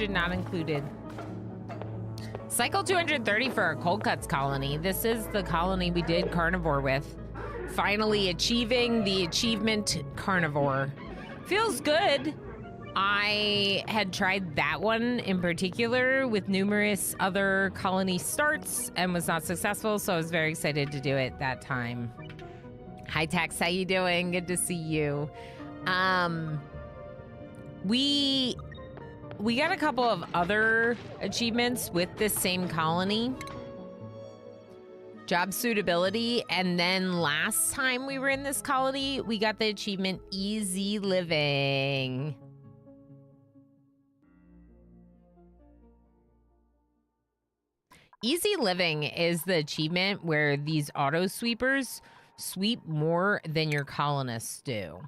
Oxygen not included. Cycle 230 for our cold cuts colony. This is the colony we did Carnivore with. Finally achieving the achievement Carnivore. Feels good. I had tried that one in particular with numerous other colony starts and was not successful, so I was very excited to do it that time. Hi Tex, how you doing? Good to see you. We got a couple of other achievements with this same colony. Job suitability, and then last time we were in this colony, we got the achievement easy living. Easy living is the achievement where these auto sweepers sweep more than your colonists do.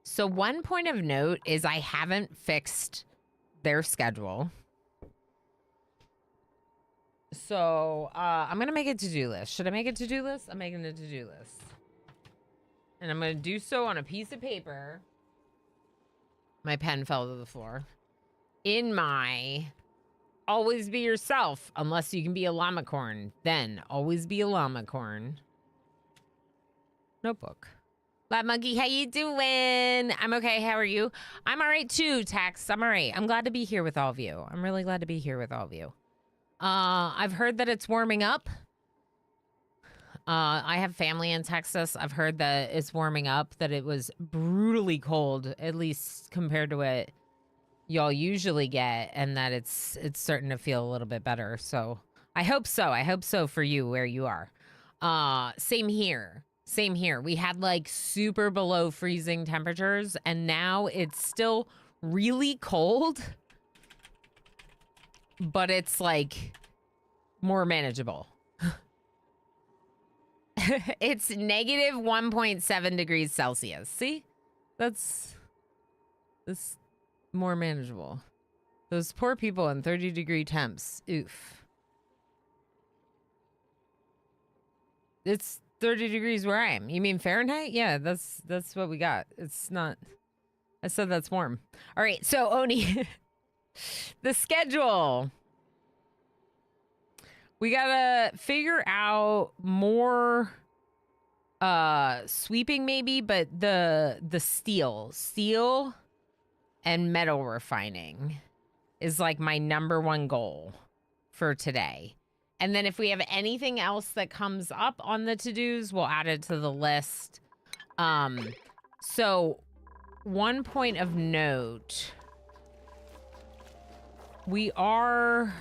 So one point of note is I haven't fixed their schedule. So I'm going to make a to-do list. Should I make a to-do list? I'm making a to-do list. And I'm going to do so on a piece of paper. My pen fell to the floor. In my always be yourself, unless you can be a llamacorn. Then always be a llamacorn notebook. Lab Monkey, how you doing? I'm okay. How are you? I'm all right too, Tax. I'm all right. I'm glad to be here with all of you. I'm really glad to be here with all of you. I've heard that it's warming up. I have family in Texas. I've heard that it's warming up, that it was brutally cold, at least compared to what y'all usually get, and that it's starting to feel a little bit better. So I hope so. I hope so for you where you are. Same here. Same here. We had like super below freezing temperatures, and now it's still really cold, but it's like more manageable. It's negative 1.7 degrees Celsius. See? That's more manageable. Those poor people in 30-degree temps. Oof. It's 30 degrees where I am. You mean Fahrenheit? Yeah, that's what we got. It's not... I said that's warm. All right, so Oni, the schedule. We gotta figure out more sweeping maybe, but the steel and metal refining is like my #1 goal for today. And then if we have anything else that comes up on the to-dos, we'll add it to the list. So one point of note, we are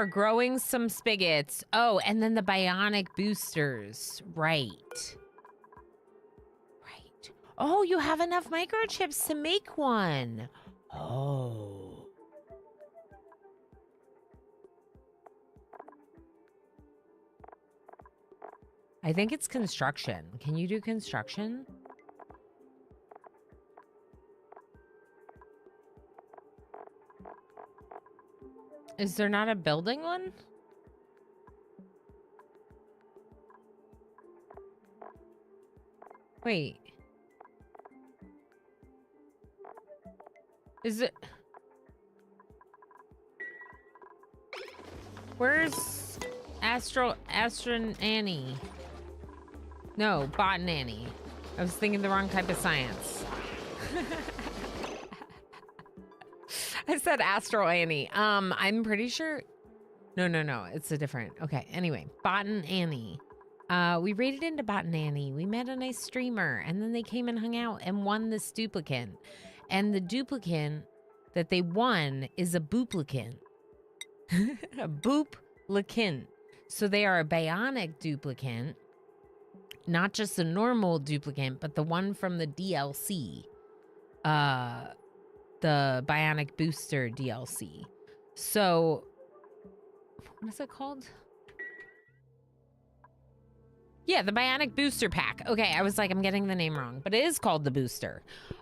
growing some spigots. Oh, and then the bionic boosters. Right. Right. Oh, you have enough microchips to make one. Oh. I think it's construction. Can you do construction? Is there not a building one? Wait. Is it... Where's Astron Annie? No, Botanani. I was thinking the wrong type of science. I said Astro Annie. I'm pretty sure. No. It's a different. Okay. Anyway, Botan Annie. We raided into Botan Annie. We met a nice streamer, and then they came and hung out and won this duplicant. And the duplicant that they won is a booplicant. A booplicant. So they are a bionic duplicant, not just a normal duplicant, but the one from the DLC. The Bionic Booster DLC. So, what is it called? Yeah, the Bionic Booster Pack. Okay, I was like, I'm getting the name wrong, but it is called the Booster.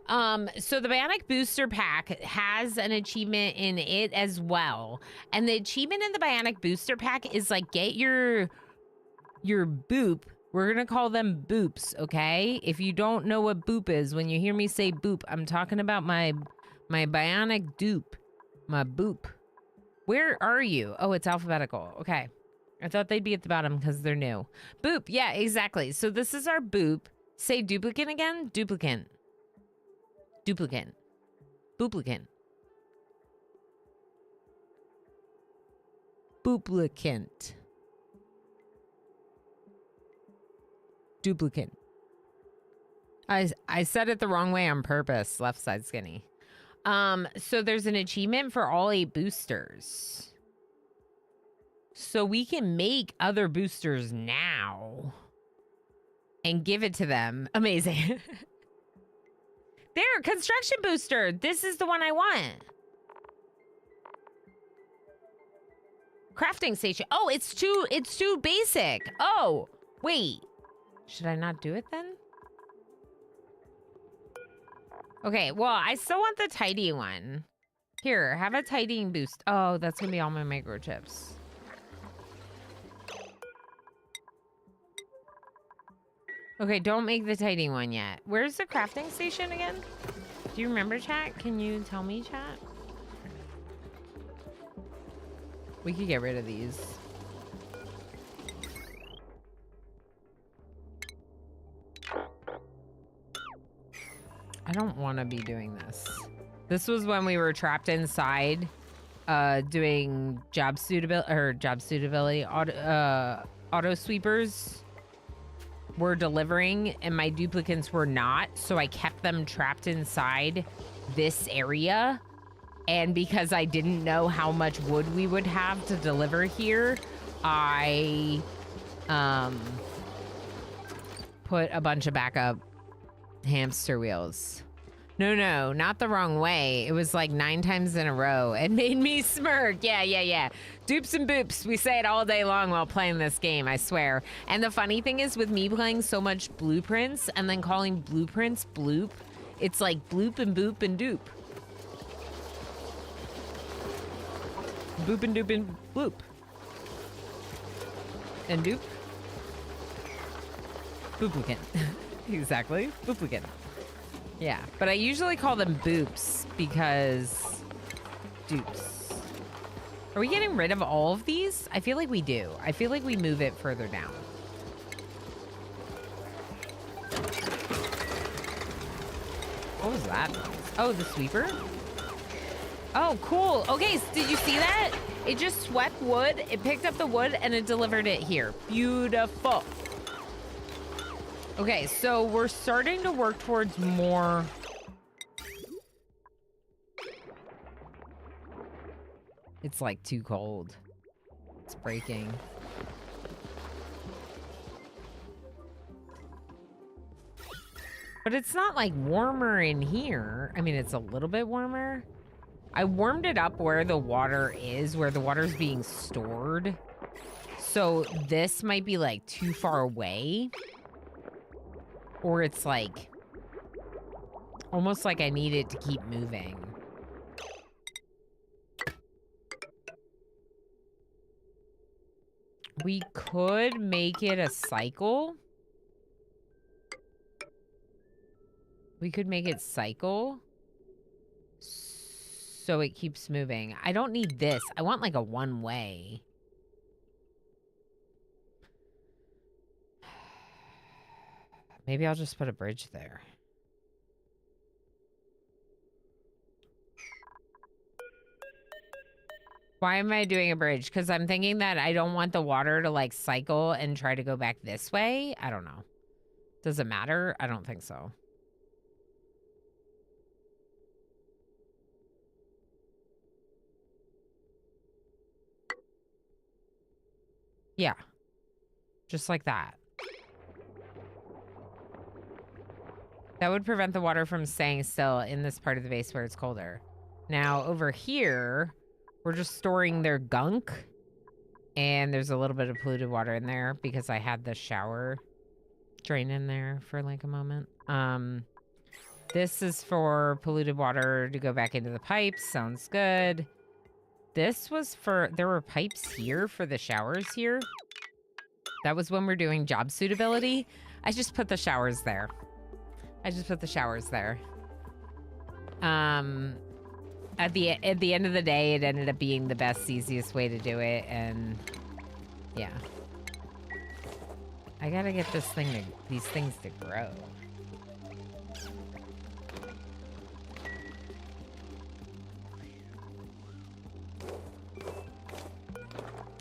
So the Bionic Booster Pack has an achievement in it as well. And the achievement in the Bionic Booster Pack is like, get your boop We're going to call them boops, okay? If you don't know what boop is, when you hear me say boop, I'm talking about my bionic dupe. My boop. Where are you? Oh, it's alphabetical. Okay. I thought they'd be at the bottom because they're new. Boop. Yeah, exactly. So this is our boop. Say duplicate again. Duplicate. Duplicate. Booplicant. Booplicant. Duplicate. I said it the wrong way on purpose. Left side skinny. So there's an achievement for all 8 boosters. So we can make other boosters now and give it to them. Amazing. There, construction booster. This is the one I want. Crafting station. Oh, it's too basic. Oh, wait. Should I not do it then? Okay, well, I still want the tidy one. Here, have a tidying boost. Oh, that's gonna be all my microchips. Okay, don't make the tidying one yet. Where's the crafting station again? Do you remember, chat? Can you tell me, chat? We could get rid of these. I don't want to be doing this. This was when we were trapped inside doing job suitability auto sweepers were delivering and my duplicates were not, so I kept them trapped inside this area. And because I didn't know how much wood we would have to deliver here, I put a bunch of backup hamster wheels. No, not the wrong way. It was like 9 times in a row. It made me smirk. Yeah. Dupes and boops. We say it all day long while playing this game, I swear. And the funny thing is with me playing so much blueprints and then calling blueprints bloop, it's like bloop and boop and dupe. Boop and doop and bloop. And dupe. Booplicant. Exactly. Booplicant. Yeah, but I usually call them boops because dupes. Are we getting rid of all of these? I feel like we do. I feel like we move it further down. What was that? Oh, the sweeper? Oh, cool. Okay, did you see that? It just swept wood, it picked up the wood, and it delivered it here. Beautiful. Okay, so we're starting to work towards more. It's like too cold. It's breaking. But it's not like warmer in here. I mean, it's a little bit warmer. I warmed it up where the water is, where the water's being stored. So this might be like too far away. Or it's like almost like I need it to keep moving. We could make it a cycle. We could make it cycle so it keeps moving. I don't need this. I want like a one-way. Maybe I'll just put a bridge there. Why am I doing a bridge? Because I'm thinking that I don't want the water to like cycle and try to go back this way. I don't know. Does it matter? I don't think so. Yeah. Just like that. That would prevent the water from staying still in this part of the base where it's colder. Now, over here, we're just storing their gunk. And there's a little bit of polluted water in there because I had the shower drain in there for like a moment. This is for polluted water to go back into the pipes. Sounds good. This was for... There were pipes here for the showers here. That was when we're doing job suitability. I just put the showers there. At the end of the day, it ended up being the best, easiest way to do it, and yeah. I gotta get these things to grow.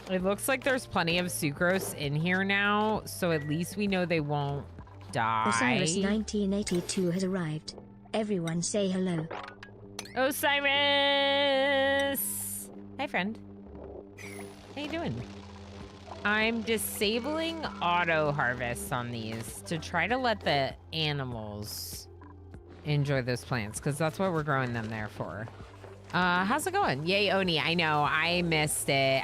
It looks like there's plenty of sucrose in here now, so at least we know they won't die. Osiris 1982 has arrived. Everyone say hello. Osiris! Hi, friend. How you doing? I'm disabling auto harvests on these to try to let the animals enjoy those plants, because that's what we're growing them there for. How's it going? Yay, Oni. I know, I missed it.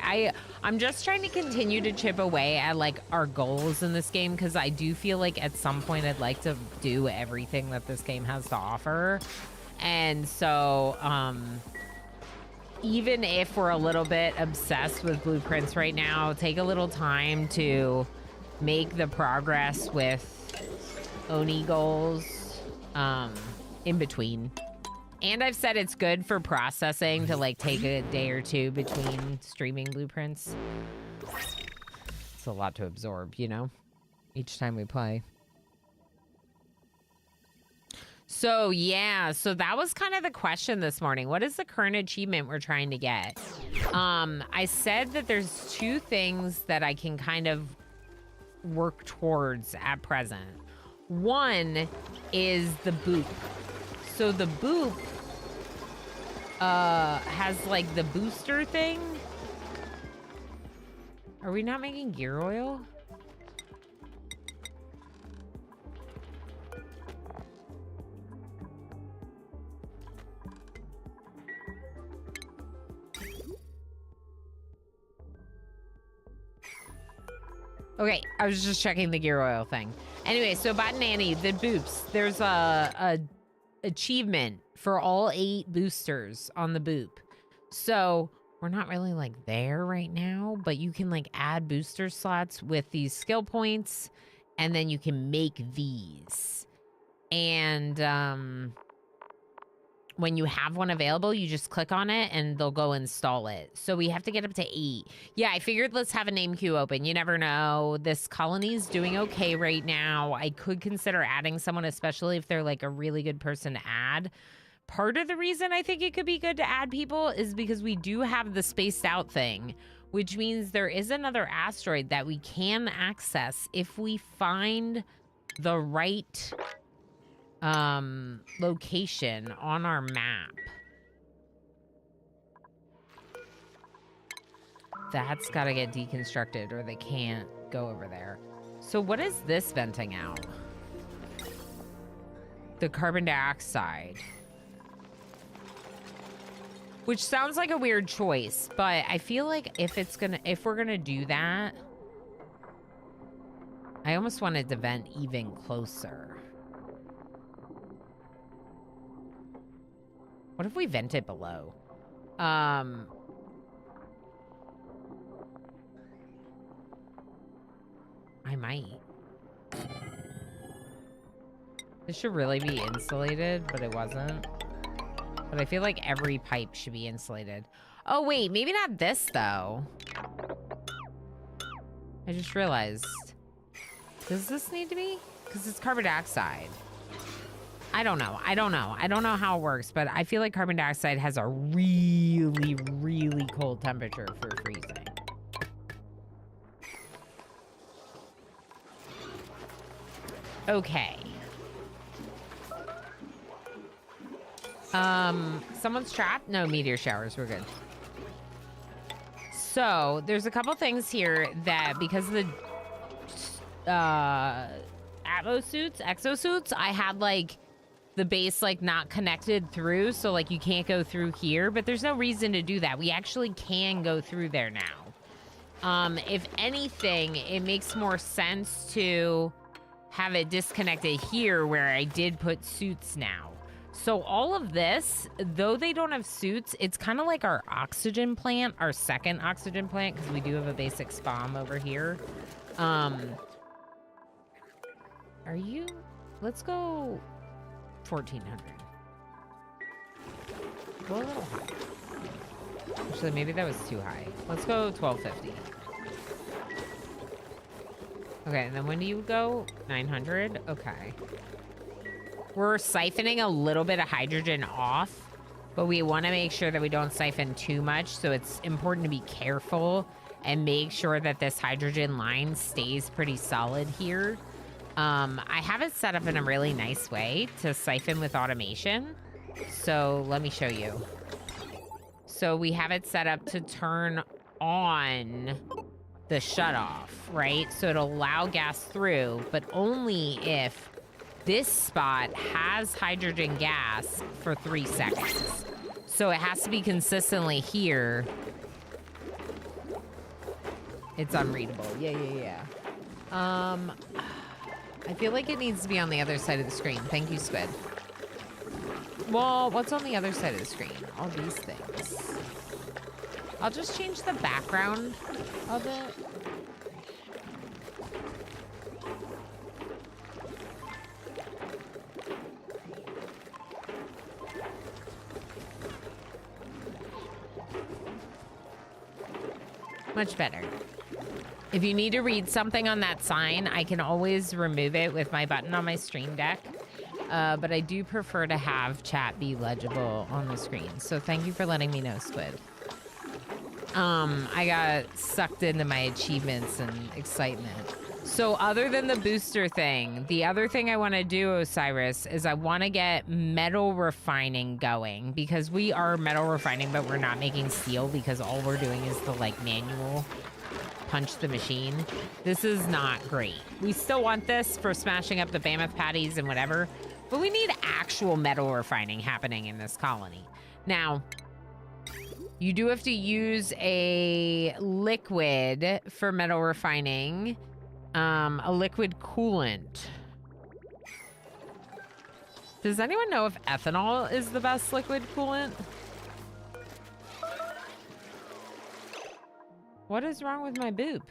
I'm just trying to continue to chip away at like our goals in this game, because I do feel like at some point I'd like to do everything that this game has to offer. And so, even if we're a little bit obsessed with blueprints right now, take a little time to make the progress with Oni goals in between. And I've said it's good for processing to like take a day or two between streaming blueprints. It's a lot to absorb, you know, each time we play. So yeah, so that was kind of the question this morning. What is the current achievement we're trying to get? I said that there's two things that I can kind of work towards at present. One is the boop. So the boop has like the booster thing. Are we not making gear oil? Okay, I was just checking the gear oil thing. Anyway, so Botanani, the boops, there's a achievement for all 8 boosters on the boop. So we're not really like there right now, but you can like add booster slots with these skill points, and then you can make these. And when you have one available, you just click on it and they'll go install it. So we have to get up to 8. Yeah, I figured let's have a name queue open. You never know. This colony's doing okay right now. I could consider adding someone, especially if they're like a really good person to add. Part of the reason I think it could be good to add people is because we do have the spaced out thing, which means there is another asteroid that we can access if we find the right location on our map. That's got to get deconstructed or they can't go over there. So what is this venting out? The carbon dioxide. Which sounds like a weird choice, but I feel like if we're gonna do that, I almost wanted to vent even closer. What if we vent it below? I might. This should really be insulated, but it wasn't. But I feel like every pipe should be insulated. Oh, wait, maybe not this, though. I just realized. Does this need to be? Because it's carbon dioxide. I don't know. I don't know how it works, but I feel like carbon dioxide has a really, really cold temperature for freezing. Okay. Someone's trapped? No, meteor showers. We're good. So, there's a couple things here that, because of the exosuits, I had, like, the base, like, not connected through, so, like, you can't go through here, but there's no reason to do that. We actually can go through there now. If anything, it makes more sense to have it disconnected here where I did put suits now. So all of this, though they don't have suits, it's kind of like our oxygen plant, our second oxygen plant, because we do have a basic spam over here. Are you? Let's go 1400. Go a little high. Actually, maybe that was too high. Let's go 1250. Okay, and then when do you go? 900? Okay. We're siphoning a little bit of hydrogen off, but we want to make sure that we don't siphon too much, so it's important to be careful and make sure that this hydrogen line stays pretty solid here. I have it set up in a really nice way to siphon with automation. So let me show you. So we have it set up to turn on the shutoff, right? So it'll allow gas through, but only if this spot has hydrogen gas for 3 seconds. So it has to be consistently here. It's unreadable. Yeah. I feel like it needs to be on the other side of the screen. Thank you, Squid. Well, what's on the other side of the screen? All these things. I'll just change the background of it. Much better. If you need to read something on that sign, I can always remove it with my button on my Stream Deck. But I do prefer to have chat be legible on the screen. So thank you for letting me know, Squid. I got sucked into my achievements and excitement. So other than the booster thing, the other thing I want to do, Osiris, is I want to get metal refining going, because we are metal refining, but we're not making steel because all we're doing is the like manual punch the machine. This is not great. We still want this for smashing up the mammoth patties and whatever, but we need actual metal refining happening in this colony. Now, you do have to use a liquid for metal refining, a liquid coolant. Does anyone know if ethanol is the best liquid coolant? What is wrong with my boob?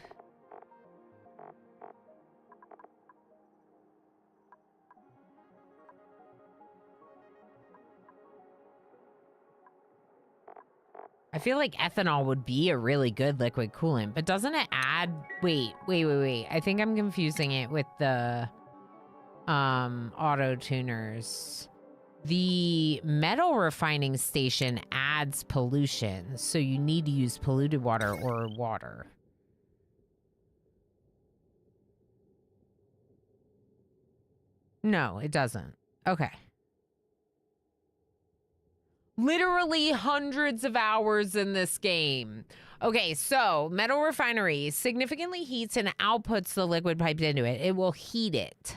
I feel like ethanol would be a really good liquid coolant, but doesn't it add... Wait. I think I'm confusing it with the auto tuners. The metal refining station adds pollution, so you need to use polluted water or water. No, it doesn't. Okay. Literally hundreds of hours in this game. Okay, so metal refinery significantly heats and outputs the liquid piped into it. It will heat it.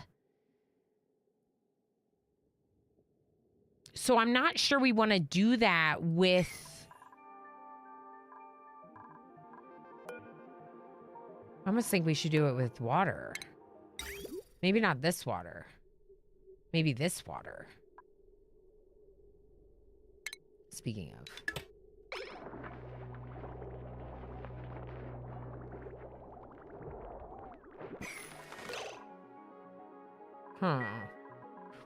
So I'm not sure we want to do that with... I almost think we should do it with water. Maybe not this water. Maybe this water. Speaking of.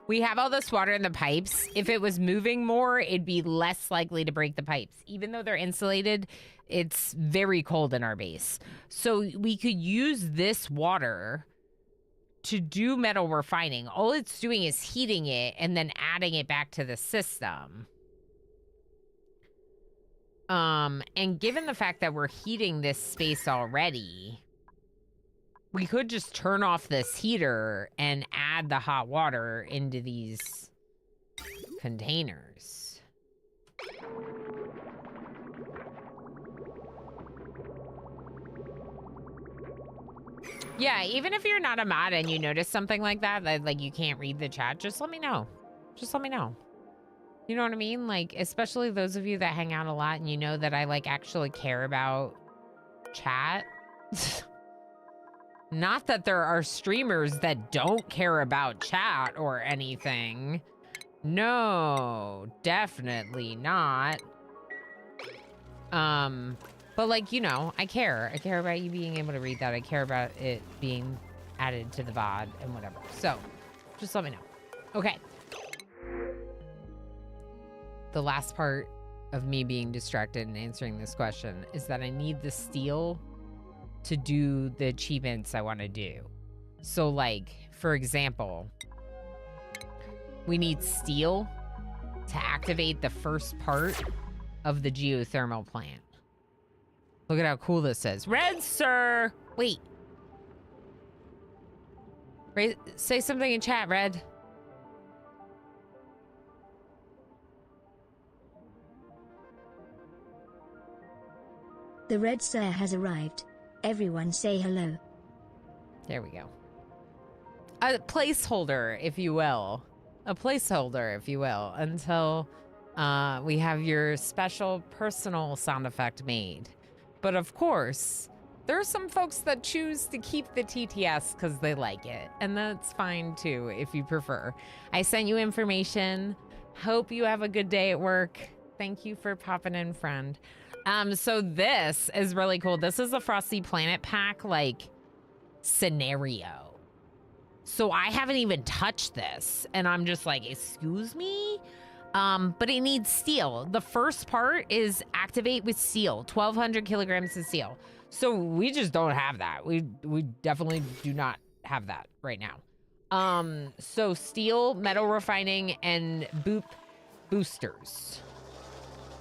We have all this water in the pipes. If it was moving more, it'd be less likely to break the pipes. Even though they're insulated, it's very cold in our base. So we could use this water to do metal refining. All it's doing is heating it and then adding it back to the system. And given the fact that we're heating this space already, we could just turn off this heater and add the hot water into these containers. Yeah, even if you're not a mod and you notice something like that, like you can't read the chat, just let me know. Just let me know. You know what I mean? Like, especially those of you that hang out a lot and you know that I, like, actually care about chat. Not that there are streamers that don't care about chat or anything. No, definitely not. But But like, you know, I care. I care about you being able to read that. I care about it being added to the VOD and whatever. So just let me know. Okay. The last part of me being distracted and answering this question is that I need the steel to do the achievements I want to do. So like, for example, we need steel to activate the first part of the geothermal plant. Look at how cool this is. Red, sir! Wait. Say something in chat, Red. The Red Sir has arrived. Everyone say hello. There we go. A placeholder, if you will. A placeholder, if you will, until we have your special personal sound effect made. But of course, there are some folks that choose to keep the TTS because they like it. And that's fine too, if you prefer. I sent you information. Hope you have a good day at work. Thank you for popping in, friend. So this is really cool. This is a Frosty Planet Pack, like, scenario. So I haven't even touched this. And I'm just like, excuse me? But it needs steel. The first part is activate with steel, 1,200 kilograms of steel. So we just don't have that. We definitely do not have that right now. So steel, metal refining, and boosters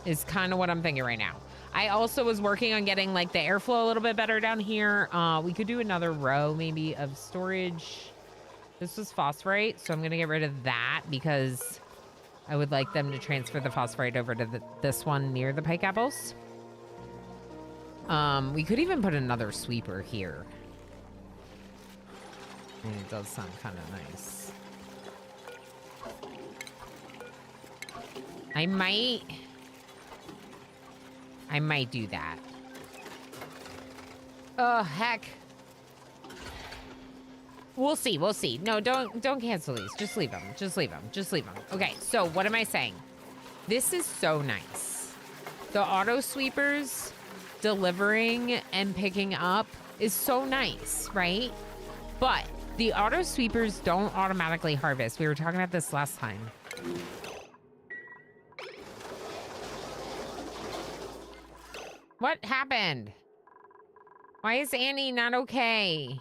is kind of what I'm thinking right now. I also was working on getting like the airflow a little bit better down here. We could do another row maybe of storage. This was phosphorite, so I'm gonna get rid of that because I would like them to transfer the phosphorite over to this one near the pike apples. We could even put another sweeper here. And it does sound kind of nice. I might do that. Oh, heck. We'll see. We'll see. No, don't cancel these. Just leave them. Just leave them. Just leave them. Okay, so what am I saying? This is so nice. The auto sweepers delivering and picking up is so nice, right? But the auto sweepers don't automatically harvest. We were talking about this last time. What happened? Why is Annie not okay?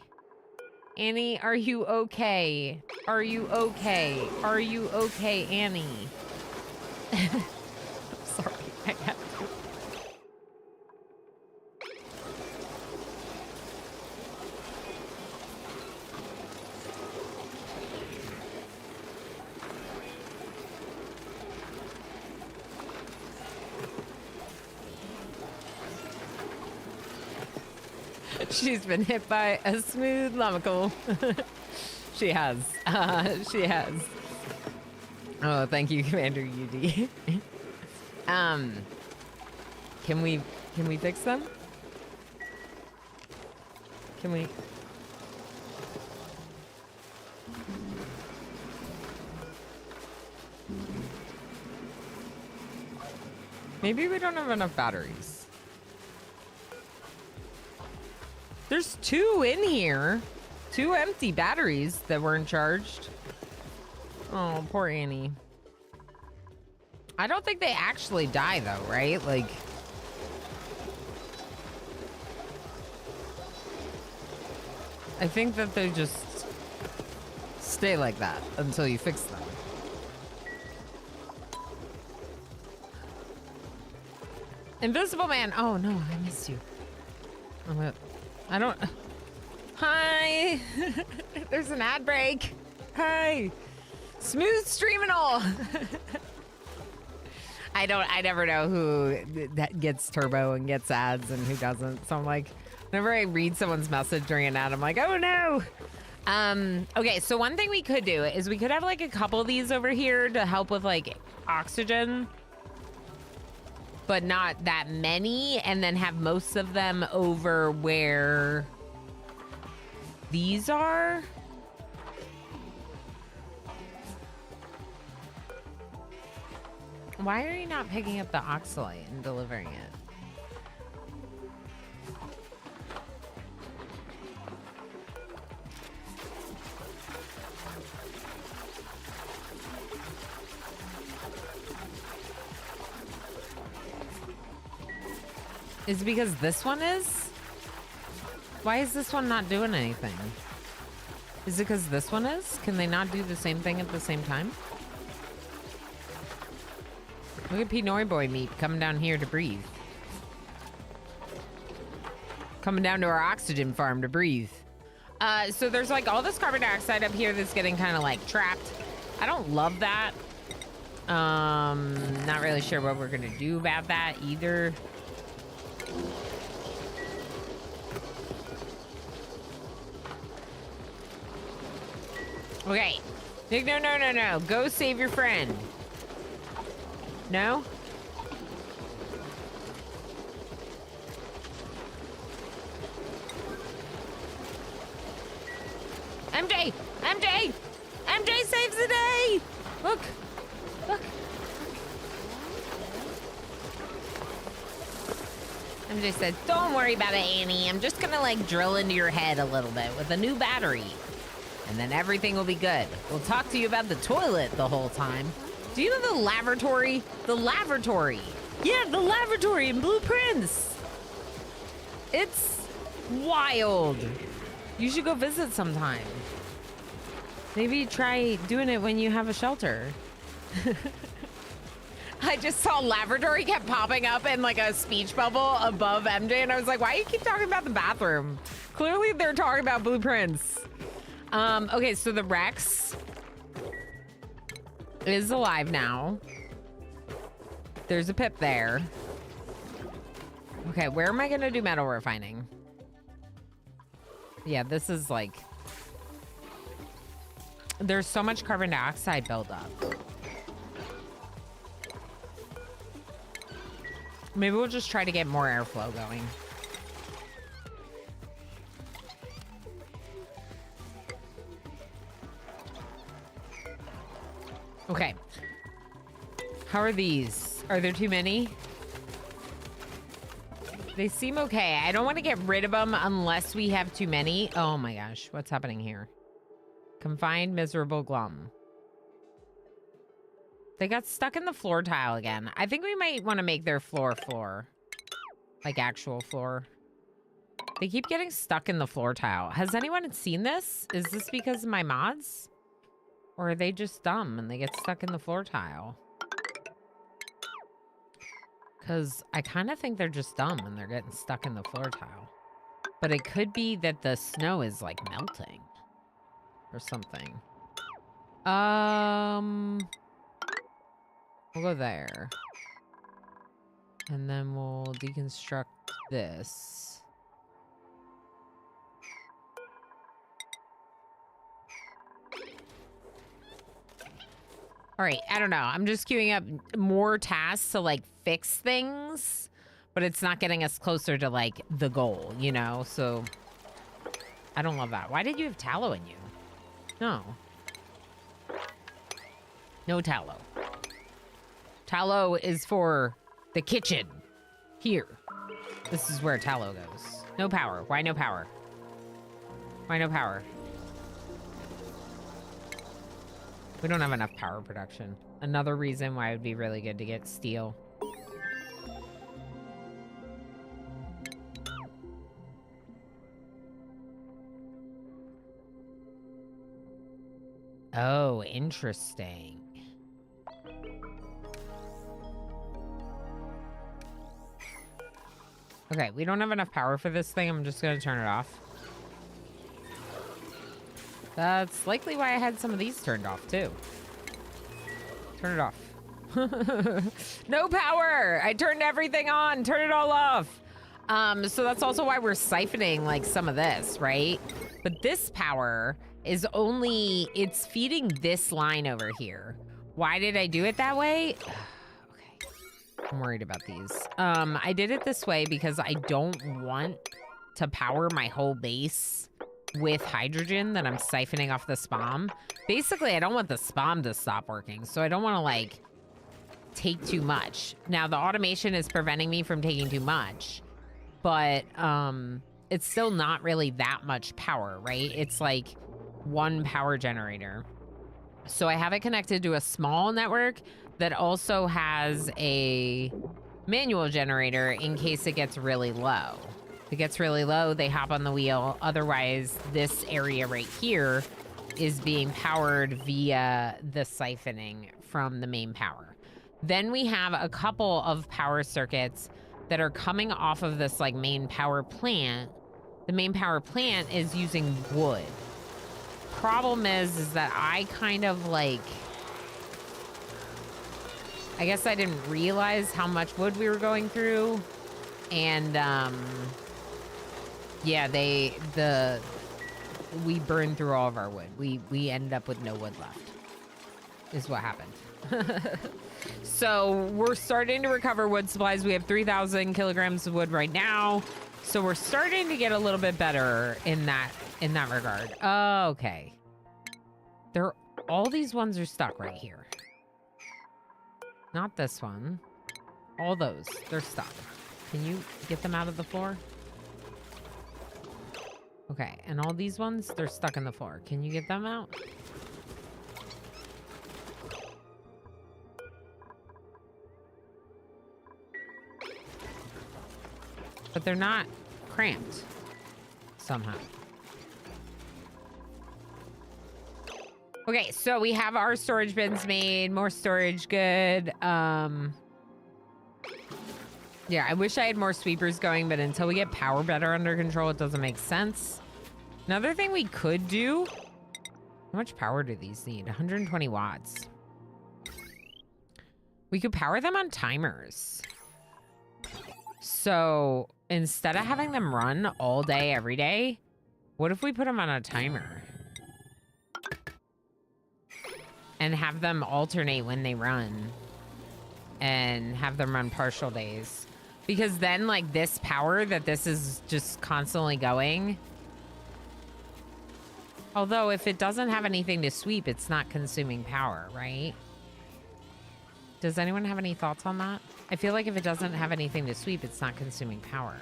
Annie, are you okay? Are you okay? Are you okay, Annie? I'm sorry. I had to. She's been hit by a smooth lumical. She has. She has. Oh, thank you, Commander UD. Can we fix them? Can we? Maybe we don't have enough batteries. There's 2 in here. 2 empty batteries that weren't charged. Oh, poor Annie. I don't think they actually die though, right? Like... I think that they just stay like that until you fix them. Invisible Man! Oh no, I missed you. I don't... Hi! There's an ad break. Hi! Smooth streaming all! I never know who that gets turbo and gets ads and who doesn't. So I'm like, whenever I read someone's message during an ad, I'm like, oh no! Okay, so one thing we could do is we could have like a couple of these over here to help with like oxygen. But not that many, and then have most of them over where these are. Why are you not picking up the oxalate and delivering it? Is it because this one is? Why is this one not doing anything? Is it because this one is? Can they not do the same thing at the same time? Look at Pinoy Boy Meat coming down here to breathe. Coming down to our oxygen farm to breathe. So there's like all this carbon dioxide up here that's getting kind of like trapped. I don't love that. Not really sure what we're gonna do about that either. Okay. Nick, no. Go save your friend. No? MJ saves the day! Look. MJ said, don't worry about it, Annie. I'm just gonna like drill into your head a little bit with a new battery. And then everything will be good. We'll talk to you about the toilet the whole time. Do you know the lavatory? The lavatory. Yeah, the lavatory in Blue Prince. It's wild. You should go visit sometime. Maybe try doing it when you have a shelter. I just saw lavatory kept popping up in like a speech bubble above MJ, and I was like, why do you keep talking about the bathroom? Clearly they're talking about Blue Prince. Okay, so the Rex is alive now. There's a Pip there. Okay, where am I gonna do metal refining? Yeah, this is like... There's so much carbon dioxide buildup. Maybe we'll just try to get more airflow going. Okay. How are these? Are there too many? They seem okay. I don't want to get rid of them unless we have too many. Oh my gosh. What's happening here? Confined, miserable, glum. They got stuck in the floor tile again. I think we might want to make their floor. Like actual floor. They keep getting stuck in the floor tile. Has anyone seen this? Is this because of my mods? Or are they just dumb and they get stuck in the floor tile? Because I kind of think they're just dumb and they're getting stuck in the floor tile. But it could be that the snow is like melting. Or something. We'll go there. And then we'll deconstruct this. All right, I don't know. I'm just queuing up more tasks to like fix things, but it's not getting us closer to like the goal, you know? So I don't love that. Why did you have tallow in you? No. No tallow. Tallow is for the kitchen. Here. This is where tallow goes. No power. Why no power? Why no power? We don't have enough power production. Another reason why it would be really good to get steel. Oh, interesting. Okay, we don't have enough power for this thing. I'm just gonna turn it off. That's likely why I had some of these turned off, too. Turn it off. No power! I turned everything on! Turn it all off! So that's also why we're siphoning, like, some of this, right? But this power is only... It's feeding this line over here. Why did I do it that way? Okay. I'm worried about these. I did it this way because I don't want to power my whole base with hydrogen that I'm siphoning off the spam. Basically, I don't want the spam to stop working, so I don't want to, like, take too much. Now, the automation is preventing me from taking too much, but it's still not really that much power, right? It's like one power generator. So I have it connected to a small network that also has a manual generator in case it gets really low. If it gets really low, they hop on the wheel. Otherwise, this area right here is being powered via the siphoning from the main power. Then we have a couple of power circuits that are coming off of this like main power plant. The main power plant is using wood. Problem is that I kind of like, I guess I didn't realize how much wood we were going through. And yeah, we burned through all of our wood. We ended up with no wood left, is what happened. So we're starting to recover wood supplies. We have 3,000 kilograms of wood right now. So we're starting to get a little bit better in that regard. Okay. All these ones are stuck right here. Not this one. All those, they're stuck. Can you get them out of the floor? Okay, and all these ones, they're stuck in the floor. Can you get them out? But they're not cramped somehow. Okay, so we have our storage bins made. More storage, good. Yeah, I wish I had more sweepers going, but until we get power better under control, it doesn't make sense. Another thing we could do... How much power do these need? 120 watts. We could power them on timers. So instead of having them run all day, every day, what if we put them on a timer? And have them alternate when they run. And have them run partial days. Because then, like, this power that this is just constantly going... Although, if it doesn't have anything to sweep, it's not consuming power, right? Does anyone have any thoughts on that? I feel like if it doesn't have anything to sweep, it's not consuming power.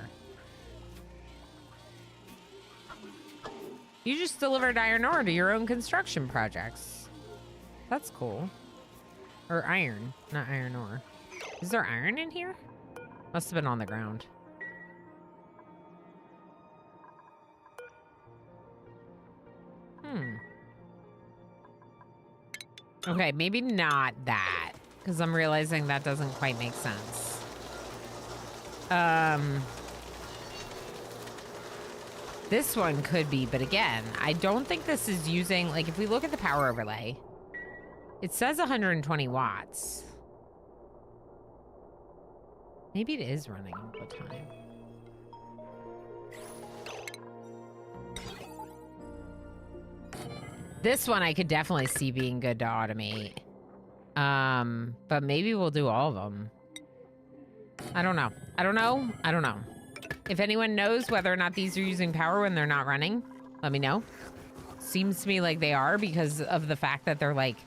You just delivered iron ore to your own construction projects. That's cool. Or iron, not iron ore. Is there iron in here? Must have been on the ground. Okay, maybe not that. Because I'm realizing that doesn't quite make sense. This one could be, but again, I don't think this is using... Like, if we look at the power overlay, it says 120 watts. Maybe it is running all the time. This one I could definitely see being good to automate. But maybe we'll do all of them. I don't know. I don't know. If anyone knows whether or not these are using power when they're not running, let me know. Seems to me like they are because of the fact that they're like...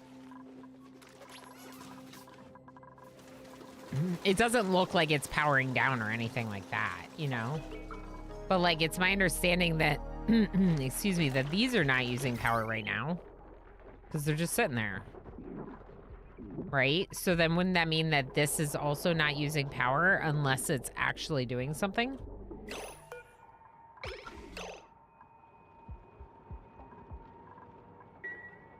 It doesn't look like it's powering down or anything like that, you know? But like, it's my understanding that, excuse me, that these are not using power right now. Because they're just sitting there. Right? So then wouldn't that mean that this is also not using power unless it's actually doing something?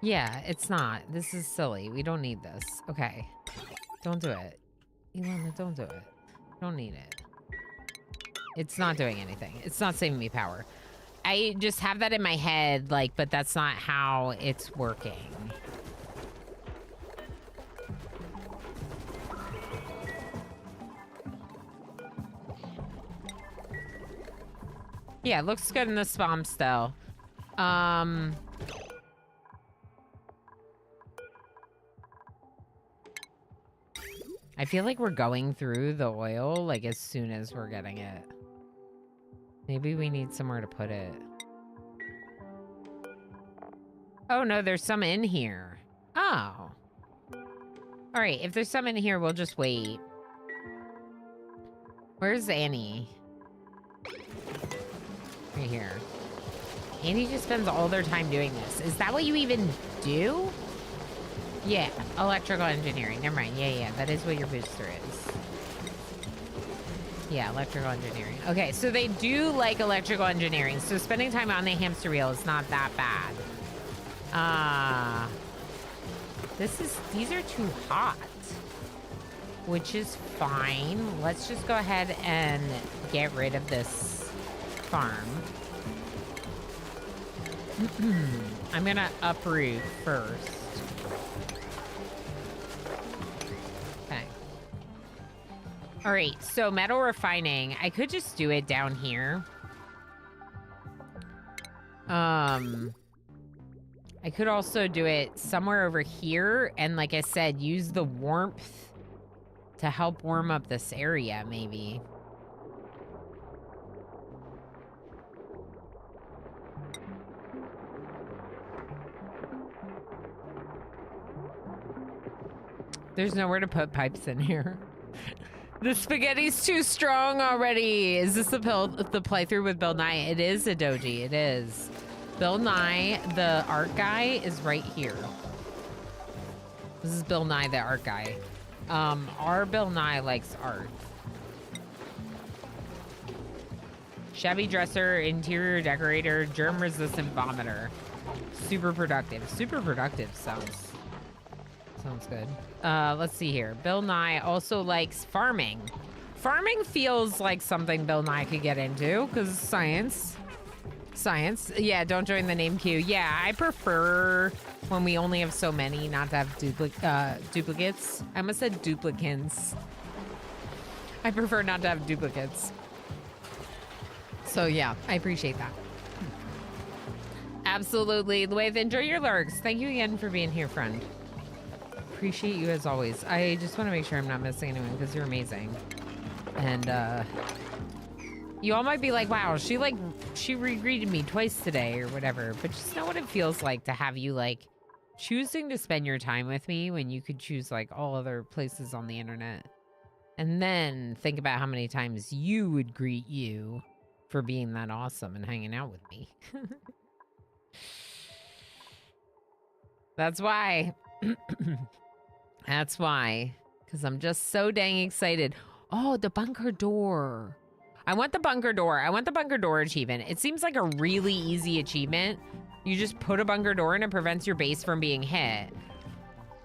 Yeah, it's not. This is silly. We don't need this. Okay. Don't do it. Ilana, don't do it. Don't need it. It's not doing anything. It's not saving me power. I just have that in my head, like, but that's not how it's working. Yeah, it looks good in the swamp still. I feel like we're going through the oil, like, as soon as we're getting it. Maybe we need somewhere to put it. Oh, no, there's some in here. Oh. All right, if there's some in here, we'll just wait. Where's Annie? Right here. Annie just spends all their time doing this. Is that what you even do? Yeah, electrical engineering. Never mind. Yeah, that is what your booster is. Yeah, electrical engineering. Okay, so they do like electrical engineering. So spending time on the hamster wheel is not that bad. These are too hot, which is fine. Let's just go ahead and get rid of this farm. I'm gonna uproot first. Okay. All right, so metal refining. I could just do it down here. I could also do it somewhere over here, and like I said, use the warmth to help warm up this area, maybe. There's nowhere to put pipes in here. The spaghetti's too strong already. Is this the playthrough with Bill Nye? It is a doji. It is. Bill Nye, the art guy, is right here. This is Bill Nye, the art guy. Our Bill Nye likes art. Shabby dresser, interior decorator, germ-resistant vomiter. Super productive. Super productive sounds good. Let's see here. Bill Nye also likes farming. Farming feels like something Bill Nye could get into, because science. Science. Yeah, don't join the name queue. Yeah, I prefer when we only have so many not to have duplicates. I almost said duplicants. I prefer not to have duplicates. So yeah, I appreciate that. Absolutely. Luith, enjoy your lurks. Thank you again for being here, friend. Appreciate you as always. I just want to make sure I'm not missing anyone because you're amazing. And you all might be like, wow, she re-greeted me twice today or whatever, but just know what it feels like to have you like choosing to spend your time with me when you could choose like all other places on the internet. And then think about how many times you would greet you for being that awesome and hanging out with me. That's why. That's why. Because I'm just so dang excited. Oh, the bunker door. I want the bunker door. I want the bunker door achievement. It seems like a really easy achievement. You just put a bunker door and it prevents your base from being hit.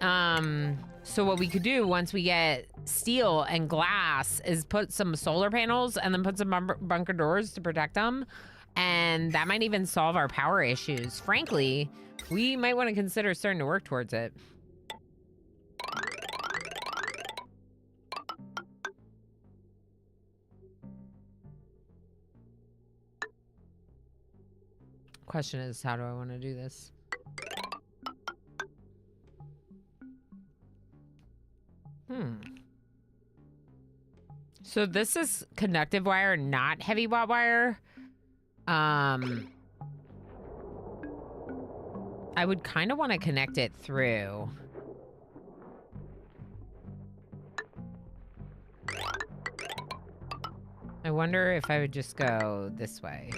So what we could do once we get steel and glass is put some solar panels and then put some bunker doors to protect them. And that might even solve our power issues. Frankly, we might want to consider starting to work towards it. Question is, how do I want to do this? So this is conductive wire, not heavy watt wire. I would kind of want to connect it through. I wonder if I would just go this way.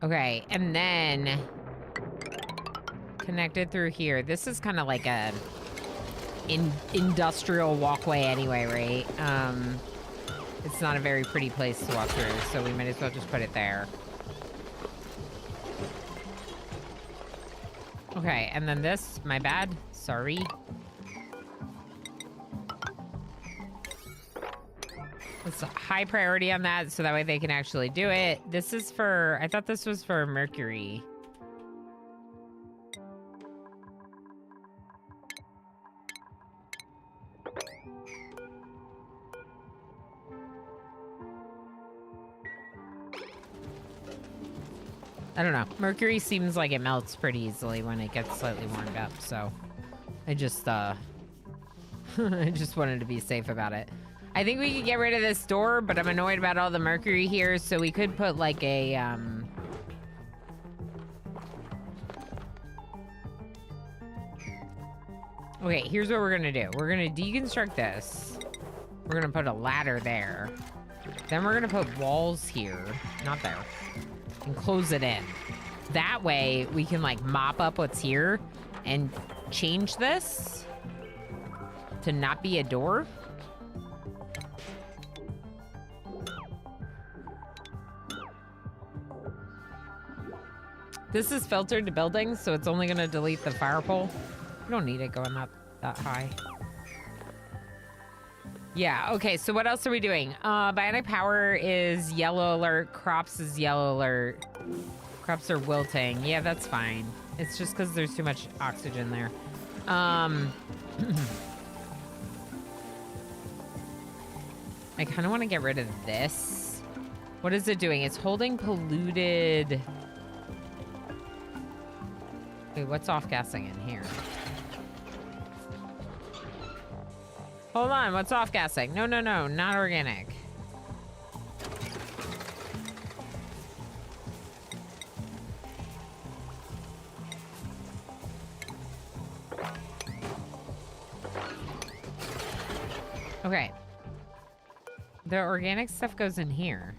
Okay, and then connect it through here. This is kind of like a industrial walkway anyway, right? It's not a very pretty place to walk through, so we might as well just put it there. Okay, and then this, my bad, sorry. It's a high priority on that, so that way they can actually do it. This is for, I thought this was for Mercury. I don't know. Mercury seems like it melts pretty easily when it gets slightly warmed up, so I just I just wanted to be safe about it. I think we could get rid of this door, but I'm annoyed about all the mercury here, so we could put like a Okay, here's what we're gonna do. We're gonna deconstruct this. We're gonna put a ladder there. Then we're gonna put walls here, not there, and close it in. That way we can like mop up what's here and change this to not be a door. This is filtered to buildings, so it's only going to delete the fire pole. You don't need it going that high. Yeah, okay, so what else are we doing? Bionic power is yellow alert. Crops is yellow alert. Crops are wilting. Yeah, that's fine. It's just because there's too much oxygen there. I kind of want to get rid of this. What is it doing? It's holding polluted... Wait, what's off-gassing in here? Hold on, what's off-gassing? No, not organic. Okay. The organic stuff goes in here.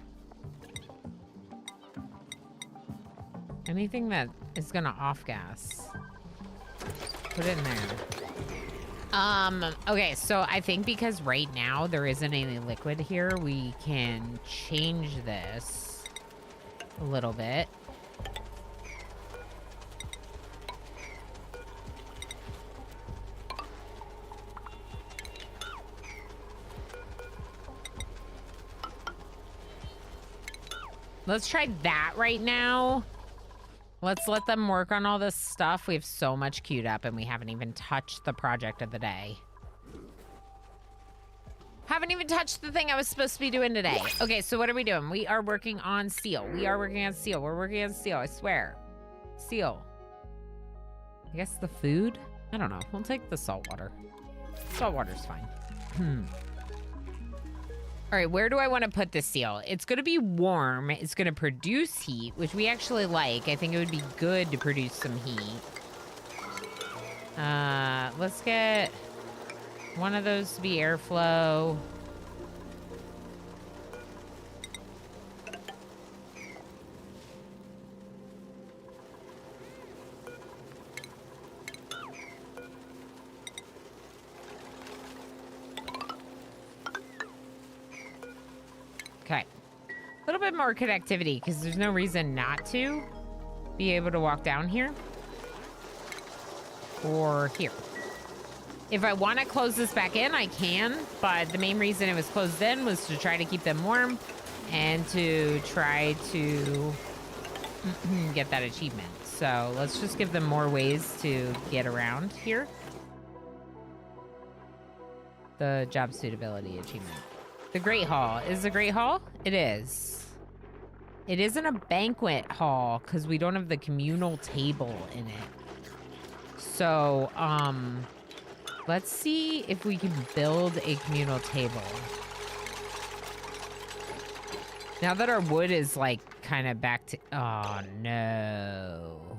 Anything that is gonna off-gas, put it in there. Okay, so I think because right now there isn't any liquid here, we can change this a little bit. Let's try that right now. Let's let them work on all this stuff. We have so much queued up and we haven't even touched the project of the day. Haven't even touched the thing I was supposed to be doing today. Okay, so what are we doing? We are working on steel. We're working on steel, I swear. Steel. I guess the food? I don't know. We'll take the salt water. Salt water's fine. All right, where do I want to put this steel? It's going to be warm. It's going to produce heat, which we actually like. I think it would be good to produce some heat. Let's get one of those to be airflow. Okay. A little bit more connectivity, because there's no reason not to be able to walk down here. Or here. If I want to close this back in, I can. But the main reason it was closed in was to try to keep them warm. And to try to get that achievement. So let's just give them more ways to get around here. The job suitability achievement. The Great Hall. Is the Great Hall? It is. It isn't a banquet hall because we don't have the communal table in it. So, let's see if we can build a communal table. Now that our wood is like kind of back to... Oh, no.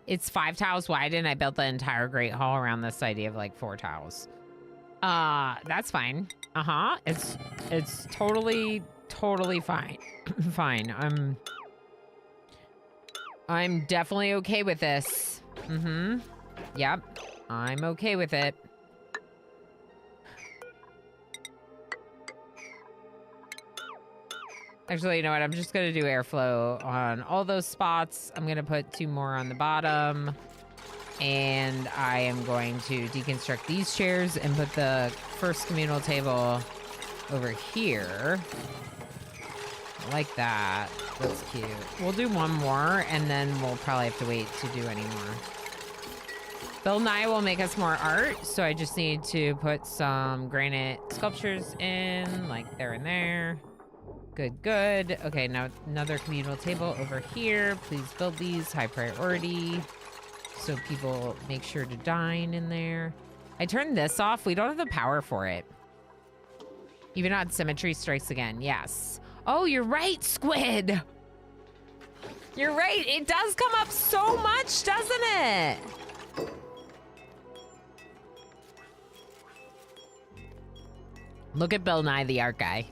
It's 5 tiles wide and I built the entire Great Hall around this idea of like 4 tiles. That's fine. It's totally fine. Fine. I'm definitely okay with this. Yep. I'm okay with it. Actually, you know what? I'm just gonna do airflow on all those spots. I'm gonna put 2 more on the bottom. And I am going to deconstruct these chairs and put the first communal table over here. I like that. That's cute. We'll do 1 more, and then we'll probably have to wait to do any more. Bill Nye will make us more art, so I just need to put some granite sculptures in, like there and there. Good. Okay, now another communal table over here. Please build these, high priority. So people make sure to dine in there. I turned this off. We don't have the power for it. Even odd symmetry strikes again. Yes. Oh, you're right, Squid. You're right. It does come up so much, doesn't it? Look at Bill Nye, the art guy.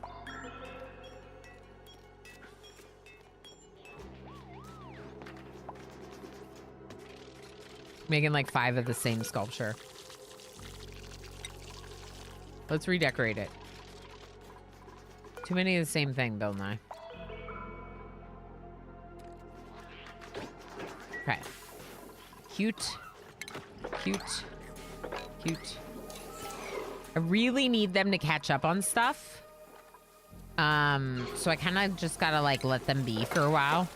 Making like 5 of the same sculpture. Let's redecorate it. Too many of the same thing, Bill Nye. Cute. Cute. Cute. I really need them to catch up on stuff. So I kind of just gotta like let them be for a while.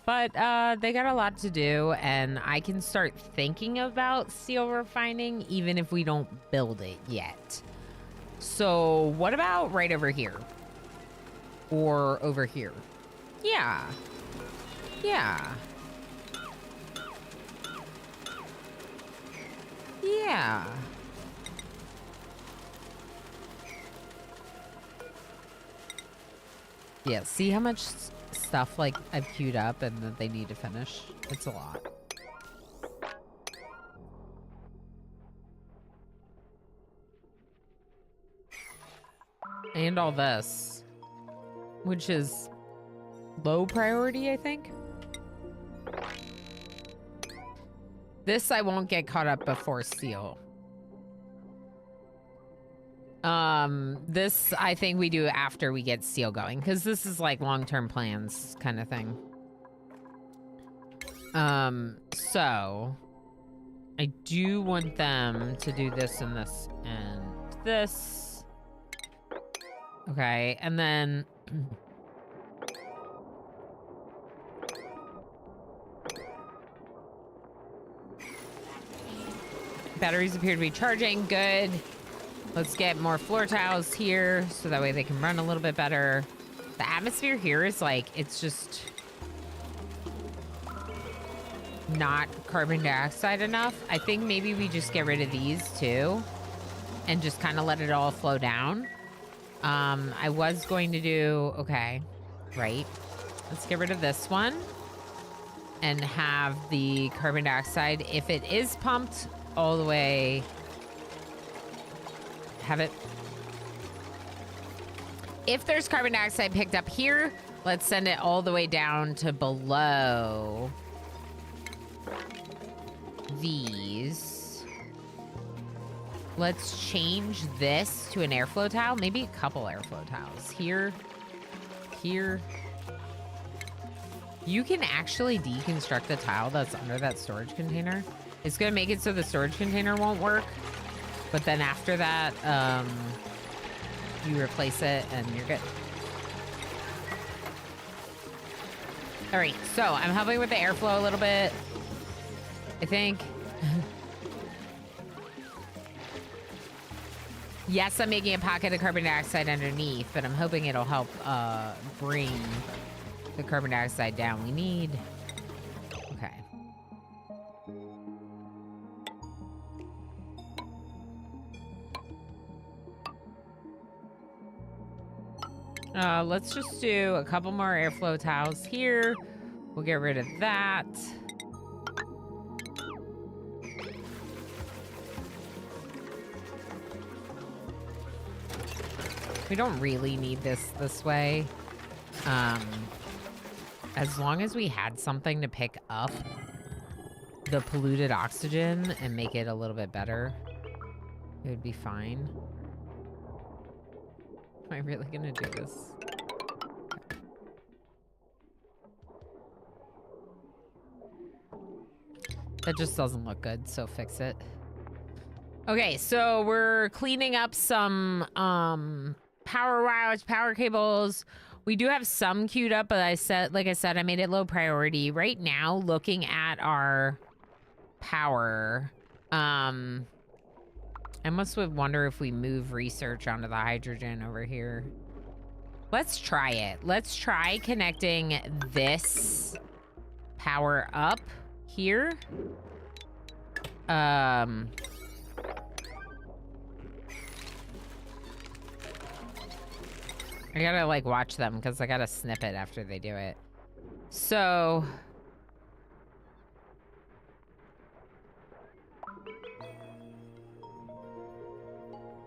But they got a lot to do, and I can start thinking about steel refining even if we don't build it yet. So what about right over here? Or over here? Yeah. Yeah. Yeah. Yeah, see how much stuff like I've queued up and that they need to finish? It's a lot. And all this, which is low priority, I think. This I won't get caught up before steel. This I think we do after we get steel going, because this is like long-term plans kind of thing. So I do want them to do this and this and this. Okay, and then batteries appear to be charging. Good. Let's get more floor tiles here so that way they can run a little bit better. The atmosphere here is like, it's just not carbon dioxide enough. I think maybe we just get rid of these too and just kind of let it all flow down. I was going to do, okay, right. Let's get rid of this one and have the carbon dioxide, if it is pumped all the way, have it. If there's carbon dioxide picked up here, let's send it all the way down to below these. Let's change this to an airflow tile. Maybe a couple airflow tiles. Here. Here. You can actually deconstruct the tile that's under that storage container. It's going to make it so the storage container won't work. But then after that, you replace it and you're good. All right, so I'm helping with the airflow a little bit, I think. Yes, I'm making a pocket of carbon dioxide underneath, but I'm hoping it'll help bring the carbon dioxide down we need. Okay. Let's just do a couple more airflow tiles here. We'll get rid of that. We don't really need this way. As long as we had something to pick up the polluted oxygen and make it a little bit better, it would be fine. Am I really gonna do this? That just doesn't look good, so fix it. Okay, so we're cleaning up some power wires, power cables. We do have some queued up, but like I said, I made it low priority. Right now, looking at our power, I must would wonder if we move research onto the hydrogen over here. Let's try it. Let's try connecting this power up here. I gotta like watch them because I gotta snip it after they do it. So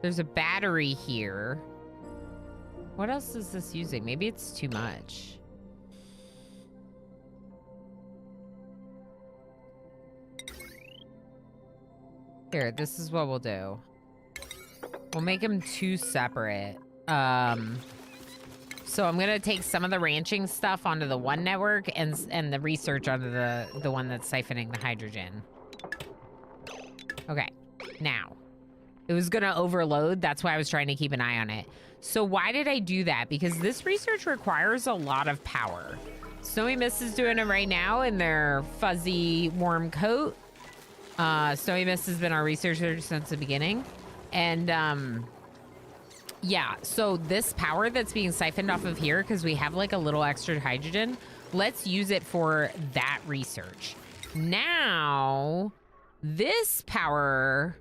there's a battery here. What else is this using? Maybe it's too much. Here, this is what we'll do. We'll make them two separate. So I'm gonna take some of the ranching stuff onto the one network and the research onto the one that's siphoning the hydrogen. Okay, now. It was gonna overload. That's why I was trying to keep an eye on it. So why did I do that? Because this research requires a lot of power. Snowy Mist is doing it right now in their fuzzy warm coat. Snowy Mist has been our researcher since the beginning. And yeah, so this power that's being siphoned off of here, because we have like a little extra hydrogen, let's use it for that research. Now, this power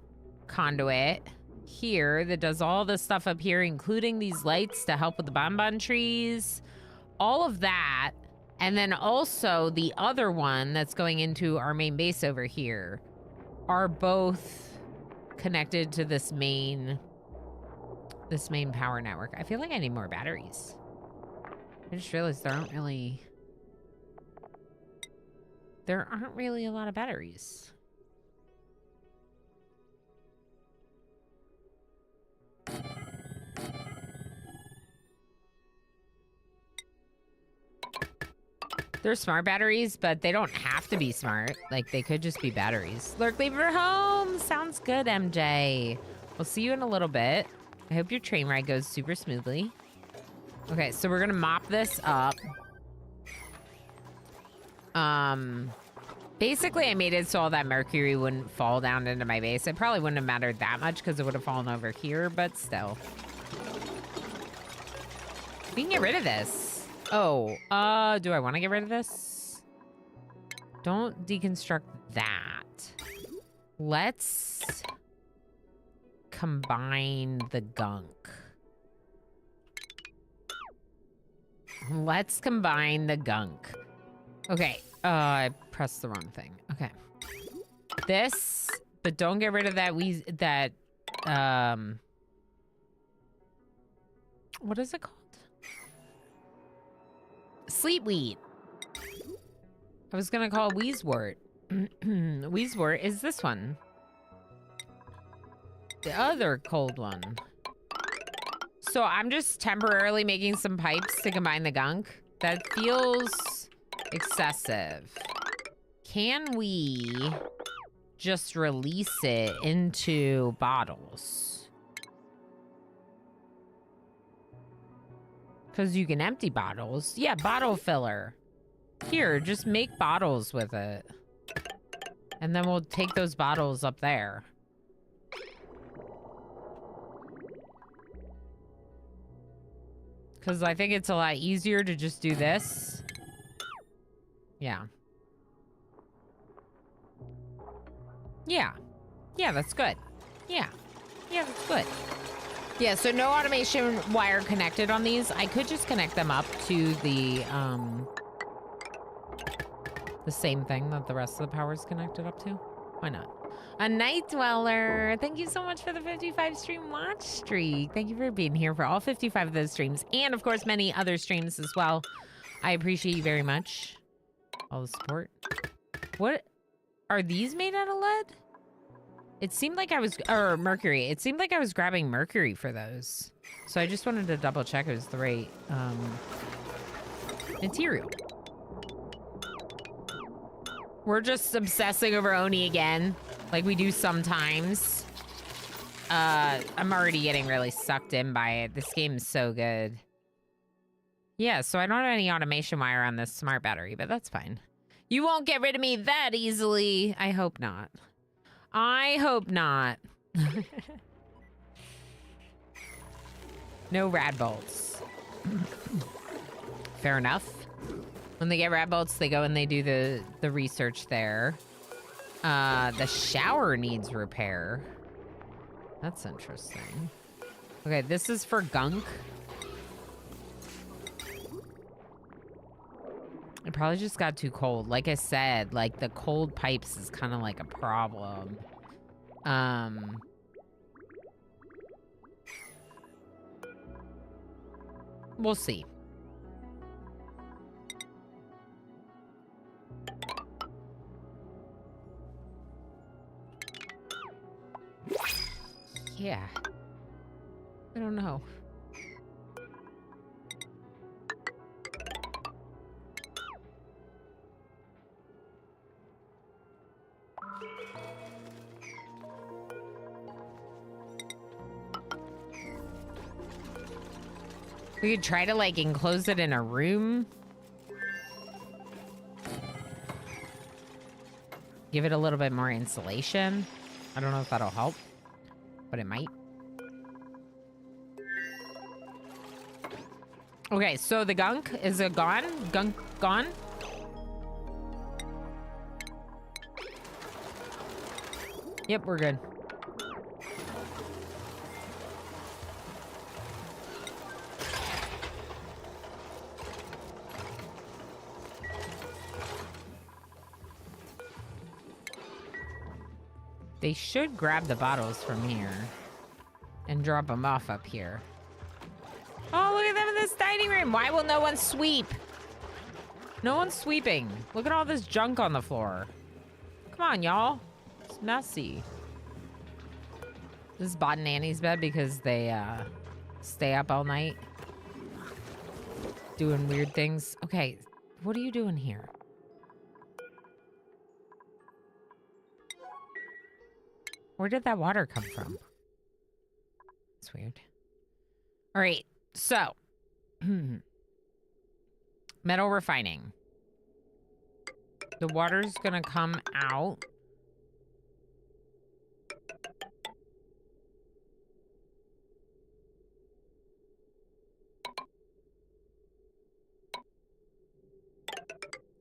conduit here that does all the stuff up here, including these lights to help with the bonbon trees, all of that, and then also the other one that's going into our main base over here, are both connected to this main power network. I feel like I need more batteries. I just realized there aren't really a lot of batteries. They're smart batteries, but they don't have to be smart. Like, they could just be batteries. Lurk, leave her home. Sounds good, MJ. We'll see you in a little bit. I hope your train ride goes super smoothly. Okay, so we're gonna mop this up. Basically, I made it so all that mercury wouldn't fall down into my base. It probably wouldn't have mattered that much because it would have fallen over here, but still. We can get rid of this. Oh, do I want to get rid of this? Don't deconstruct that. Let's combine the gunk. Let's combine the gunk. Okay, I pressed the wrong thing. Okay. This, but don't get rid of that what is it called? Sleetweed. I was gonna call it Wheezewort. Wheezewort is this one. The other cold one. So I'm just temporarily making some pipes to combine the gunk. That feels excessive. Can we just release it into bottles? Because you can empty bottles. Yeah, bottle filler. Here, just make bottles with it. And then we'll take those bottles up there. Because I think it's a lot easier to just do this. Yeah. Yeah. Yeah, that's good. Yeah. Yeah, that's good. Yeah, so no automation wire connected on these. I could just connect them up to the same thing that the rest of the power is connected up to. Why not? A Night Dweller. Thank you so much for the 55 stream watch streak. Thank you for being here for all 55 of those streams. And, of course, many other streams as well. I appreciate you very much. All the support. What? Are these made out of lead? It seemed like I was... Or mercury. It seemed like I was grabbing mercury for those. So I just wanted to double check it was the right material. We're just obsessing over Oni again, like we do sometimes. I'm already getting really sucked in by it. This game is so good. Yeah, so I don't have any automation wire on this smart battery, but that's fine. You won't get rid of me that easily. I hope not. I hope not. No rad bolts. Fair enough. When they get rad bolts, they go and they do the research there. The shower needs repair. That's interesting. Okay, this is for gunk. It probably just got too cold. Like I said, like the cold pipes is kind of like a problem. We'll see. Yeah. I don't know. We could try to, like, enclose it in a room. Give it a little bit more insulation. I don't know if that'll help, but it might. Okay, so the gunk is gone? Gunk gone? Yep, we're good. They should grab the bottles from here and drop them off up here. Oh, look at them in this dining room. Why will no one sweep? No one's sweeping. Look at all this junk on the floor. Come on, y'all. It's messy. This is Bot and Annie's bed because they stay up all night doing weird things. Okay, what are you doing here? Where did that water come from? It's weird. All right, so metal refining. The water's gonna come out.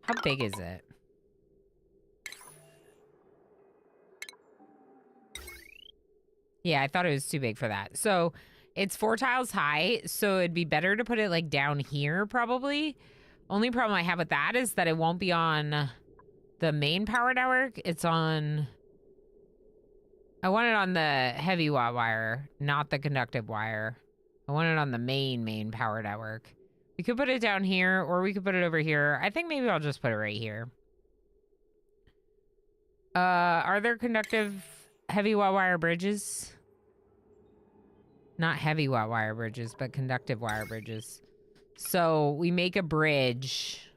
How big is it? Yeah, I thought it was too big for that. So it's 4 tiles high, so it'd be better to put it like down here probably. Only problem I have with that is that it won't be on the main power network. It's on... I want it on the heavy watt wire, not the conductive wire. I want it on the main power network. We could put it down here, or we could put it over here. I think maybe I'll just put it right here. Are there conductive heavy watt wire bridges? Not heavy watt wire bridges, but conductive wire bridges. So we make a bridge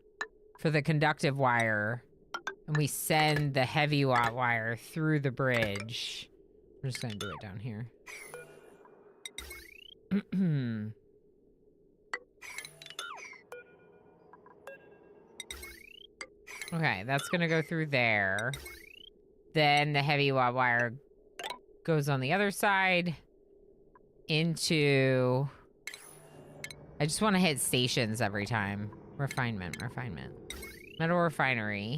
for the conductive wire, and we send the heavy watt wire through the bridge. I'm just gonna do it down here. Okay, that's gonna go through there. Then the heavy watt wire goes on the other side into... I just want to hit stations every time. Refinement. Metal refinery.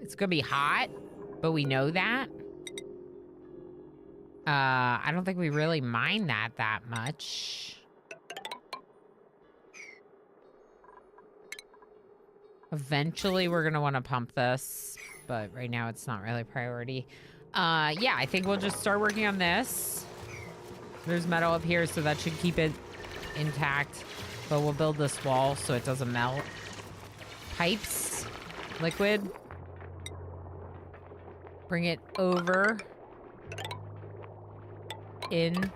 It's gonna be hot, but we know that. I don't think we really mind that much. Eventually, we're gonna want to pump this, but right now it's not really a priority. Yeah, I think we'll just start working on this. There's metal up here, so that should keep it intact, but we'll build this wall so it doesn't melt. Pipes, liquid. Bring it over. In.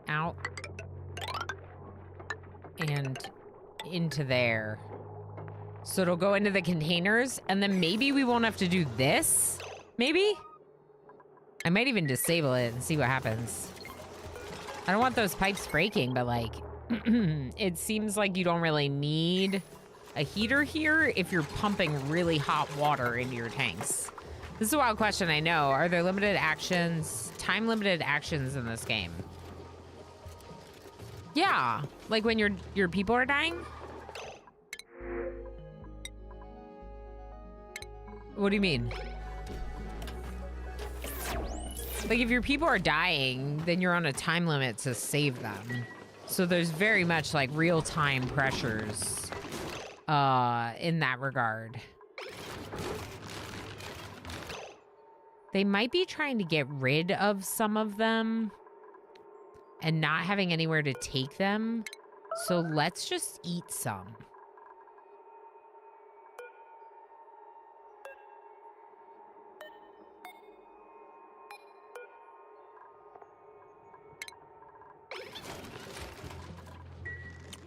Out. And into there. So it'll go into the containers, and then maybe we won't have to do this. Maybe? I might even disable it and see what happens. I don't want those pipes breaking, but like, it seems like you don't really need a heater here if you're pumping really hot water into your tanks. This is a wild question, I know. Are there limited actions, time-limited actions in this game? Yeah, like when your people are dying? What do you mean? Like, if your people are dying, then you're on a time limit to save them. So there's very much, like, real-time pressures in that regard. They might be trying to get rid of some of them and not having anywhere to take them. So let's just eat some.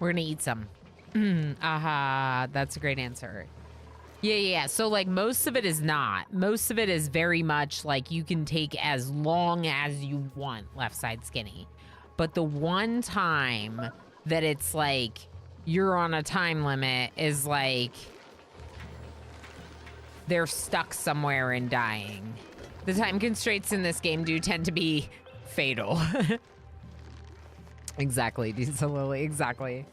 We're gonna eat some. Aha, that's a great answer. Yeah. So, like, most of it is not. Most of it is very much like you can take as long as you want left side skinny. But the one time that it's like you're on a time limit is like they're stuck somewhere and dying. The time constraints in this game do tend to be fatal. Exactly, Diesel Lily, exactly.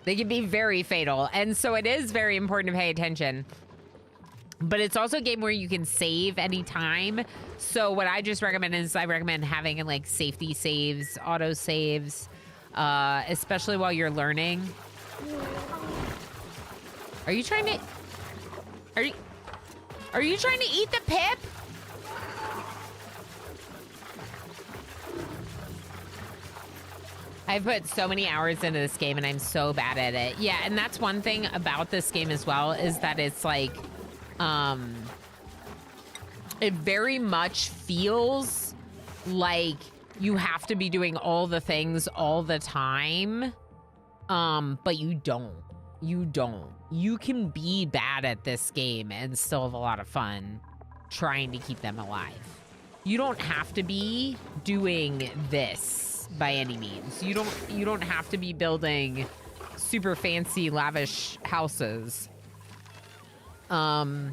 They can be very fatal. And so it is very important to pay attention. But it's also a game where you can save anytime. So what I just recommend is I recommend having like safety saves, auto saves, especially while you're learning. Are you trying to... Are you trying to eat the pip? I've put so many hours into this game and I'm so bad at it. Yeah, and that's one thing about this game as well, is that it's like, it very much feels like you have to be doing all the things all the time, but you don't. You don't. You can be bad at this game and still have a lot of fun trying to keep them alive. You don't have to be doing this by any means. You don't have to be building super fancy, lavish houses. You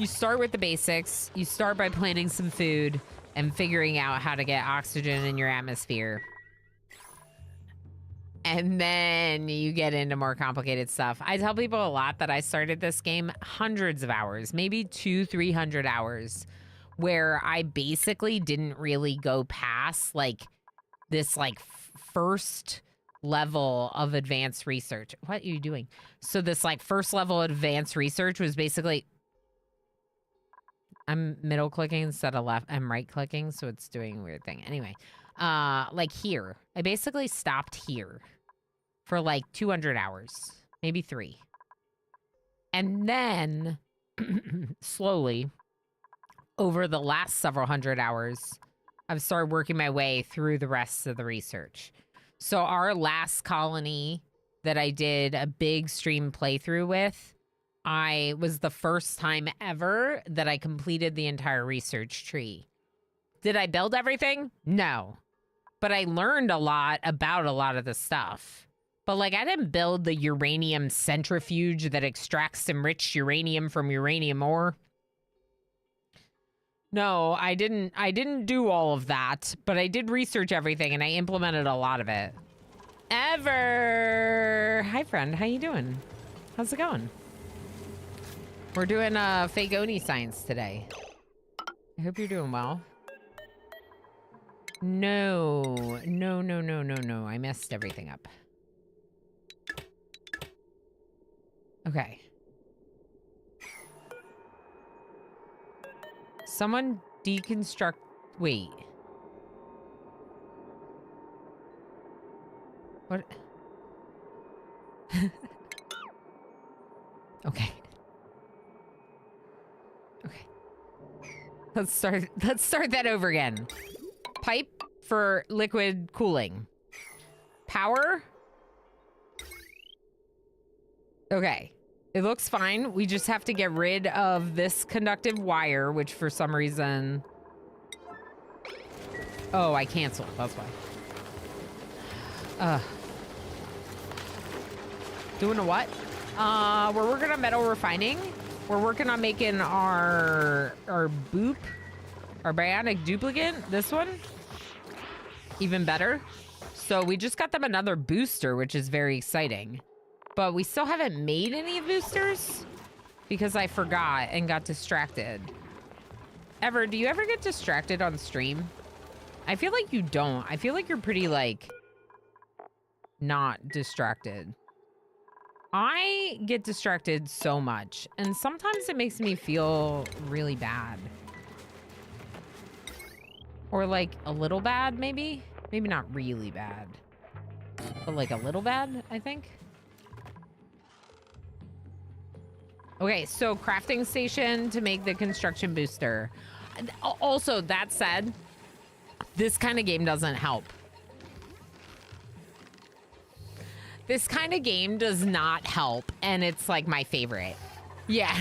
start with the basics. You start by planting some food and figuring out how to get oxygen in your atmosphere. And then you get into more complicated stuff. I tell people a lot that I started this game hundreds of hours, maybe 200-300 hours, where I basically didn't really go past like this like first level of advanced research. What are you doing? So this like first level of advanced research was basically, I'm middle clicking instead of left. I'm right clicking, so it's doing a weird thing. Anyway, like here, I basically stopped here for like 200 hours, maybe 3. And then slowly over the last several hundred hours, I've started working my way through the rest of the research. So our last colony that I did a big stream playthrough with, I was the first time ever that I completed the entire research tree. Did I build everything? No. But I learned a lot about a lot of the stuff. But like I didn't build the uranium centrifuge that extracts enriched uranium from uranium ore. No, I didn't do all of that, but I did research everything and I implemented a lot of it. Hi friend, how you doing? How's it going? We're doing Fagoni science today. I hope you're doing well. No, I messed everything up. Okay. Someone deconstruct... Wait. What? Okay. Okay. Let's start that over again. Pipe for liquid cooling. Power. Okay. It looks fine. We just have to get rid of this conductive wire, which for some reason... Oh, I canceled. That's why. Doing a what? We're working on metal refining. We're working on making our boop, our bionic duplicate. This one. Even better. So we just got them another booster, which is very exciting. But we still haven't made any boosters because I forgot and got distracted. Do you ever get distracted on stream? I feel like you don't. I feel like you're pretty, like, not distracted. I get distracted so much, and sometimes it makes me feel really bad. Or, like, a little bad, maybe? Maybe not really bad. But, like, a little bad, I think. Okay, so crafting station to make the construction booster. Also, that said, this kind of game doesn't help. This kind of game does not help, and it's like my favorite. Yeah.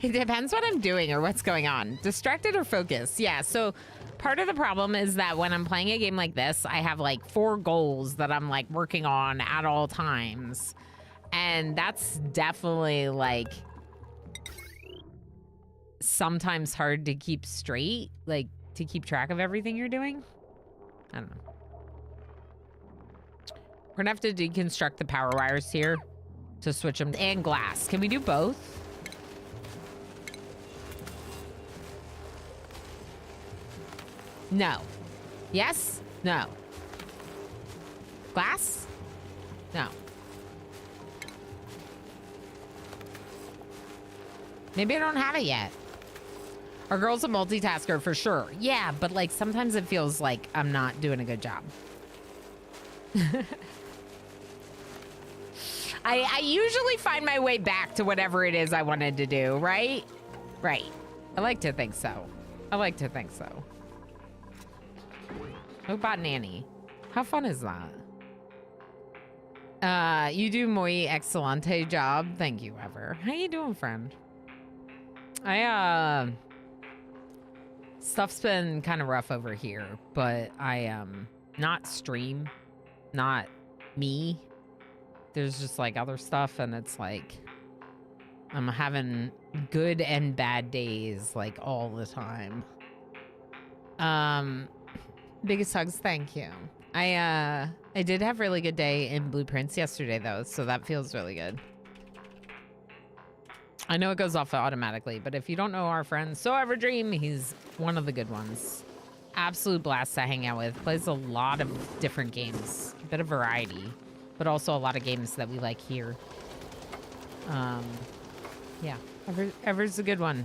It depends what I'm doing or what's going on. Distracted or focused. Yeah, so part of the problem is that when I'm playing a game like this, I have like 4 goals that I'm like working on at all times. And that's definitely like sometimes hard to keep straight, like to keep track of everything you're doing. I don't know. We're gonna have to deconstruct the power wires here to switch them, and glass. Can we do both? No. Yes? No. Glass? No. Maybe I don't have it yet. Our girl's a multitasker for sure. Yeah, but like sometimes it feels like I'm not doing a good job. I usually find my way back to whatever it is I wanted to do, right? Right. I like to think so. I like to think so. Oh, bot nanny. How fun is that? You do muy excelente job. Thank you, Ever. How you doing, friend? Stuff's been kind of rough over here, but not stream, not me. There's just like other stuff, and it's like I'm having good and bad days like all the time. Biggest hugs, thank you. I did have a really good day in Blueprints yesterday though, so that feels really good. I know it goes off automatically, but if you don't know our friend So Everdream, he's one of the good ones. Absolute blast to hang out with. Plays a lot of different games, a bit of variety, but also a lot of games that we like here. Yeah, Ever's a good one.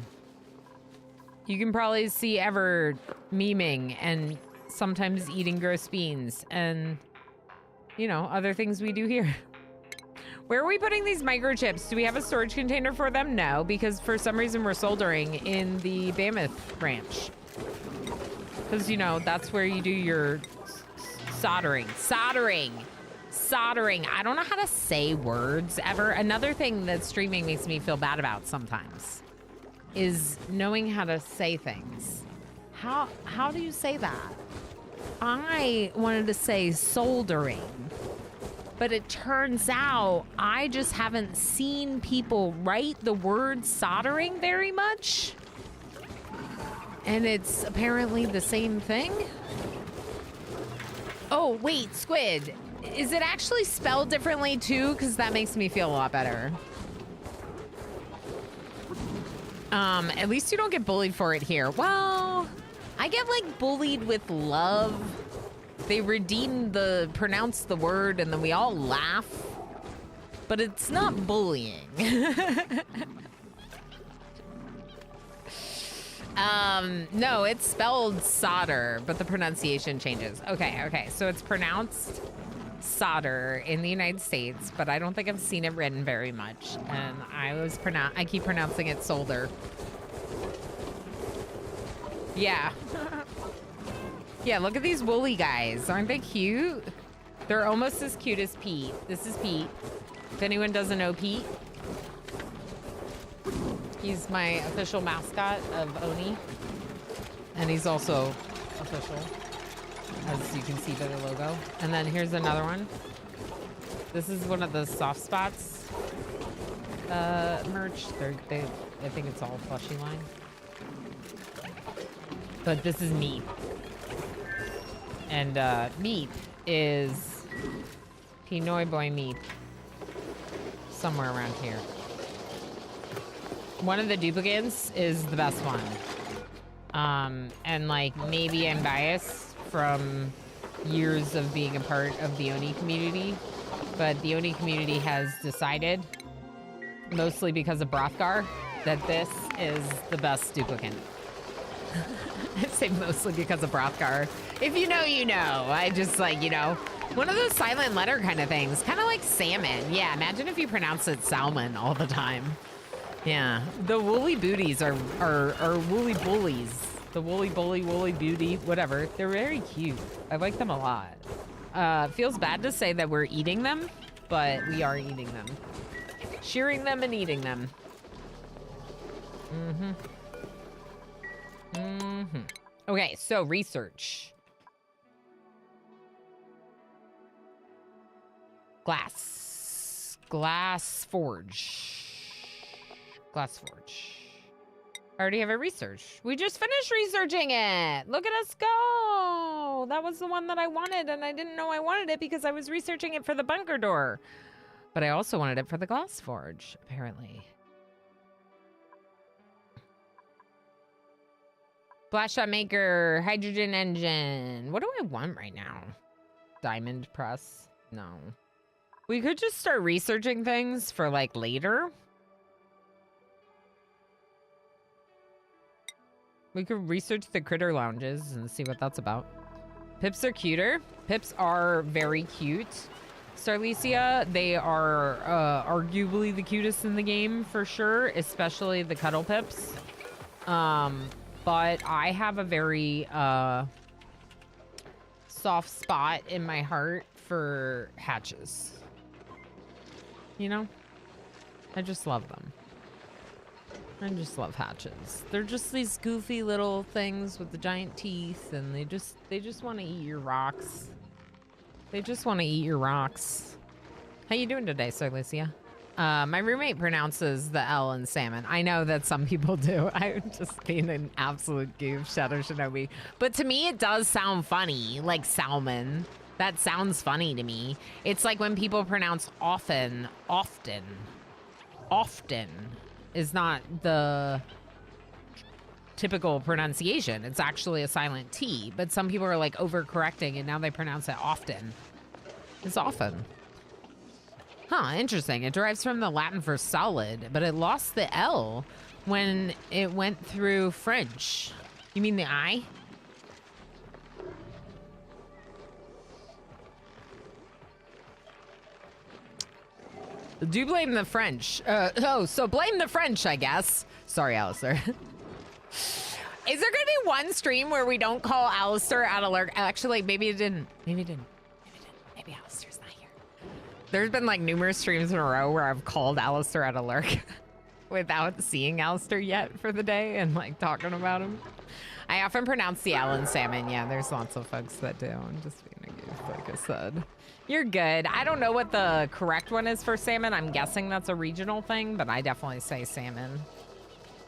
You can probably see Ever memeing and sometimes eating gross beans and, you know, other things we do here. Where are we putting these microchips? Do we have a storage container for them? No, because for some reason we're soldering in the Mammoth branch. Because, you know, that's where you do your soldering. Soldering. I don't know how to say words ever. Another thing that streaming makes me feel bad about sometimes is knowing how to say things. How do you say that? I wanted to say soldering, but it turns out I just haven't seen people write the word soldering very much. And it's apparently the same thing. Oh, wait, Squid. Is it actually spelled differently too? Because that makes me feel a lot better. At least you don't get bullied for it here. Well, I get like bullied with love. They pronounce the word and then we all laugh. But it's not bullying. No, it's spelled solder, but the pronunciation changes. Okay. So it's pronounced solder in the United States, but I don't think I've seen it written very much. And I keep pronouncing it solder. Yeah. Yeah, look at these woolly guys. Aren't they cute? They're almost as cute as Pete. This is Pete. If anyone doesn't know Pete, he's my official mascot of Oni. And he's also official, as you can see by the logo. And then here's another one. This is one of the soft spots merch. I think it's all plushy line. But this is Meat. And Meat is Pinoy Boy Meat. Somewhere around here. One of the duplicates is the best one. And like maybe I'm biased from years of being a part of the Oni community, but the Oni community has decided, mostly because of Brothgar, that this is the best duplicate. I say mostly because of Brothgar. If you know, you know. I just like, you know, one of those silent letter kind of things. Kind of like salmon. Yeah, imagine if you pronounce it salmon all the time. Yeah, the woolly booties are woolly bullies. The woolly bully, woolly beauty, whatever. They're very cute. I like them a lot. Feels bad to say that we're eating them, but we are eating them. Shearing them and eating them. Okay, so research. Glass forge. I already have a research. We just finished researching it. Look at us go. That was the one that I wanted, and I didn't know I wanted it because I was researching it for the bunker door. But I also wanted it for the glass forge, apparently. Blast shot maker, hydrogen engine. What do I want right now? Diamond press? No. We could just start researching things for like later. We could research the critter lounges and see what that's about. Pips are cuter. Pips are very cute. Starlicia, they are arguably the cutest in the game for sure, especially the cuddle pips. But I have a very soft spot in my heart for hatches. You know? I just love them. I just love hatches. They're just these goofy little things with the giant teeth, and they just want to eat your rocks. They just want to eat your rocks. How you doing today, Sir Lucia? My roommate pronounces the L in salmon. I know that some people do. I'm just being an absolute goof, Shadow Shinobi. But to me, it does sound funny, like salmon. That sounds funny to me. It's like when people pronounce often is not the typical pronunciation. It's actually a silent T, but some people are like overcorrecting and now they pronounce it often. It's often. Huh, interesting. It derives from the Latin for solid, but it lost the L when it went through French. You mean the I? Do blame the French. So blame the French, I guess. Sorry, Alistair. Is there gonna be one stream where we don't call Alistair out of lurk? Actually, maybe it didn't. Maybe Alistair's not here. There's been like numerous streams in a row where I've called Alistair out of lurk without seeing Alistair yet for the day and like talking about him. I often pronounce the L in salmon. Yeah, there's lots of folks that do. I'm just being a goof, like I said. You're good. I don't know what the correct one is for salmon. I'm guessing that's a regional thing, but I definitely say salmon.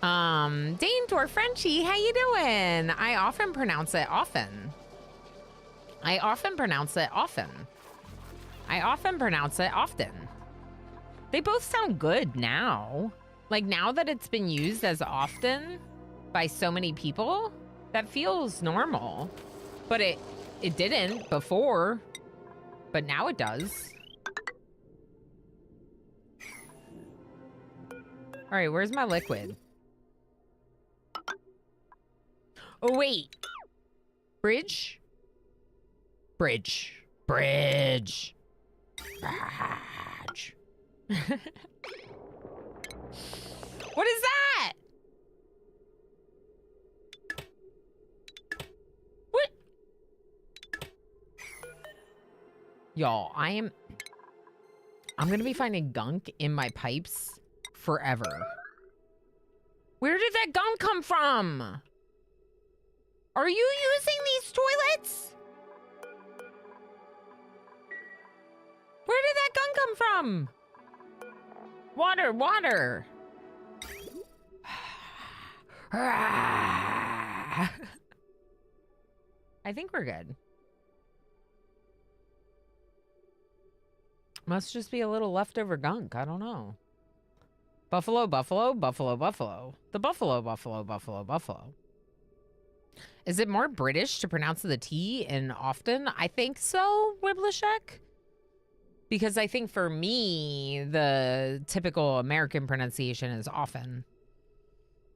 Daintor Frenchie, how you doing? I often pronounce it often. I often pronounce it often. They both sound good now. Like now that it's been used as often by so many people, that feels normal. But it didn't before. But now it does. All right, where's my liquid? Oh, wait. Bridge. What is that? What? Y'all, I'm gonna be finding gunk in my pipes forever. Where did that gunk come from? Are you using these toilets? Where did that gunk come from? Water. I think we're good. Must just be a little leftover gunk. I don't know. Buffalo. The buffalo. Is it more British to pronounce the T in often? I think so, Wiblashek. Because I think for me, the typical American pronunciation is often.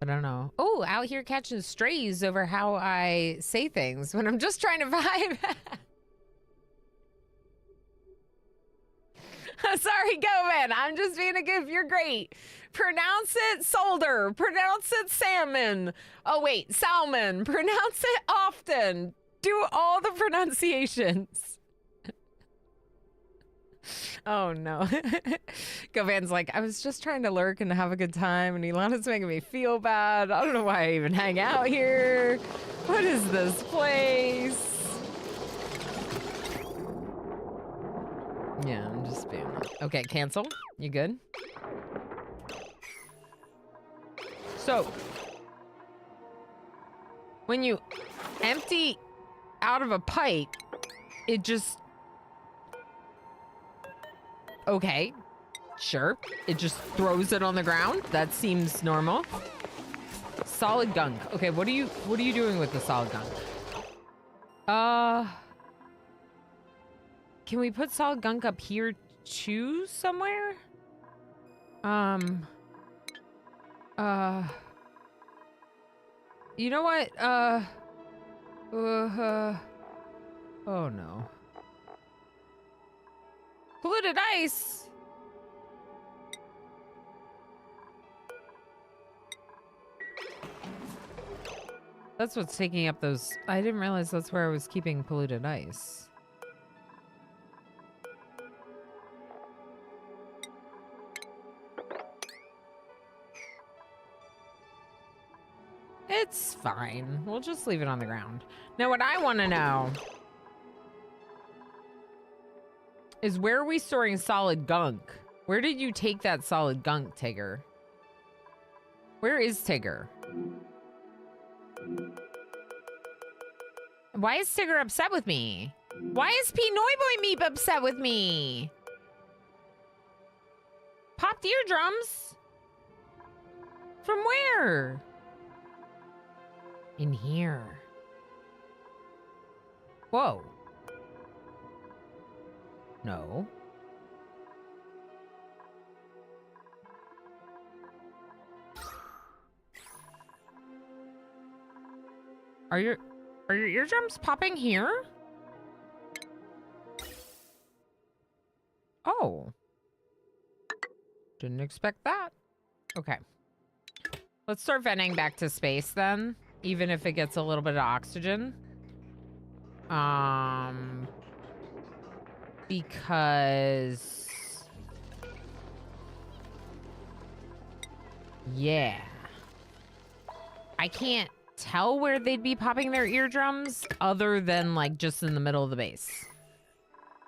I don't know. Oh, out here catching strays over how I say things when I'm just trying to vibe. Sorry, Govan. I'm just being a goof. You're great. Pronounce it solder. Pronounce it salmon. Oh, wait. Salmon. Pronounce it often. Do all the pronunciations. Oh no. Govan's like, I was just trying to lurk and have a good time, and Ilana's making me feel bad. I don't know why I even hang out here. What is this place? Yeah, I'm just being... Okay, cancel. You good? So, when you empty out of a pipe, it just... Okay, sure. It just throws it on the ground. That seems normal. Solid gunk. Okay, what are you doing with the solid gunk? Can we put solid gunk up here too somewhere? You know what? Oh no. Polluted ice! That's what's taking up those... I didn't realize that's where I was keeping polluted ice. It's fine. We'll just leave it on the ground. Now, what I want to know is, where are we storing solid gunk? Where did you take that solid gunk, Tigger? Where is Tigger? Why is Tigger upset with me? Why is P. Noiboy Meep upset with me? Popped eardrums? From where? In here. Whoa. No. Are your eardrums popping here? Oh. Didn't expect that. Okay. Let's start venting back to space then, even if it gets a little bit of oxygen. Because... yeah. I can't tell where they'd be popping their eardrums other than like just in the middle of the base.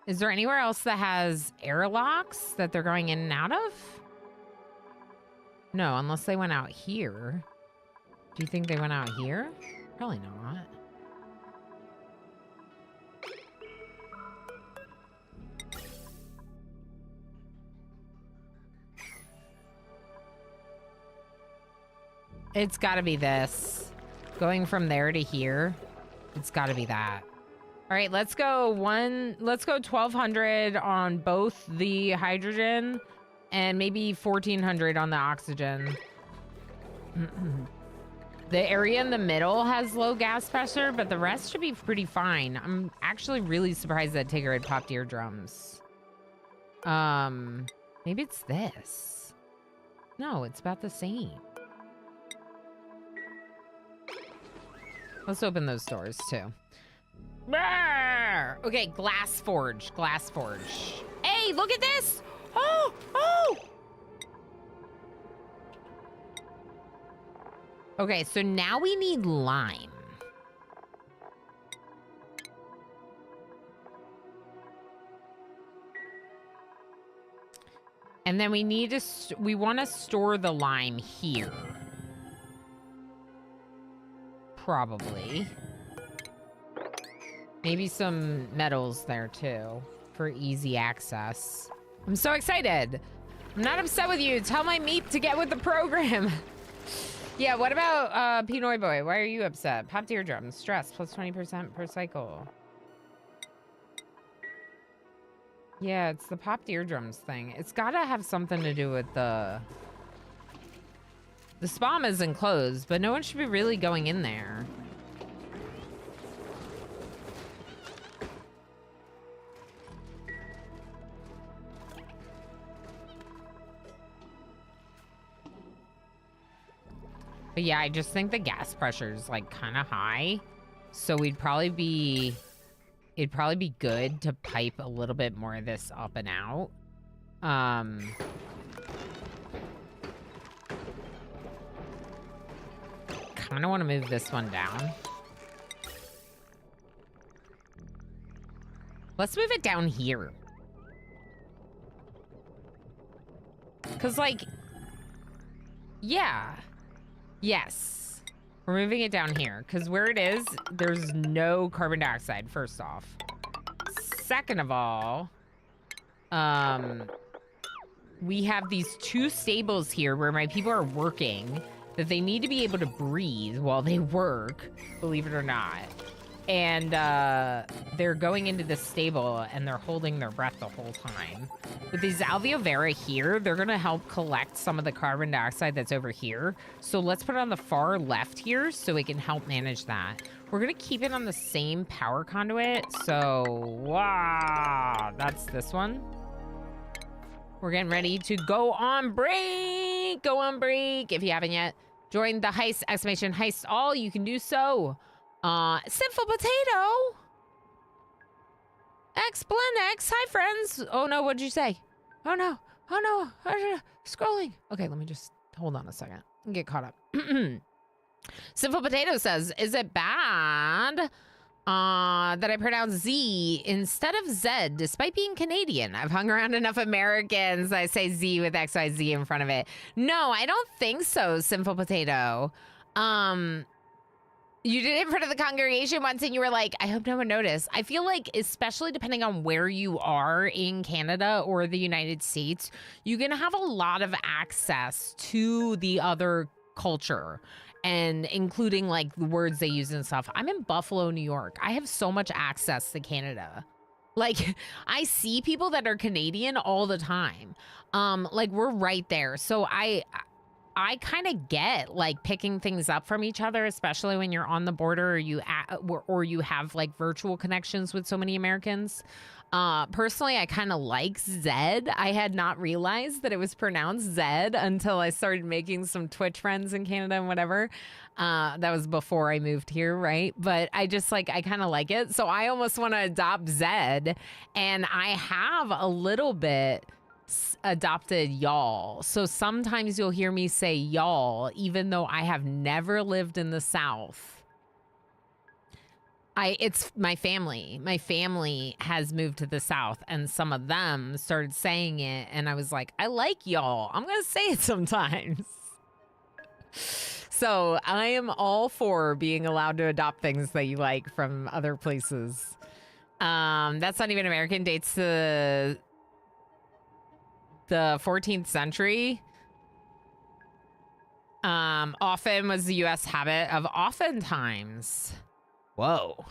Is there anywhere else that has airlocks that they're going in and out of? No, unless they went out here. Do you think they went out here? Probably not. It's gotta be this. Going from there to here, it's gotta be that. All right, let's go 1200 on both the hydrogen and maybe 1400 on the oxygen. The area in the middle has low gas pressure, but the rest should be pretty fine. I'm actually really surprised that Tigger had popped eardrums. Maybe it's this. No, it's about the same. Let's open those doors too. Okay, glass forge, glass forge. Hey, look at this! Oh, oh! Okay, so now we need lime. And then we need to, we want to store the lime here. Probably. Maybe some metals there too for easy access. I'm so excited. I'm not upset with you. Tell my meat to get with the program. Yeah, what about Pinoy Boy? Why are you upset? Popped eardrums, stress, plus 20% per cycle. Yeah, it's the popped eardrums thing. It's gotta have something to do with the spam is enclosed, but no one should be really going in there. But yeah, I just think the gas pressure is like kind of high. So we'd probably be it'd probably be good to pipe a little bit more of this up and out. Kind of want to move this one down. Let's move it down here. Because, like, yeah. Yes. We're moving it down here. Because where it is, there's no carbon dioxide, first off. Second of all, we have these 2 stables here where my people are working that they need to be able to breathe while they work, believe it or not. And they're going into the stable and they're holding their breath the whole time. With these alveo vera here, they're gonna help collect some of the carbon dioxide that's over here. So let's put it on the far left here so it can help manage that. We're gonna keep it on the same power conduit. So, wow, that's this one. We're getting ready to go on break. Go on break. If you haven't yet, join the heist, exclamation heist all. You can do so. Sinful Potato. X. Hi, friends. Oh, no. What'd you say? Oh, no. Oh, no. Scrolling. Okay, let me just hold on a second and get caught up. Sinful Potato says, is it bad that I pronounce Z instead of Z despite being Canadian? I've hung around enough Americans. I say Z with XYZ in front of it. No, I don't think so, Sinful Potato. You did it in front of the congregation once and you were like, I hope no one noticed. I feel like, especially depending on where you are in Canada or the United States, you're going to have a lot of access to the other culture, and including like the words they use and stuff. I'm in Buffalo, New York. I have so much access to Canada. Like, I see people that are Canadian all the time. Like, we're right there. So I kind of get like picking things up from each other, especially when you're on the border or you have like virtual connections with so many Americans. Personally, I kind of like Zed. I had not realized that it was pronounced Zed until I started making some Twitch friends in Canada and whatever. That was before I moved here, right? But I just like, I kind of like it. So I almost want to adopt Zed, and I have a little bit adopted y'all. So sometimes you'll hear me say y'all, even though I have never lived in the South. It's my family. My family has moved to the South, and some of them started saying it, and I was like, I like y'all. I'm gonna say it sometimes. So I am all for being allowed to adopt things that you like from other places. That's not even American. Dates to the 14th century. Often was the U.S. habit of oftentimes. Whoa.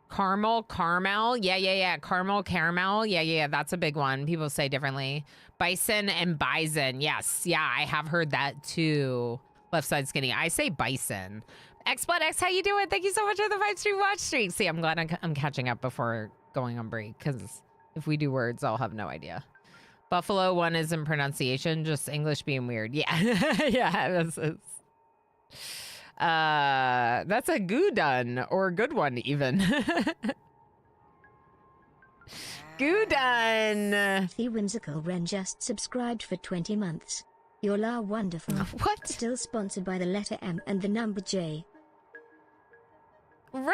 Caramel. Yeah. Caramel. Yeah. That's a big one. People say differently. Bison and bison. Yes. Yeah, I have heard that too. Left side skinny. I say bison. Xblood X, how you doing? Thank you so much for the 5-stream watch streak. See, I'm glad I'm catching up before going on break, because if we do words, I'll have no idea. Buffalo one is in pronunciation, just English being weird. Yeah. Yeah, that's a good done, or good one even. Good done. The Whimsical Wren just subscribed for 20 months. You're wonderful. What? Still sponsored by the letter M and the number J. Ren.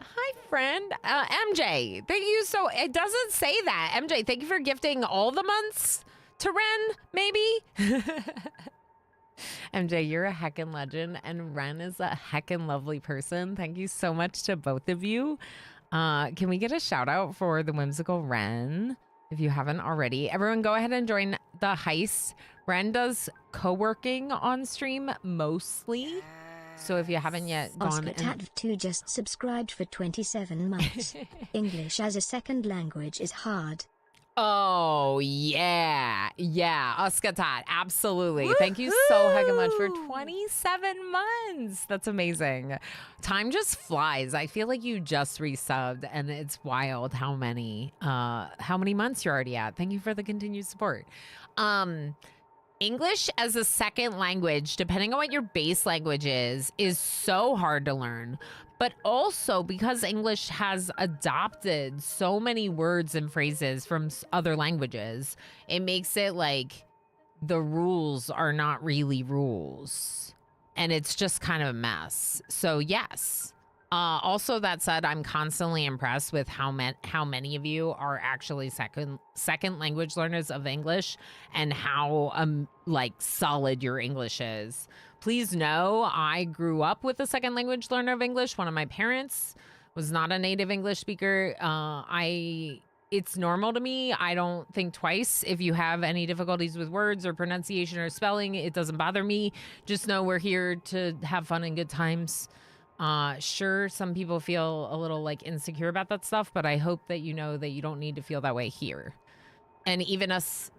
Hi, friend. MJ, thank you. So it doesn't say that. MJ, thank you for gifting all the months to Ren, maybe. MJ, you're a heckin' legend, and Ren is a heckin' lovely person. Thank you so much to both of you. Can we get a shout out for the Whimsical Ren? If you haven't already, everyone go ahead and join the heist. Ren does co-working on stream mostly. So if you haven't yet gone Oscar Tat2 just subscribed for 27 months. English as a second language is hard. Oh, yeah. Yeah, Oskatat, absolutely. Thank you so heckin' much for 27 months. That's amazing. Time just flies. I feel like you just resubbed, and it's wild how many months you're already at. Thank you for the continued support. English as a second language, depending on what your base language is so hard to learn. But also because English has adopted so many words and phrases from other languages, it makes it like the rules are not really rules. And it's just kind of a mess. So yes. Also, that said, I'm constantly impressed with how many of you are actually second language learners of English, and how like solid your English is. Please know, I grew up with a second language learner of English. One of my parents was not a native English speaker. It's normal to me. I don't think twice. If you have any difficulties with words or pronunciation or spelling, it doesn't bother me. Just know we're here to have fun and good times. Sure, some people feel a little like insecure about that stuff, but I hope that you know that you don't need to feel that way here. And even us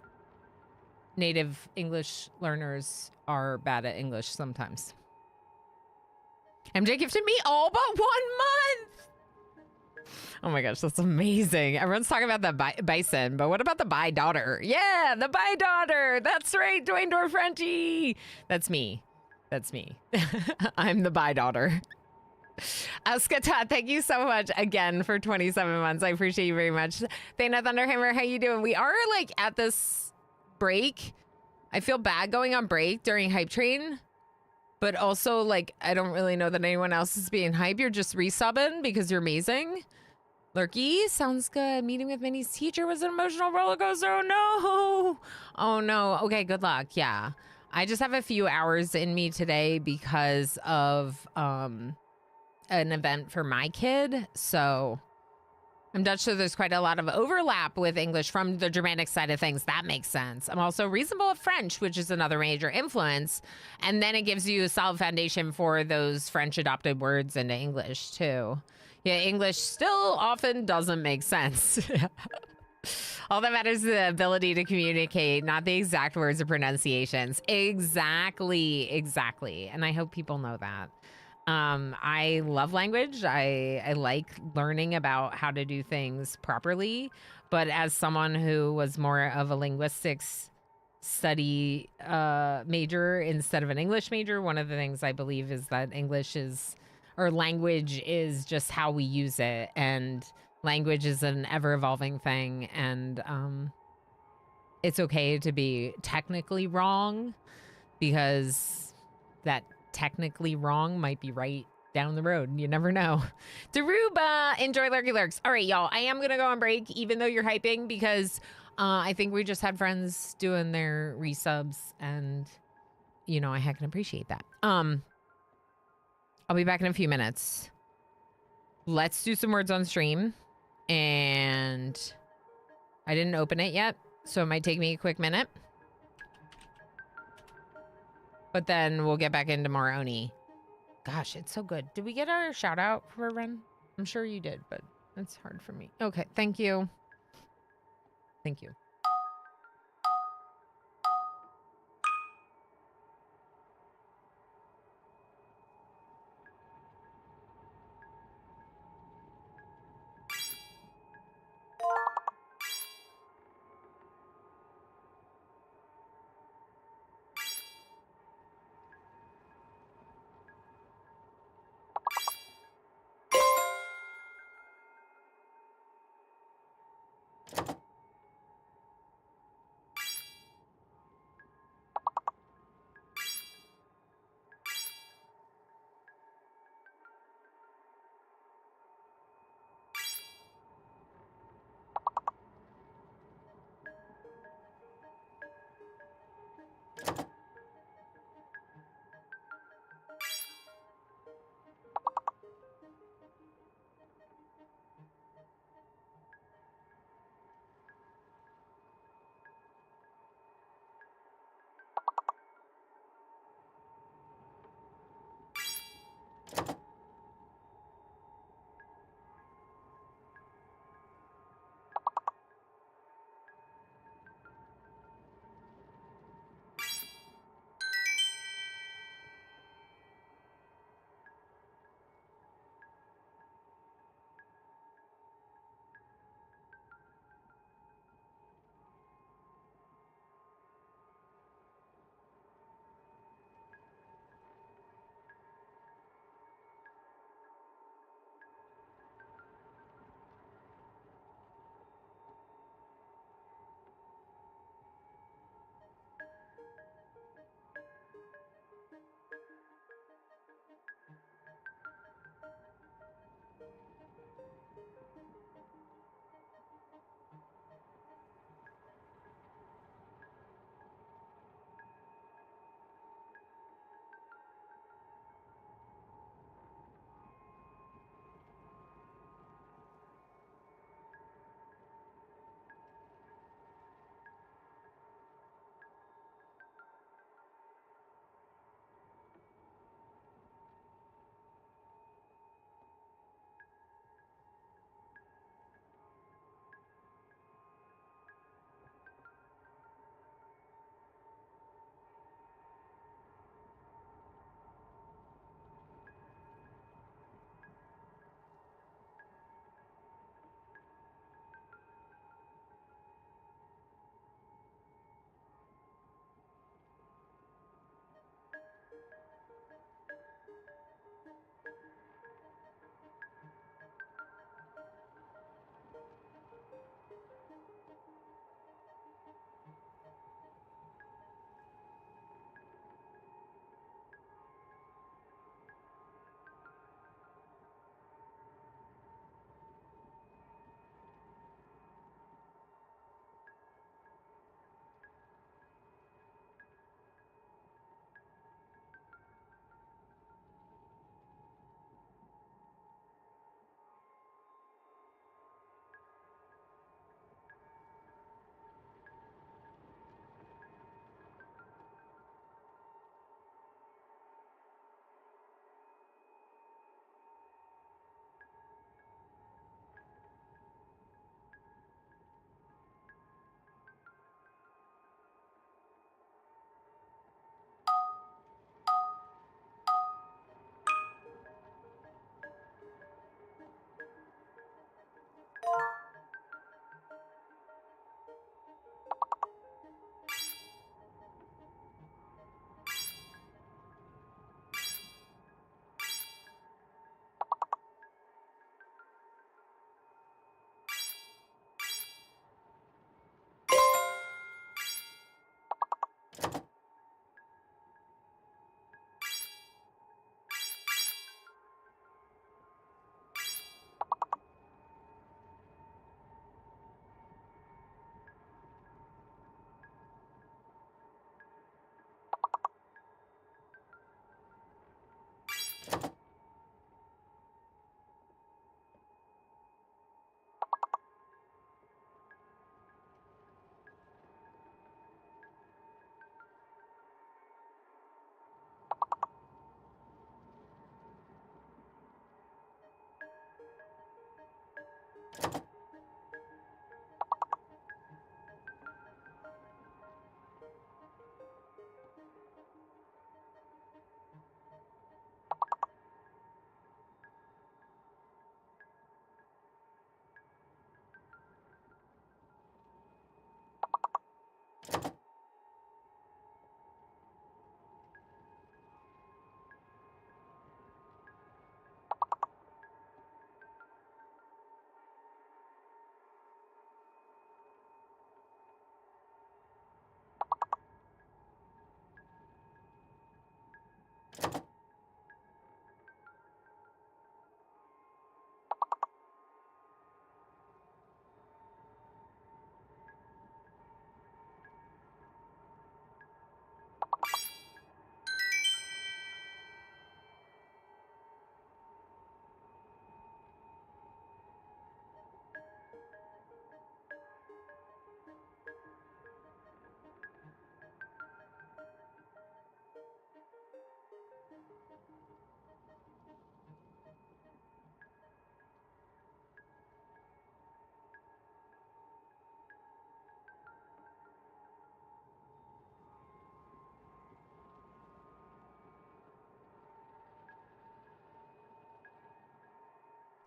native English learners are bad at English sometimes. MJ gifted me all but 1 month. Oh my gosh, that's amazing. Everyone's talking about the bison, but what about the bi daughter? Yeah, the bi daughter. That's right, Dwayne Door Frenchie. That's me. That's me. I'm the bi daughter. Skata, thank you so much again for 27 months. I appreciate you very much. Thana Thunderhammer, how you doing? We are like at this break. I feel bad going on break during Hype Train, but also like I don't really know that anyone else is being hype. You're just resubbing because you're amazing. Lurky, sounds good. Meeting with Minnie's teacher was an emotional roller coaster. Oh no. Oh no. Okay, good luck. Yeah. I just have a few hours in me today because of an event for my kid. So I'm Dutch, so there's quite a lot of overlap with English from the Germanic side of things. That makes sense. I'm also reasonable at French, which is another major influence. And then it gives you a solid foundation for those French adopted words into English too. Yeah, English still often doesn't make sense. All that matters is the ability to communicate, not the exact words or pronunciations. Exactly. And I hope people know that. I love language. I like learning about how to do things properly. But as someone who was more of a linguistics study major instead of an English major, one of the things I believe is that language is just how we use it. And language is an ever-evolving thing. And it's okay to be technically wrong, because that technically wrong might be right down the road. You never know. Daruba, enjoy Lurky Lurks. All right, y'all. I am going to go on break, even though you're hyping, because I think we just had friends doing their resubs, and, you know, I heckin' appreciate that. I'll be back in a few minutes. Let's do some words on stream. And I didn't open it yet, so it might take me a quick minute. But then we'll get back into more Oni. Gosh, it's so good. Did we get our shout out for Ren? I'm sure you did, but it's hard for me. Okay, thank you. Thank you.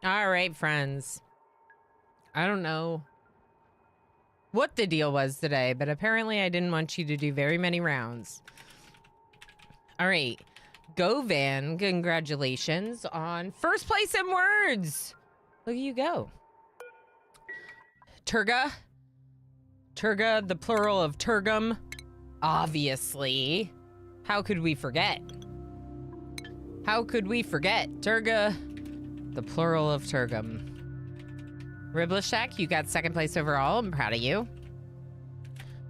All right, friends. I don't know what the deal was today, but apparently I didn't want you to do very many rounds. All right. Go Van, congratulations on first place in words. Look at you go. Turga. Turga, the plural of Turgum. Obviously. How could we forget? How could we forget? Turga, the plural of Turgum. Riblishek, you got second place overall. I'm proud of you.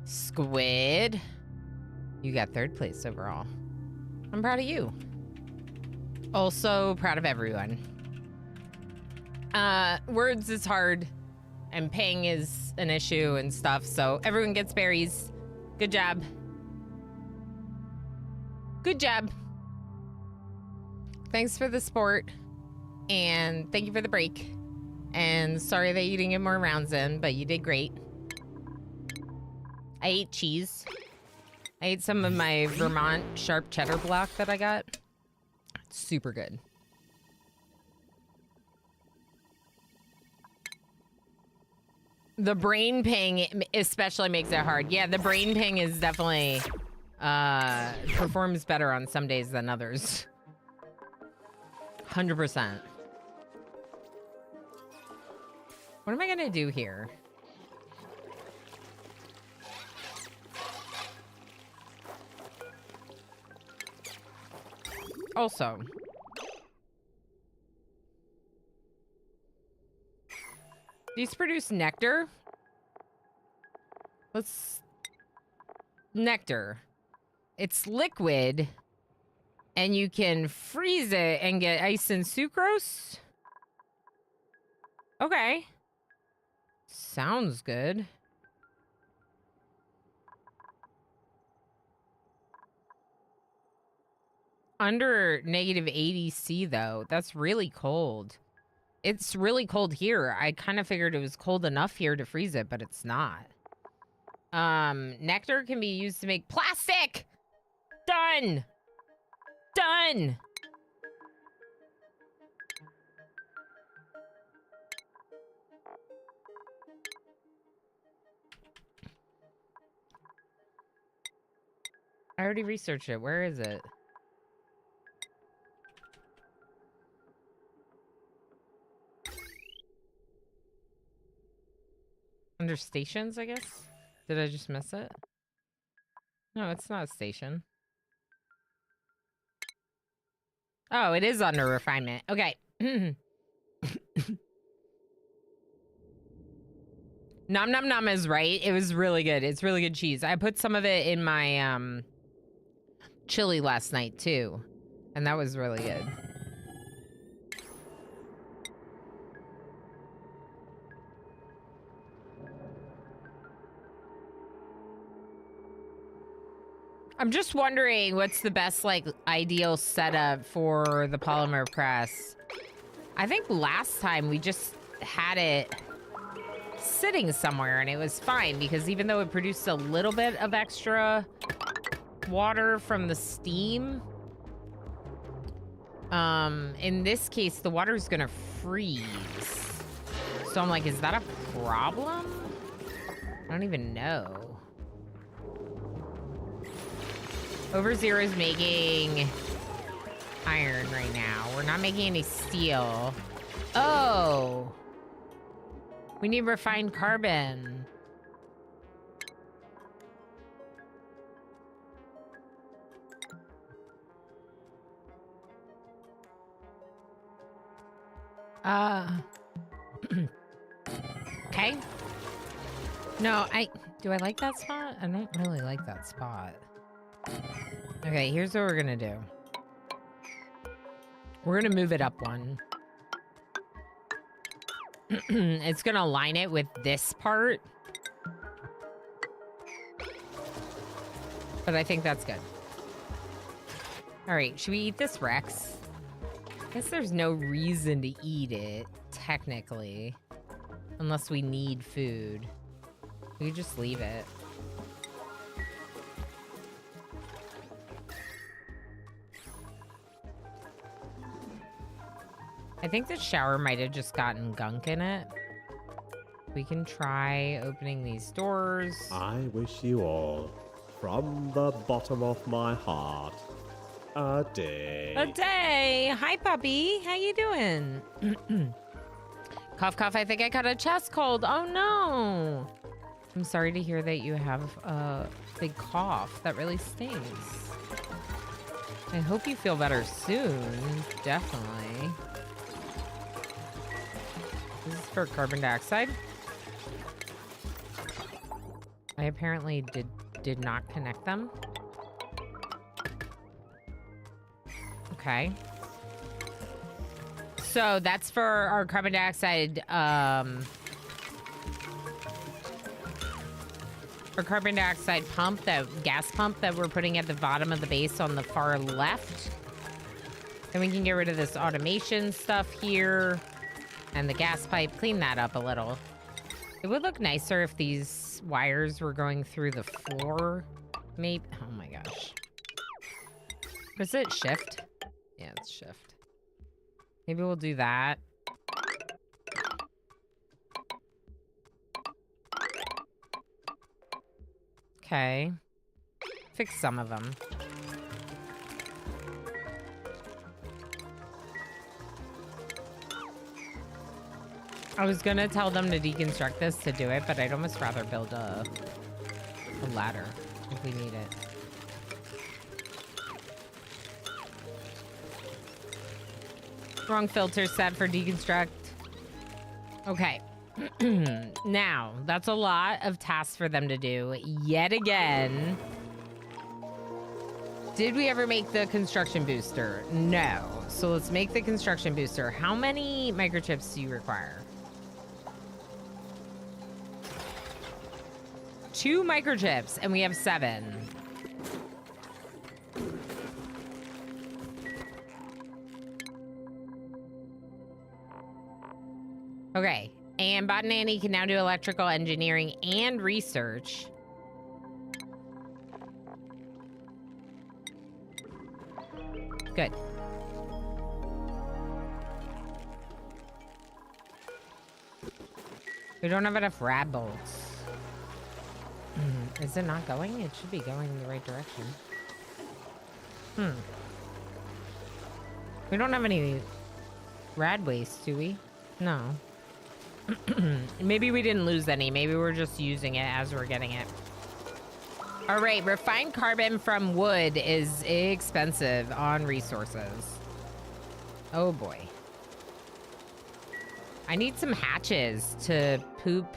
Squid, you got third place overall. I'm proud of you. Also proud of everyone. Words is hard and paying is an issue and stuff, so everyone gets berries. Good job. Good job. Thanks for the support and thank you for the break. And sorry that you didn't get more rounds in, but you did great. I ate cheese. I ate some of my Vermont sharp cheddar block that I got. It's super good. The brain ping especially makes it hard. Yeah, the brain ping is definitely performs better on some days than others. 100%. What am I gonna do here? Also, these produce nectar. Nectar. It's liquid, and you can freeze it and get ice and sucrose. Okay. Sounds good. Under -80°C though. That's really cold. It's really cold here. I kind of figured it was cold enough here to freeze it, but it's not. Nectar can be used to make plastic. Done. Done. I already researched it. Where is it? Under stations, I guess? Did I just miss it? No, it's not a station. Oh, it is under refinement. Okay. Nom Nom Nom is right. It was really good. It's really good cheese. I put some of it in my chili last night too. And that was really good. I'm just wondering what's the best, like, ideal setup for the polymer press. I think last time we just had it sitting somewhere and it was fine because even though it produced a little bit of extra water from the steam, in this case, the water's gonna freeze. So I'm like, is that a problem? I don't even know. Over Zero is making iron right now. We're not making any steel. Oh. We need refined carbon. Okay. No, do I like that spot? I don't really like that spot. Okay, here's what we're gonna do. We're gonna move it up one. It's gonna align it with this part. But I think that's good. All right, should we eat this Rex? I guess there's no reason to eat it, technically. Unless we need food. We could just leave it. I I think the shower might have just gotten gunk in it. We can try opening these doors. I wish you all, from the bottom of my heart, a day. A day. Hi, puppy. How you doing? Cough, cough. I think I caught a chest cold. Oh, no. I'm sorry to hear that you have a big cough. That really stings. I hope you feel better soon. Definitely. This is for carbon dioxide. I apparently did not connect them. Okay. So that's for our carbon dioxide, our carbon dioxide pump, that gas pump that we're putting at the bottom of the base on the far left. Then we can get rid of this automation stuff here and the gas pipe, clean that up a little. It would look nicer if these wires were going through the floor. Maybe, oh my gosh. Was it shift? Yeah, it's shift. Maybe we'll do that. Okay. Fix some of them. I was gonna tell them to deconstruct this to do it, but I'd almost rather build a ladder if we need it. Wrong filter set for deconstruct. Okay. Now, that's a lot of tasks for them to do yet again. Did we ever make the construction booster? No. So let's make the construction booster. How many microchips do you require? 2 microchips, and we have 7. Okay, and Bot and Annie can now do electrical engineering and research. Good. We don't have enough rad bolts. Is it not going? It should be going in the right direction. We don't have any rad waste, do we? No. Maybe we didn't lose any. Maybe we're just using it as we're getting it. All right, refined carbon from wood is expensive on resources. Oh boy. I need some hatches to poop.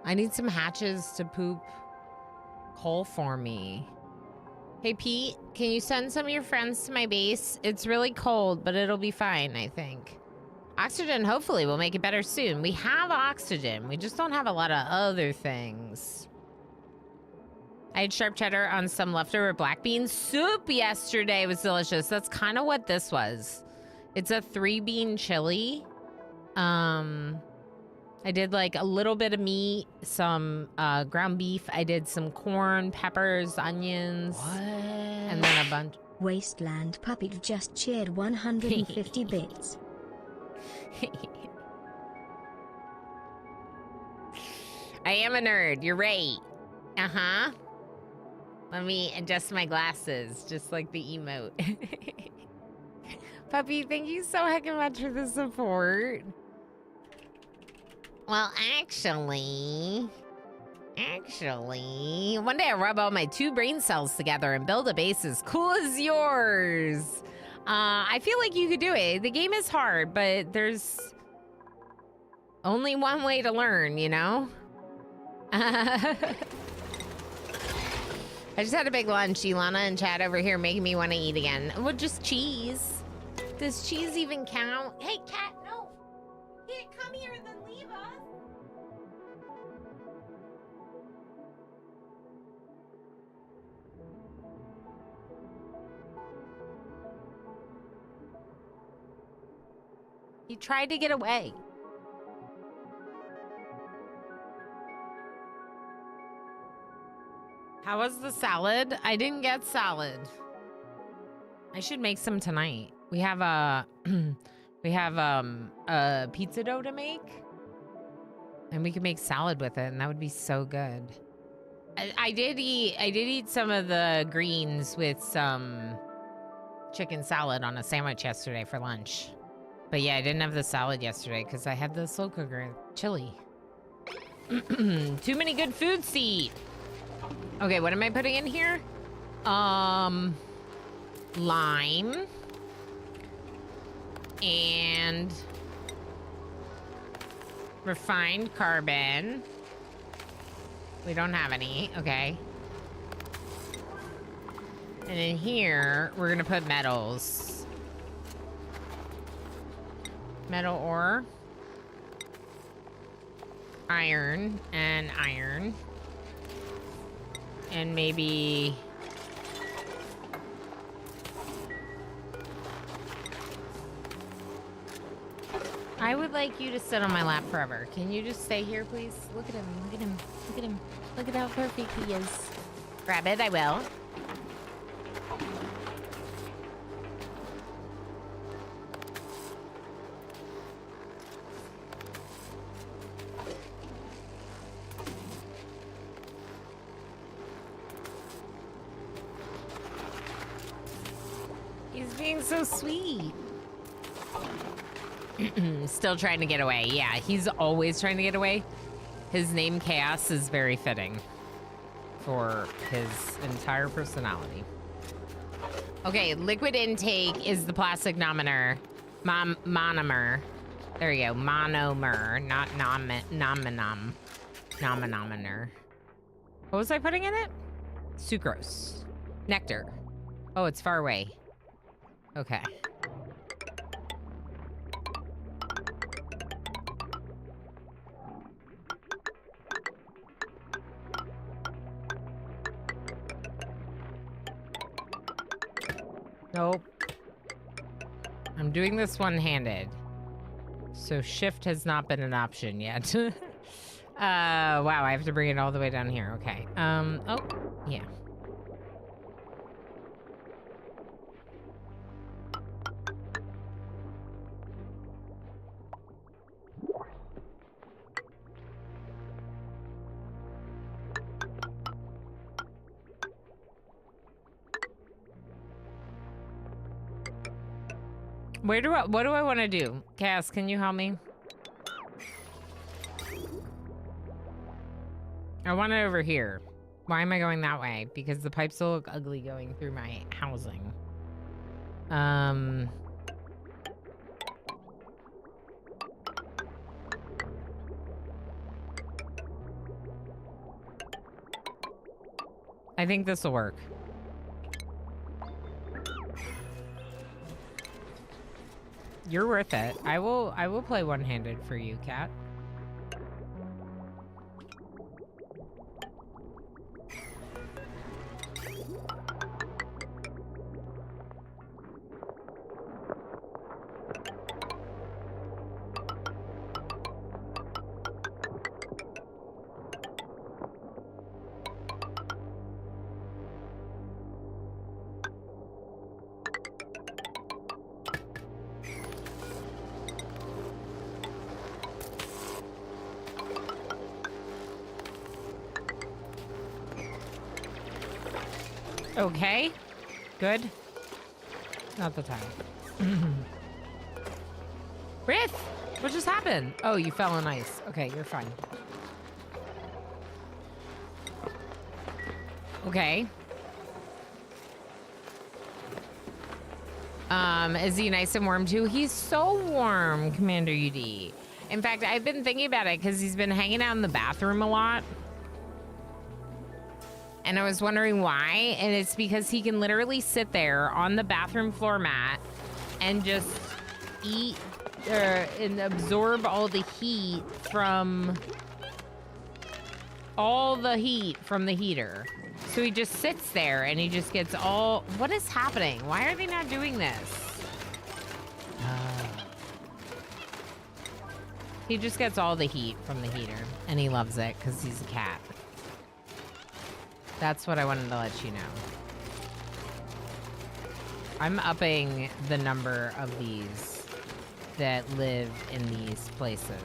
I need some hatches to poop coal for me. Hey, Pete, can you send some of your friends to my base? It's really cold, but it'll be fine, I think. Oxygen hopefully will make it better soon. We have oxygen. We just don't have a lot of other things. I had sharp cheddar on some leftover black bean soup yesterday. It was delicious. That's kind of what this was. It's a 3-bean chili. I did like a little bit of meat, some ground beef. I did some corn, peppers, onions. What? And then a bunch. Wasteland Puppy just cheered 150 bits. I am a nerd. You're right. Uh-huh. Let me adjust my glasses, just like the emote. Puppy, thank you so heckin' much for the support. Well, actually, one day I'll rub all my 2 brain cells together and build a base as cool as yours. I feel like you could do it. The game is hard, but there's only one way to learn, you know? I just had a big lunch. Ilana and Chad over here making me want to eat again. Well, just cheese. Does cheese even count? Hey, cat, no. Here, come here and then leave us. He tried to get away. How was the salad? I didn't get salad. I should make some tonight. We have a We have a pizza dough to make. And we could make salad with it, and that would be so good. I did eat some of the greens with some chicken salad on a sandwich yesterday for lunch. But yeah, I didn't have the salad yesterday because I had the slow cooker chili. Too many good foods to eat. Okay, what am I putting in here? Lime. And refined carbon. We don't have any. Okay. And in here, we're gonna put metals. Metal ore. Iron and iron. And maybe... I would like you to sit on my lap forever. Can you just stay here, please? Look at him. Look at him. Look at him. Look at how perfect he is. Grab it. I will. He's being so sweet. Still trying to get away. Yeah, he's always trying to get away. His name, Chaos, is very fitting for his entire personality. Okay, liquid intake is the plastic monomer. Monomer. There you go. Monomer, not nomonomer. What was I putting in it? Sucrose. Nectar. Oh, it's far away. Okay. Nope. I'm doing this one-handed. So shift has not been an option yet. Wow, I have to bring it all the way down here. Okay. Oh, yeah. What do I want to do? Cass, can you help me? I want it over here. Why am I going that way? Because the pipes will look ugly going through my housing. I think this will work. You're worth it. I will play one-handed for you, Cat. Okay. Good. Not the time. Rith! What just happened? Oh, you fell on ice. Okay, you're fine. Okay. Is he nice and warm too? He's so warm, Commander UD. In fact, I've been thinking about it because he's been hanging out in the bathroom a lot. And I was wondering why, and it's because he can literally sit there on the bathroom floor mat and just eat and absorb all the heat from the heater. So he just sits there and he just gets all... What is happening? Why are they not doing this? He just gets all the heat from the heater, and he loves it because he's a cat. That's what I wanted to let you know. I'm upping the number of these that live in these places.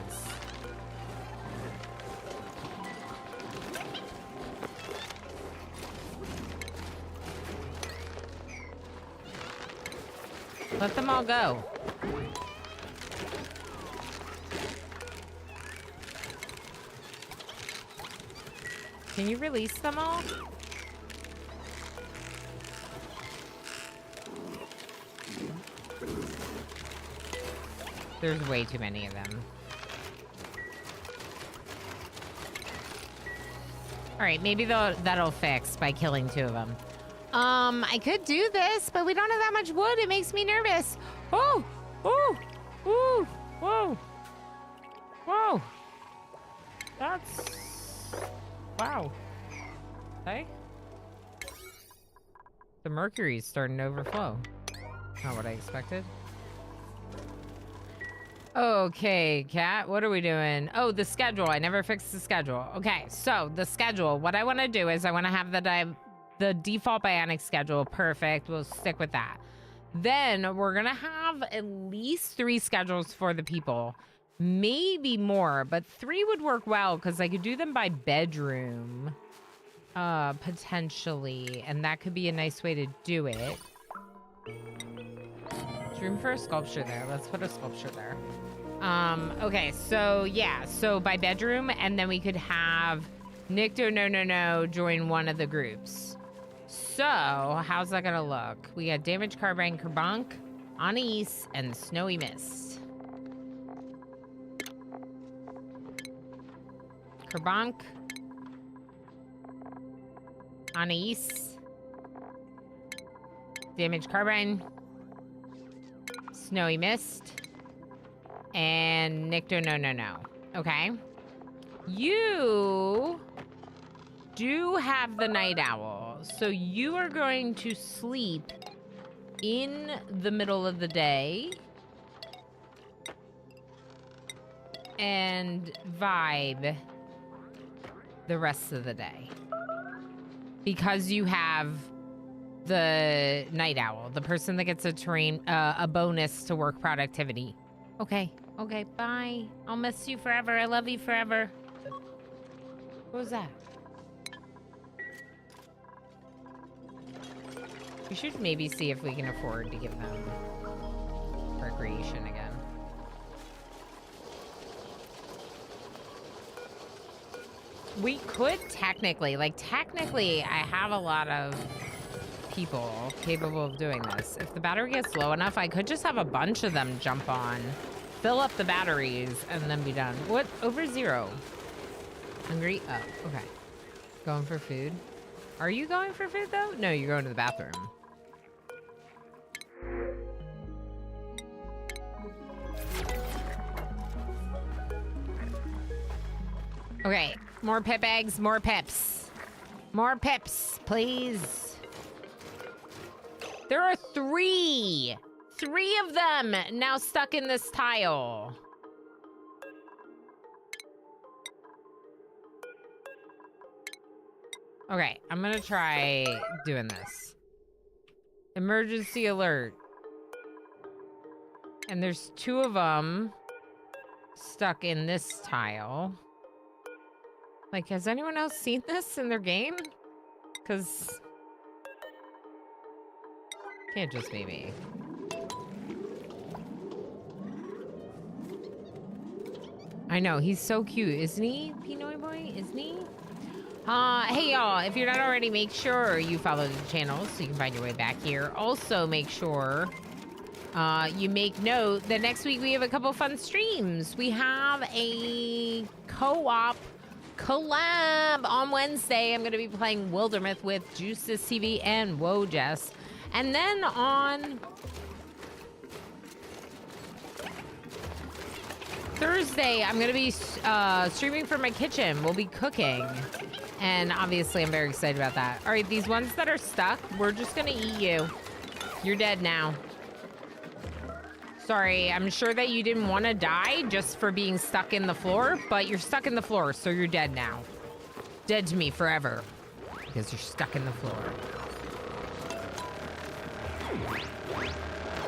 Let them all go. Can you release them all? There's way too many of them. All right, maybe that'll fix by killing 2 of them. I could do this, but we don't have that much wood. It makes me nervous. Oh, oh, oh, whoa, whoa. That's, wow. Hey? The mercury's starting to overflow. Not what I expected. Okay, Kat, what are we doing? Oh, the schedule. I never fixed the schedule. Okay, so the schedule. What I want to do is I want to have the default bionic schedule. Perfect. We'll stick with that. Then we're going to have at least 3 schedules for the people. Maybe more, but 3 would work well because I could do them by bedroom, potentially. And that could be a nice way to do it. There's room for a sculpture there. Let's put a sculpture there. Okay, so yeah, so by bedroom, and then we could have Nicto no join one of the groups. So, how's that gonna look? We got Damaged Carbine, Kerbank, Anise, and Snowy Mist. Kerbank, Anise, Damaged Carbine, Snowy Mist, and Nicto no. Okay. You do have the Night Owl, so you are going to sleep in the middle of the day and vibe the rest of the day. Because you have the Night Owl, the person that gets a bonus to work productivity. Okay, bye. I'll miss you forever. I love you forever. What was that? We should maybe see if we can afford to give them recreation again. We could technically, I have a lot of people capable of doing this. If the battery gets low enough, I could just have a bunch of them jump on, fill up the batteries, and then be done. What? Over 0. Hungry? Oh, okay. Going for food? Are you going for food, though? No, you're going to the bathroom. Okay, more pip eggs, more pips. More pips, please. There are 3 of them now stuck in this tile. Okay, I'm gonna try doing this. Emergency alert. And there's 2 of them stuck in this tile. Like, has anyone else seen this in their game? Because can't just be me. I know, he's so cute, isn't he? Pinoy boy, isn't he? Hey y'all, if you're not already, make sure you follow the channel so you can find your way back here. Also, make sure you make note that next week we have a couple fun streams. We have a co-op collab on Wednesday. I'm going to be playing Wildermyth with Juices TV and Wojess. And then on Thursday, I'm going to be streaming from my kitchen. We'll be cooking. And obviously, I'm very excited about that. All right, these ones that are stuck, we're just going to eat you. You're dead now. Sorry, I'm sure that you didn't want to die just for being stuck in the floor, but you're stuck in the floor, so you're dead now. Dead to me forever, because you're stuck in the floor.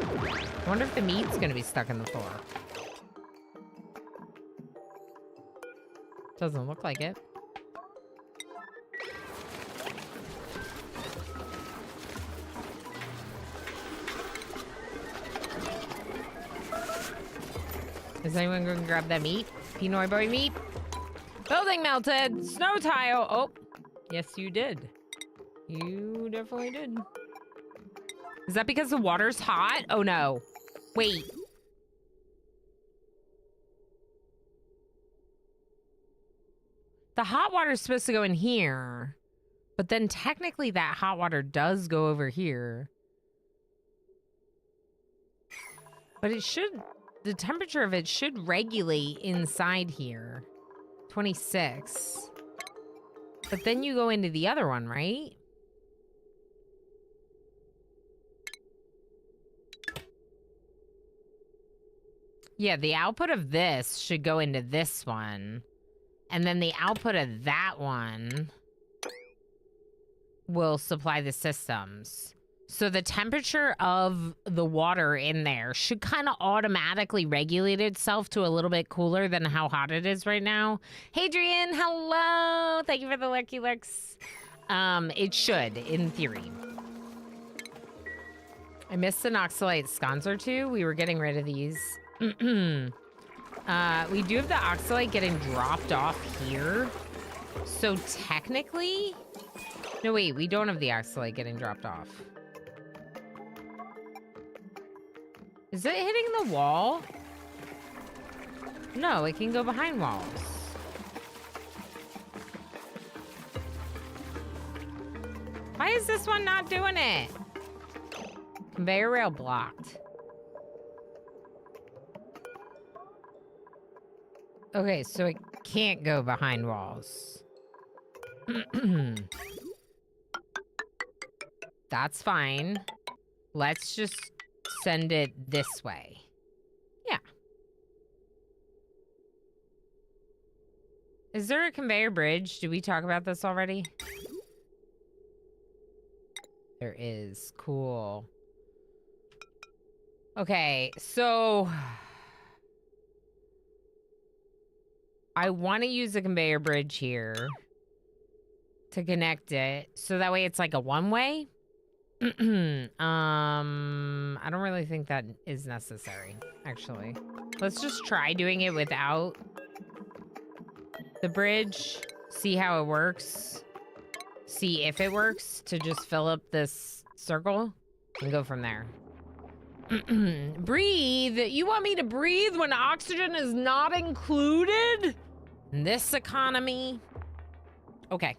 I wonder if the meat's gonna be stuck in the floor. Doesn't look like it. Is anyone going to grab that meat? Pinoy boy meat? Building melted! Snow tile! Oh, yes you did. You definitely did. Is that because the water's hot? Oh no. Wait. The hot water is supposed to go in here. But then technically that hot water does go over here. But it should... The temperature of it should regulate inside here. 26. But then you go into the other one, right? Yeah, the output of this should go into this one. And then the output of that one will supply the systems. So the temperature of the water in there should kind of automatically regulate itself to a little bit cooler than how hot it is right now. Hadrian, hello! Thank you for the lucky looks. It should, in theory. I missed an oxalate sconce or two. We were getting rid of these. We do have the oxalate getting dropped off here. So technically... No, wait, we don't have the oxalate getting dropped off. Is it hitting the wall? No, it can go behind walls. Why is this one not doing it? Conveyor rail blocked. Okay, so it can't go behind walls. That's fine. Let's just send it this way. Yeah. Is there a conveyor bridge? Did we talk about this already? There is. Cool. Okay, so... I want to use a conveyor bridge here to connect it, so that way it's like a one-way. I don't really think that is necessary, actually. Let's just try doing it without the bridge. See how it works. See if it works to just fill up this circle and go from there. Breathe? You want me to breathe when oxygen is not included in this economy? Okay.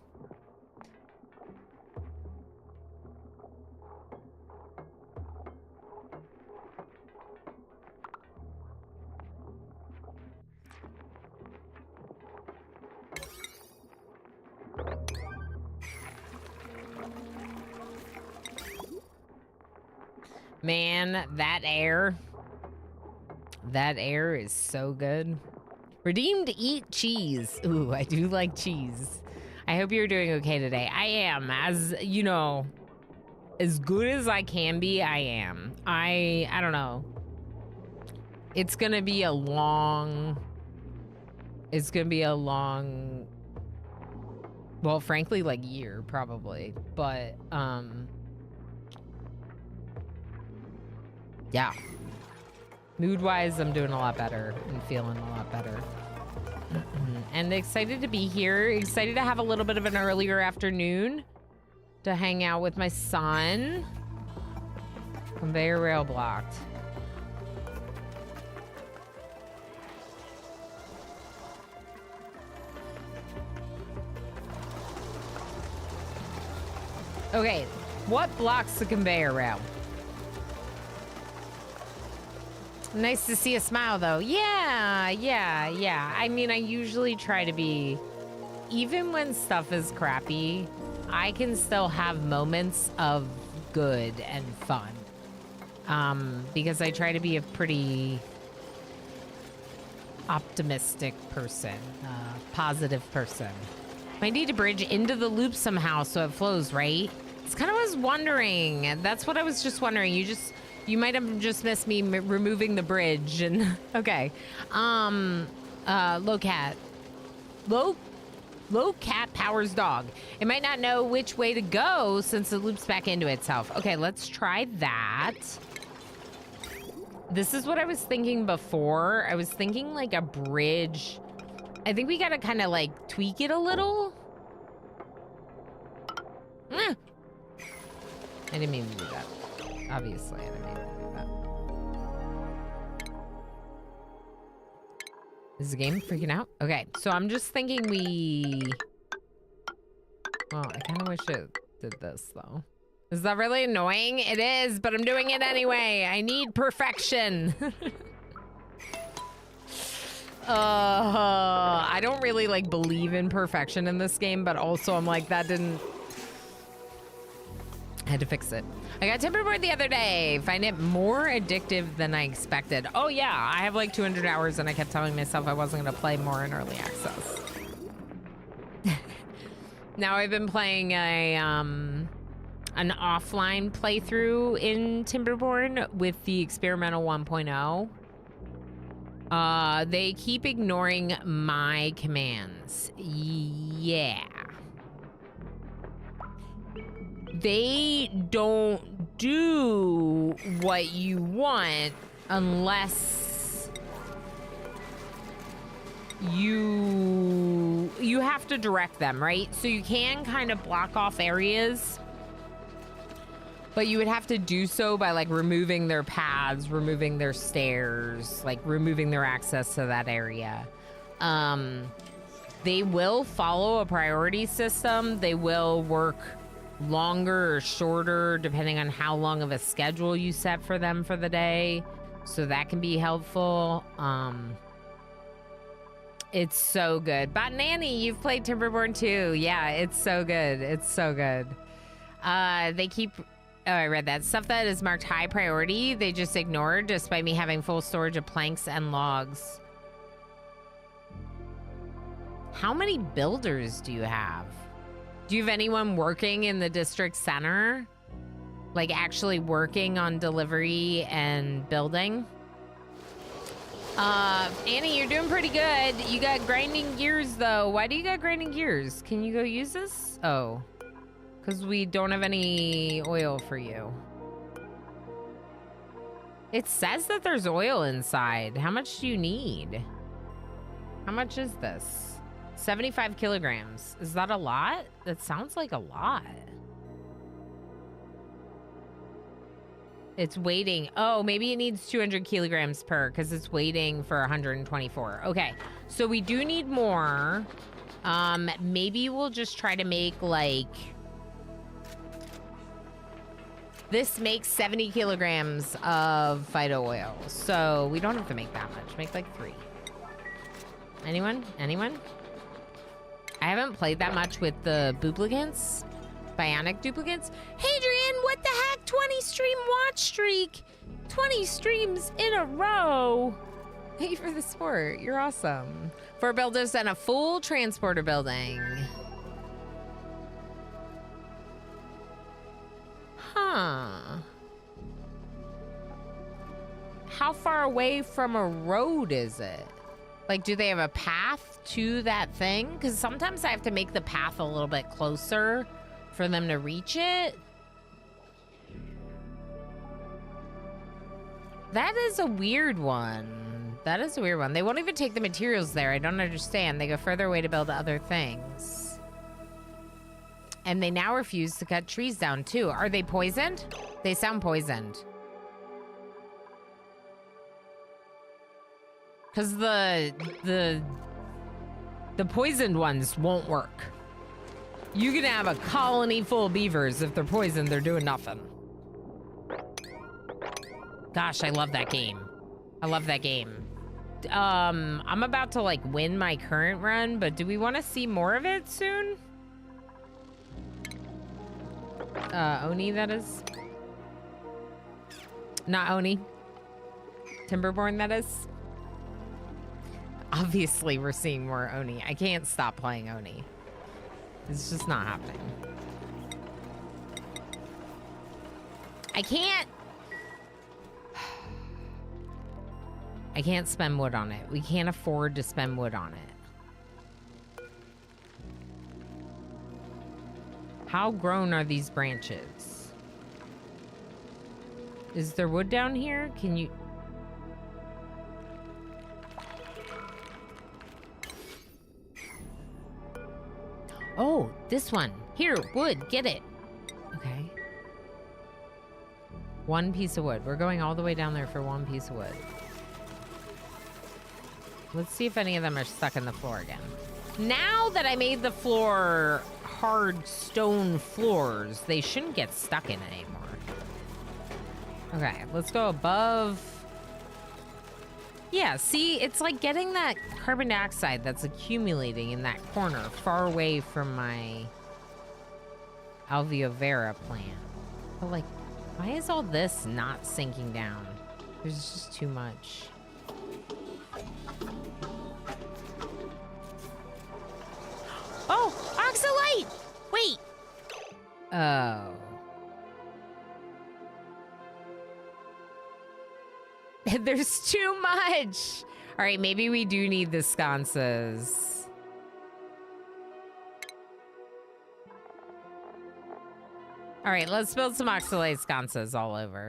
Man, that air is so good. Redeemed to eat cheese. Ooh, I do like cheese. I hope you're doing okay today. I am, as you know, as good as I can be, I am. I don't know. It's gonna be a long, well, frankly, like year probably, but, yeah. Mood-wise, I'm doing a lot better and feeling a lot better. And excited to be here. Excited to have a little bit of an earlier afternoon to hang out with my son. Conveyor rail blocked. Okay, what blocks the conveyor rail? Nice to see a smile, though. Yeah. I mean, I usually try to be... Even when stuff is crappy, I can still have moments of good and fun. Because I try to be a pretty optimistic person, positive person. I need to bridge into the loop somehow so it flows, right? It's kind of what I was wondering. That's what I was just wondering. You might have just missed me removing the bridge and okay. Low cat powers dog. It might not know which way to go since it loops back into itself. Okay, let's try that. This is what I was thinking before. I was thinking like a bridge. I think we gotta kind of like tweak it a little. I didn't mean to do that. Obviously, I didn't mean to do that. Is the game freaking out? Okay, so I'm just thinking well, I kind of wish it did this, though. Is that really annoying? It is, but I'm doing it anyway. I need perfection. I don't really, like, believe in perfection in this game, but also I'm like, that didn't... I had to fix it. I got Timberboard the other day. Find it more addictive than I expected. Oh yeah, I have like 200 hours and I kept telling myself I wasn't gonna play more in early access. Now I've been playing an offline playthrough in Timberborn with the experimental 1.0. They keep ignoring my commands. Yeah. They don't do what you want unless you have to direct them, right? So you can kind of block off areas, but you would have to do so by like removing their paths, removing their stairs, like removing their access to that area. They will follow a priority system. They will work longer or shorter depending on how long of a schedule you set for them for the day, so that can be helpful. It's so good. Bot Nanny, you've played Timberborn too. Yeah, it's so good. It's so good. They keep I read that stuff that is marked high priority they just ignored despite me having full storage of planks and logs. How many builders do you have? Do you have anyone working in the district center? Like actually working on delivery and building? Annie, you're doing pretty good. You got grinding gears though. Why do you got grinding gears? Can you go use this? Oh, because we don't have any oil for you. It says that there's oil inside. How much do you need? How much is this? 75 kilograms. Is that a lot? That sounds like a lot. It's waiting. Oh, maybe it needs 200 kilograms per because it's waiting for 124. Okay, so we do need more. Maybe we'll just try to make like... This makes 70 kilograms of phyto oil. So we don't have to make that much. Make like 3. Anyone? Anyone? I haven't played that much with the duplicants. Bionic duplicants. Hadrian, what the heck? 20 stream watch streak. 20 streams in a row. Thank you for the support. You're awesome. 4 builders and a full transporter building. Huh. How far away from a road is it? Like, do they have a path to that thing? Because sometimes I have to make the path a little bit closer for them to reach it. That is a weird one. That is a weird one. They won't even take the materials there. I don't understand. They go further away to build other things. And they now refuse to cut trees down, too. Are they poisoned? They sound poisoned. Because the poisoned ones won't work. You can have a colony full of beavers. If they're poisoned, they're doing nothing. Gosh, I love that game. I love that game. I'm about to like win my current run, but do we want to see more of it soon? Oni, that is. Not Oni. Timberborn, that is. Obviously, we're seeing more Oni. I can't stop playing Oni. It's just not happening. I can't. I can't spend wood on it. We can't afford to spend wood on it. How grown are these branches? Is there wood down here? Can you... Oh, this one. Here, wood, get it. Okay. One piece of wood. We're going all the way down there for one piece of wood. Let's see if any of them are stuck in the floor again. Now that I made the floor hard stone floors, they shouldn't get stuck in it anymore. Okay, let's go above. Yeah, see, it's like getting that carbon dioxide that's accumulating in that corner far away from my alveo vera plant. But like, why is all this not sinking down? There's just too much. Oh, oxalate! Wait. Oh. There's too much. All right, maybe we do need the sconces. All right, let's build some oxalate sconces all over.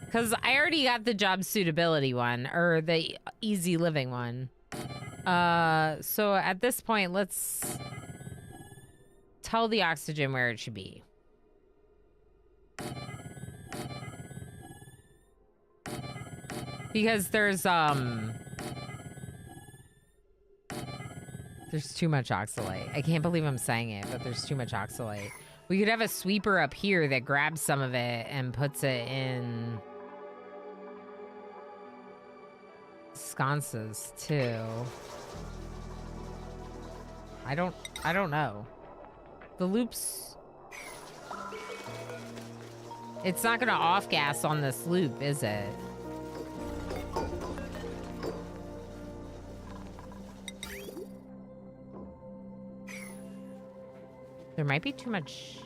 Because I already got the job suitability one, or the easy living one. So at this point, let's tell the oxygen where it should be. Because there's too much oxalate. I can't believe I'm saying it, but there's too much oxalate. We could have a sweeper up here that grabs some of it and puts it in sconces too. I don't know. The loops. It's not gonna off gas on this loop, is it? There might be too much.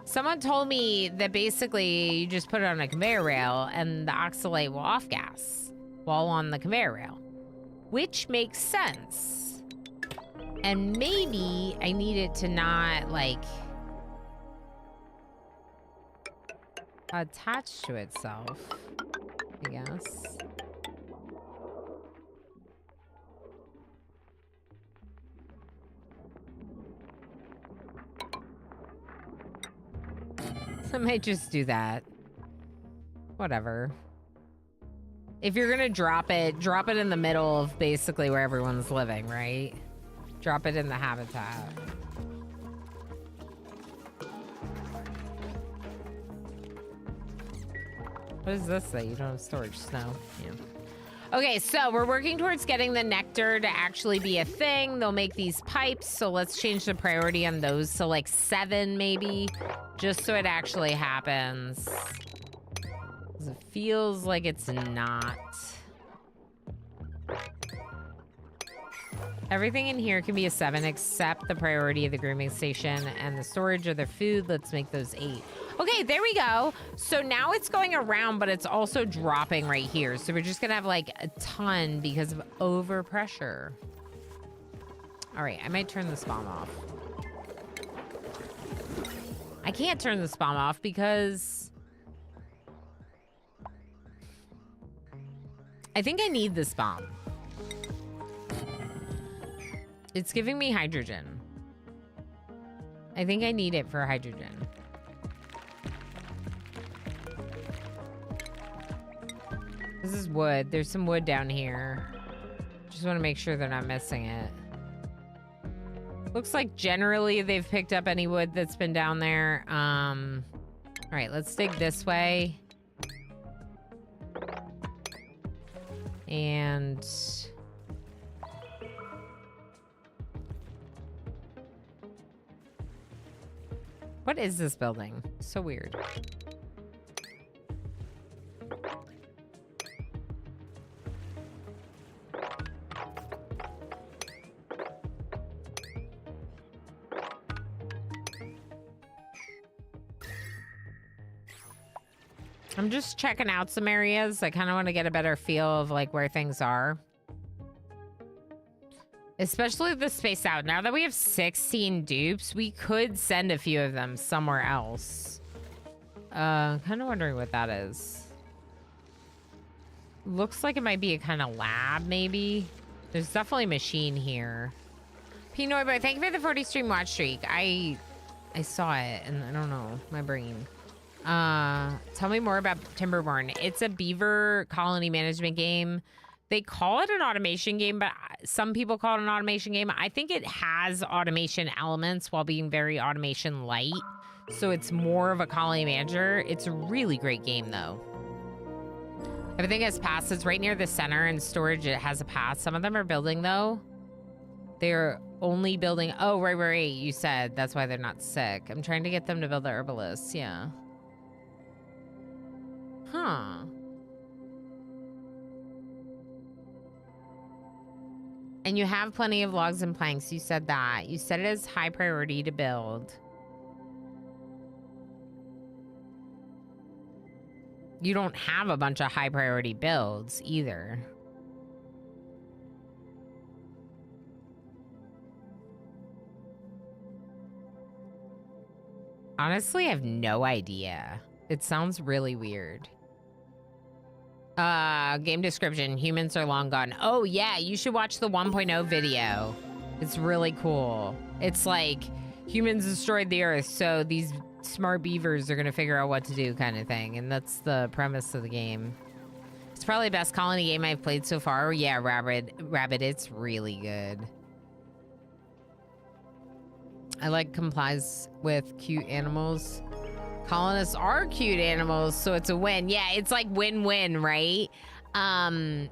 Someone told me that basically you just put it on a conveyor rail and the oxalate will off gas while on the conveyor rail, which makes sense. And maybe I need it to not like attach to itself, I guess. I might just do that. Whatever. If you're gonna drop it in the middle of basically where everyone's living, right? Drop it in the habitat. What is this that you don't have storage? Snow. Yeah. Okay, so we're working towards getting the nectar to actually be a thing. They'll make these pipes, so let's change the priority on those to like 7 maybe, just so it actually happens. 'Cause it feels like it's not. Everything in here can be a 7 except the priority of the grooming station and the storage of their food. Let's make those 8. Okay, there we go. So now it's going around, but it's also dropping right here. So we're just gonna have like a ton because of overpressure. All right, I might turn the spawn off. I can't turn the spawn off because I think I need this bomb. It's giving me hydrogen. I think I need it for hydrogen. This is wood. There's some wood down here. Just want to make sure they're not missing it. Looks like generally they've picked up any wood that's been down there. All right, let's dig this way. And what is this building? So weird. I'm just checking out some areas. I kind of want to get a better feel of like where things are. Especially the space out. Now that we have 16 dupes, we could send a few of them somewhere else. Kind of wondering what that is. Looks like it might be a kind of lab, maybe. There's definitely a machine here. Pinoy Boy, thank you for the 40 stream watch streak. I saw it, and I don't know, my brain. Tell me more about Timberborn. It's a beaver colony management game. They call it an automation game, but some people call it an automation game. I think it has automation elements while being very automation light. So it's more of a colony manager. It's a really great game, though. Everything has paths. It's right near the center, and storage, it has a path. Some of them are building, though. They're only building... Oh, right. You said that's why they're not sick. I'm trying to get them to build the herbalists. Yeah. Huh. And you have plenty of logs and planks. You said that. You said it is high priority to build. You don't have a bunch of high priority builds either. Honestly, I have no idea. It sounds really weird. Game description. Humans are long gone. Oh, yeah. You should watch the 1.0 video. It's really cool. It's like humans destroyed the earth, so these smart beavers are going to figure out what to do kind of thing. And that's the premise of the game. It's probably the best colony game I've played so far. Yeah, Rabbit, it's really good. I like complies with cute animals. Colonists are cute animals, so it's a win. Yeah, it's like win-win, right?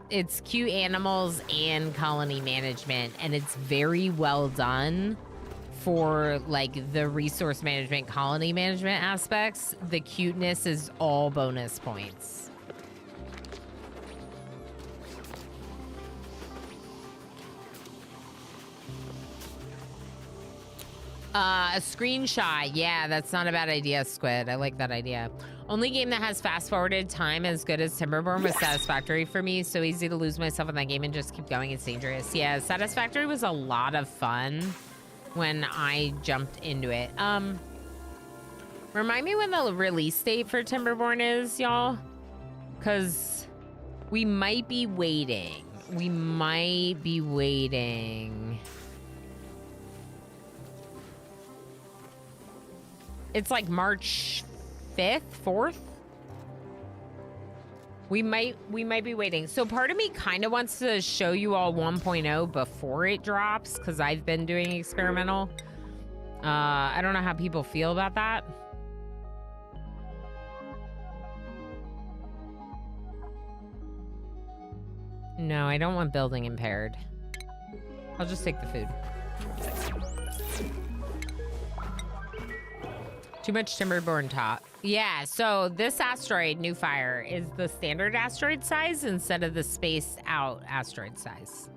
It's cute animals and colony management, and it's very well done for like the resource management, colony management aspects. The cuteness is all bonus points. A screenshot. Yeah, that's not a bad idea, Squid. I like that idea. Only game that has fast-forwarded time as good as Timberborn was Satisfactory for me. So easy to lose myself in that game and just keep going. It's dangerous. Yeah, Satisfactory was a lot of fun when I jumped into it. Remind me when the release date for Timberborn is, y'all? Because we might be waiting. We might be waiting. It's like March 5th, 4th. We might be waiting. So part of me kind of wants to show you all 1.0 before it drops, because I've been doing experimental. I don't know how people feel about that. No, I don't want building impaired. I'll just take the food. Too much Timberborn talk. Yeah, so this asteroid, New Fire, is the standard asteroid size instead of the space out asteroid size.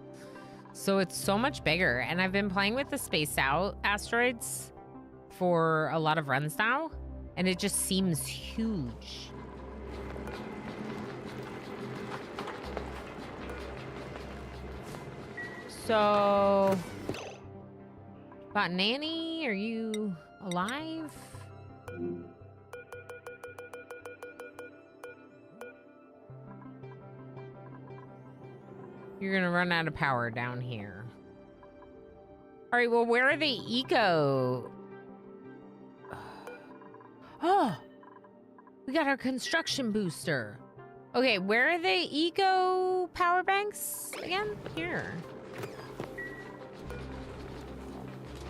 So it's so much bigger. And I've been playing with the space out asteroids for a lot of runs now, and it just seems huge. So, Nanny, are you alive? You're gonna run out of power down here. All right, well, where are the eco? Oh, we got our construction booster. Okay, where are the eco power banks again? Here.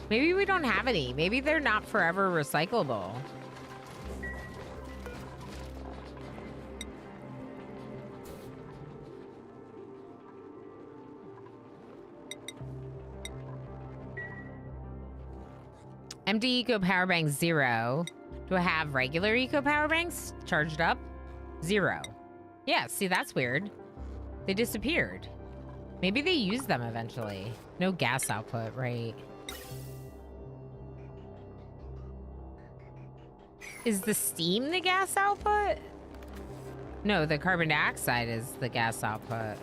Maybe we don't have any. Maybe they're not forever recyclable. Empty eco power bank 0. Do I have regular eco power banks charged up? 0. Yeah, see, that's weird. They disappeared. Maybe they use them eventually. No gas output, right? Is the steam the gas output? No, the carbon dioxide is the gas output.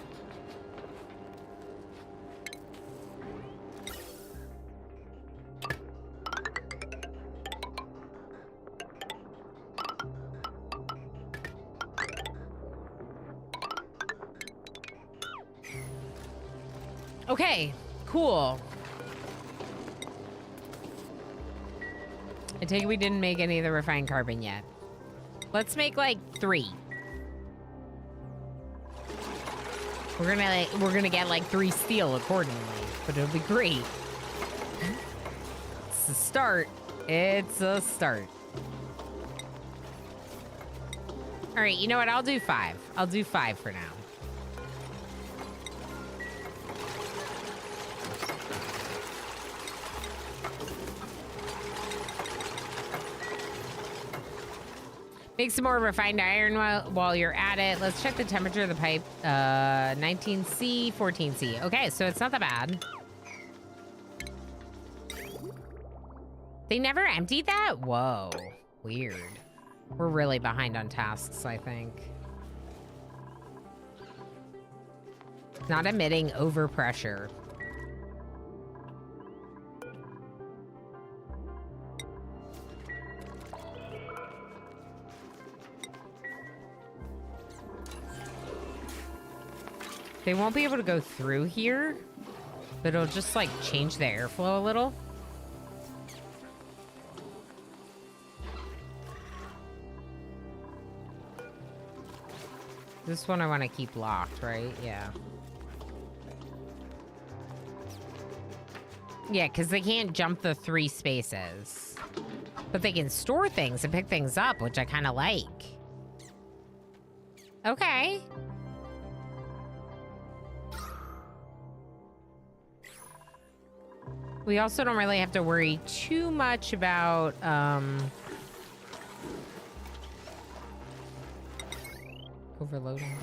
Okay, cool. I take it we didn't make any of the refined carbon yet. Let's make like 3. We're gonna get like 3 steel accordingly, but it'll be great. It's a start. It's a start. All right, you know what? I'll do 5. I'll do 5 for now. Make some more refined iron while you're at it. Let's check the temperature of the pipe. 19C, 14C. Okay, so it's not that bad. They never emptied that? Whoa, weird. We're really behind on tasks, I think. Not emitting overpressure. They won't be able to go through here, but it'll just like change the airflow a little. This one I want to keep locked, right? Yeah. Yeah, because they can't jump the 3 spaces. But they can store things and pick things up, which I kind of like. Okay. We also don't really have to worry too much about, overloading.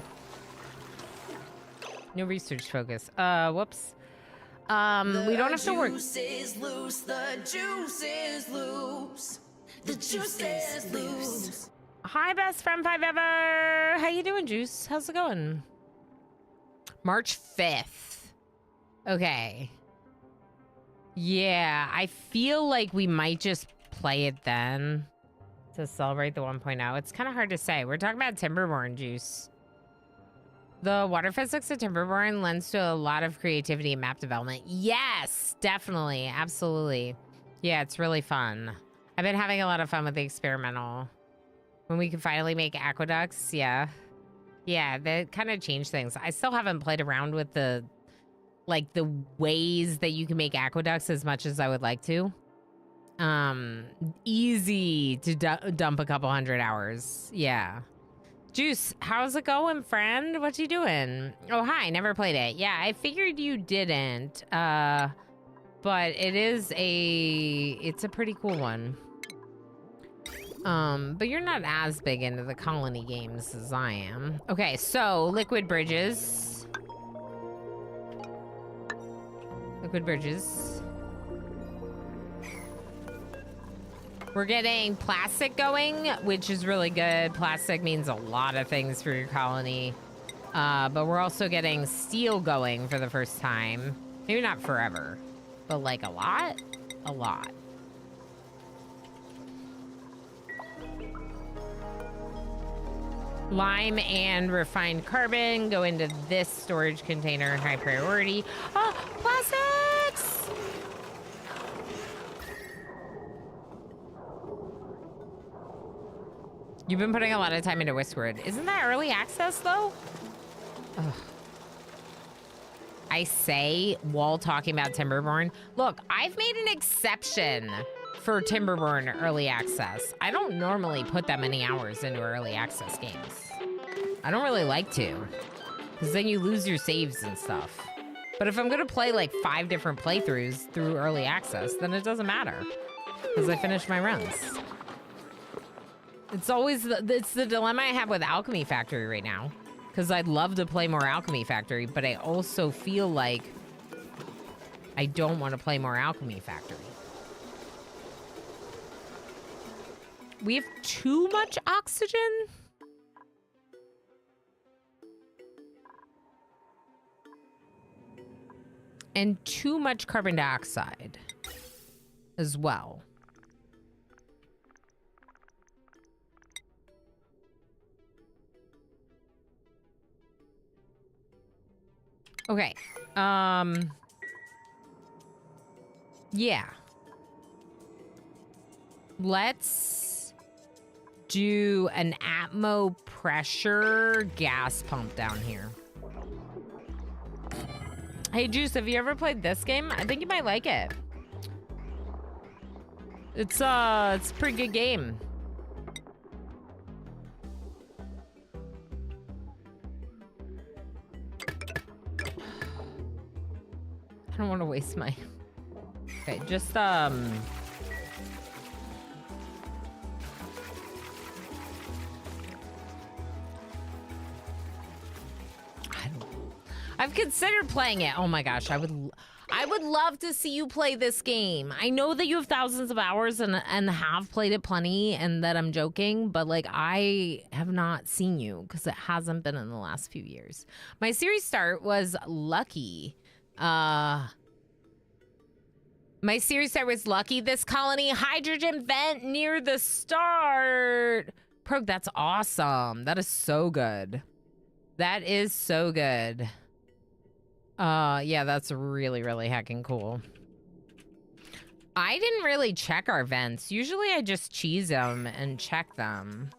No research focus. Whoops. We don't have to work. The juice is loose. The juice is loose. The juice is loose. Hi, best friend 5 ever. How you doing, Juice? How's it going? March 5th. Okay. Yeah, I feel like we might just play it then to celebrate the 1.0. It's kind of hard to say. We're talking about Timberborn, Juice. The water physics of Timberborn lends to a lot of creativity and map development. Yes, definitely. Absolutely. Yeah, it's really fun. I've been having a lot of fun with the experimental. When we can finally make aqueducts, yeah. Yeah, that kind of changed things. I still haven't played around with the ways that you can make aqueducts as much as I would like to. Easy to dump a couple 100 hours. Yeah. Juice, how's it going, friend? What you doing? Oh, hi, never played it. Yeah, I figured you didn't. But it's a pretty cool one. But you're not as big into the colony games as I am. Okay, so liquid bridges. Liquid bridges. We're getting plastic going, which is really good. Plastic means a lot of things for your colony. But we're also getting steel going for the first time. Maybe not forever, but like a lot? A lot. Lime and refined carbon go into this storage container, high priority. Oh, plastics! You've been putting a lot of time into Whiskered. Isn't that early access, though? Ugh. I say, while talking about Timberborn, look, I've made an exception for Timberborn early access. I don't normally put that many hours into early access games. I don't really like to, because then you lose your saves and stuff. But if I'm gonna play like 5 different playthroughs through early access, then it doesn't matter, because I finish my runs. It's always it's the dilemma I have with Alchemy Factory right now, because I'd love to play more Alchemy Factory, but I also feel like I don't want to play more Alchemy Factory. We have too much oxygen? And too much carbon dioxide as well. Okay. Yeah. Let's do an atmo pressure gas pump down here. Hey, Juice, have you ever played this game? I think you might like it. It's a pretty good game. I don't want to waste my... Okay, just, I've considered playing it. Oh my gosh, I would love to see you play this game. I know that you have thousands of hours and have played it plenty, and that I'm joking, but like I have not seen you because it hasn't been in the last few years. My series start was Lucky. My series start was Lucky. This colony hydrogen vent near the start. Prog, that's awesome. That is so good. That is so good. Yeah, that's really, really heckin' cool. I didn't really check our vents. Usually I just cheese them and check them.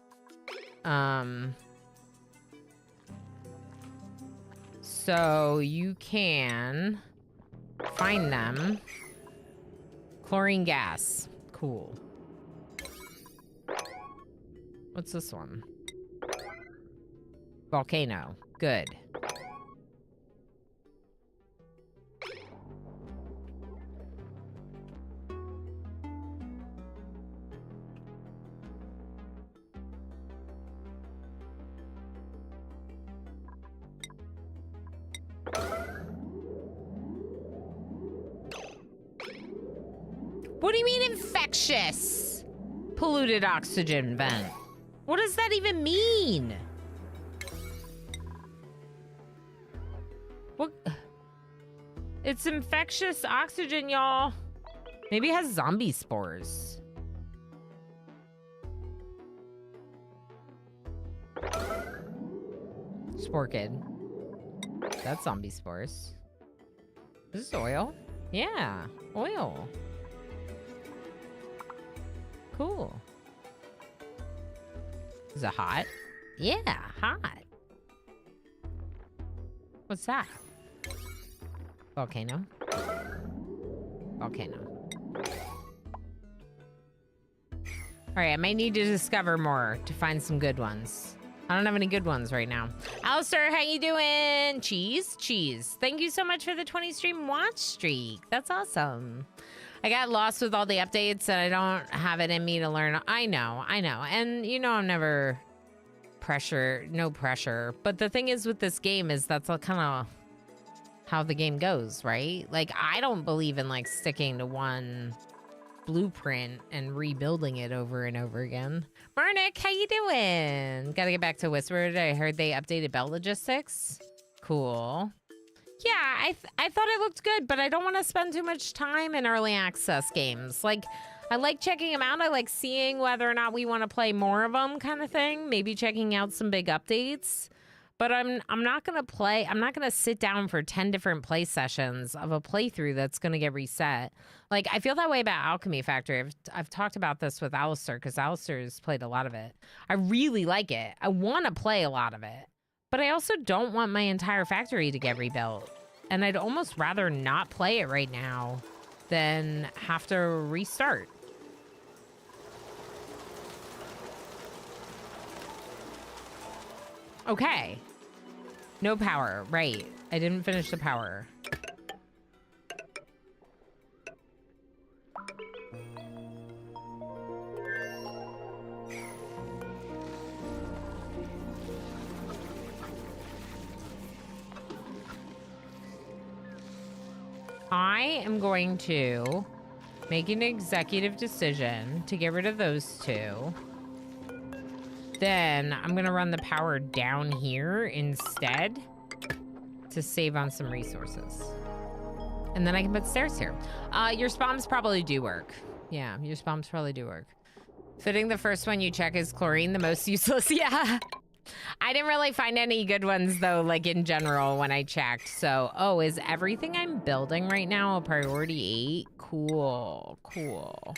So you can find them. Chlorine gas. Cool. What's this one? Volcano. Good. What do you mean infectious? Polluted oxygen vent. What does that even mean? What? It's infectious oxygen, y'all. Maybe it has zombie spores. Spore kid. That's zombie spores. Is this oil? Yeah, oil. Cool. Is it hot? Yeah, hot. What's that? Volcano. Volcano. All right, I might need to discover more to find some good ones. I don't have any good ones right now. Alistair, how you doing? Cheese? Cheese. Thank you so much for the 20 stream watch streak. That's awesome. I got lost with all the updates and I don't have it in me to learn. I know. And you know I'm never no pressure. But the thing is with this game is that's kind of how the game goes, right? Like, I don't believe in like sticking to one blueprint and rebuilding it over and over again. Marnik, how you doing? Gotta get back to Whispered. I heard they updated belt logistics. Cool. Yeah, I thought it looked good, but I don't want to spend too much time in early access games. Like, I like checking them out. I like seeing whether or not we want to play more of them kind of thing. Maybe checking out some big updates. But I'm not going to sit down for 10 different play sessions of a playthrough that's going to get reset. Like, I feel that way about Alchemy Factory. I've talked about this with Alistair because Alistair's played a lot of it. I really like it. I want to play a lot of it. But I also don't want my entire factory to get rebuilt. And I'd almost rather not play it right now than have to restart. Okay. No power. Right. I didn't finish the power. I am going to make an executive decision to get rid of those two. Then I'm going to run the power down here instead to save on some resources. And then I can put stairs here. Your spawns probably do work. Yeah, your spawns probably do work. Fitting the first one you check is chlorine, the most useless. Yeah. I didn't really find any good ones though, like in general when I checked. So, oh, is everything I'm building right now a priority 8? Cool, cool.